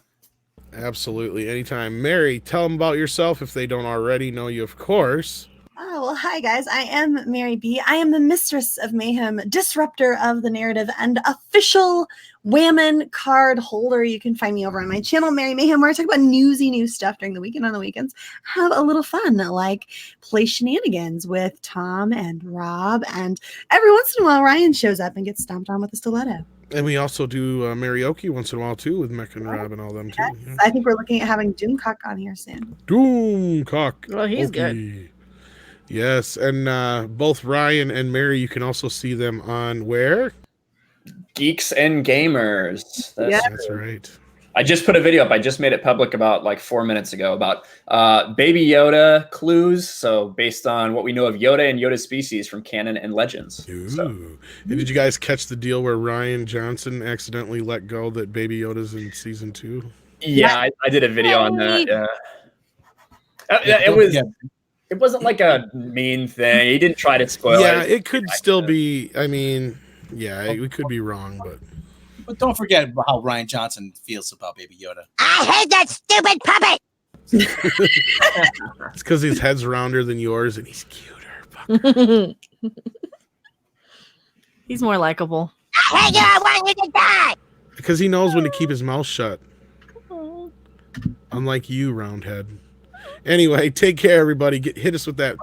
Absolutely. Anytime. Mary, tell them about yourself if they don't already know you, of course. Oh, well, hi, guys. I am Mary B. I am the mistress of mayhem, disruptor of the narrative, and official Whammon card holder. You can find me over on my channel, Mary Mayhem, where I talk about newsy new stuff during the week, and on the weekends have a little fun, like play shenanigans with Tom and Rob, and every once in a while Ryan shows up and gets stomped on with a stiletto. And we also do karaoke once in a while too with Mecca and Rob and all them too. Yes, yeah. I think we're looking at having Doomcock on here soon. Doomcock. Well, he's good. Yes, and both Ryan and Mary, you can also see them on where? Geeks and Gamers. That's right. I just put a video up. I just made it public about like 4 minutes ago about Baby Yoda clues. So based on what we know of Yoda and Yoda's species from canon and legends. So. And did you guys catch the deal where Ryan Johnson accidentally let go that Baby Yoda's in season 2? Yeah, I did a video on that. Yeah. It wasn't like a mean thing. He didn't try to spoil it. Yeah, it could still be. I mean, yeah, we could be wrong, But don't forget how Ryan Johnson feels about Baby Yoda. I hate that stupid puppet. it's because his head's rounder than yours and he's cuter. He's more likable. I hate you. I want you to die. Because he knows when to keep his mouth shut. Unlike you, Roundhead. Anyway, take care, everybody. Hit us with that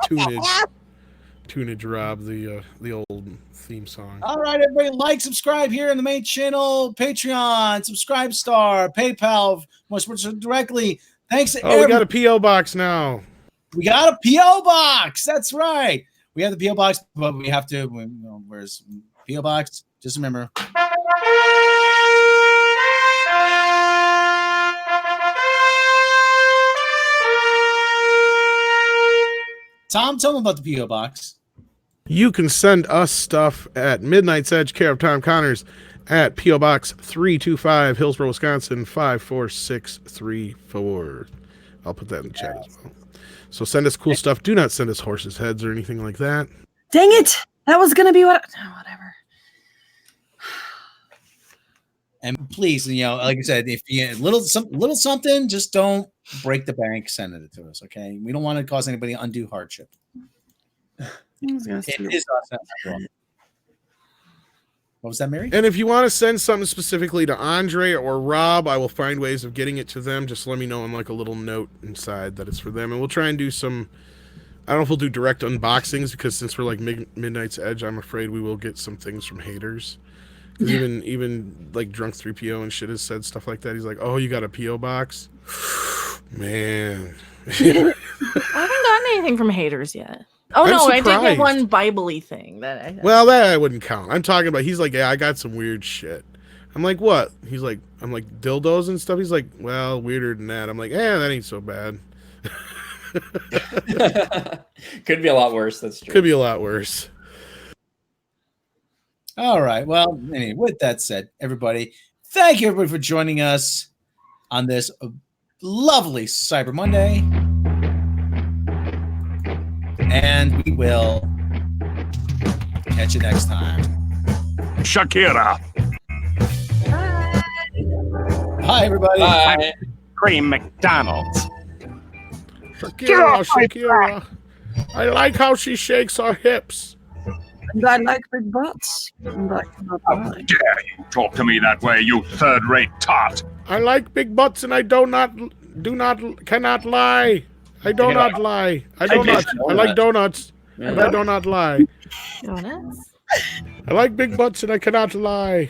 tunage, Rob, the old theme song. All right, everybody, like, subscribe here in the main channel, Patreon, Subscribe Star, PayPal, most directly. Thanks to we got a P.O. box now. We got a P.O. box. That's right. We have the P.O. box, but we have to. Where's P.O. box? Just remember. Tom, tell them about the P.O. box. You can send us stuff at Midnight's Edge, care of Tom Connors, at P.O. Box 325, Hillsboro, Wisconsin, 54634. I'll put that in the chat as well. So send us cool stuff. Do not send us horses' heads or anything like that. Dang it! That was gonna be whatever. And please, like I said, if you little something, just don't break the bank. Send it to us, okay? We don't want to cause anybody undue hardship. What was that, Mary? And if you want to send something specifically to Andre or Rob, I will find ways of getting it to them. Just let me know on like a little note inside that it's for them, and we'll try and do some. I don't know if we'll do direct unboxings because since we're like Midnight's Edge, I'm afraid we will get some things from haters. Because even like Drunk 3PO and shit has said stuff like that. He's like, "Oh, you got a PO box, man." I haven't gotten anything from haters yet. Oh no, I did get one Bible-y thing that. Well, that I wouldn't count. I'm talking about. He's like, "Yeah, I got some weird shit." I'm like, "What?" He's like, "I'm like dildos and stuff." He's like, "Well, weirder than that." I'm like, that ain't so bad." Could be a lot worse. That's true. Could be a lot worse. All right. Well, anyway, with that said, everybody, thank you everybody for joining us on this lovely Cyber Monday. And we will catch you next time. Shakira. Bye, everybody. Bye. Cream McDonald's. Shakira. I like how she shakes her hips. And I like big butts. How dare you talk to me that way, you third-rate tot? I like big butts, and I cannot lie. I do not lie. I like donuts, and I do not lie. Donuts? I like big butts, and I cannot lie.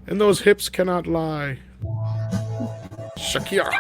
And those hips cannot lie. Shakira.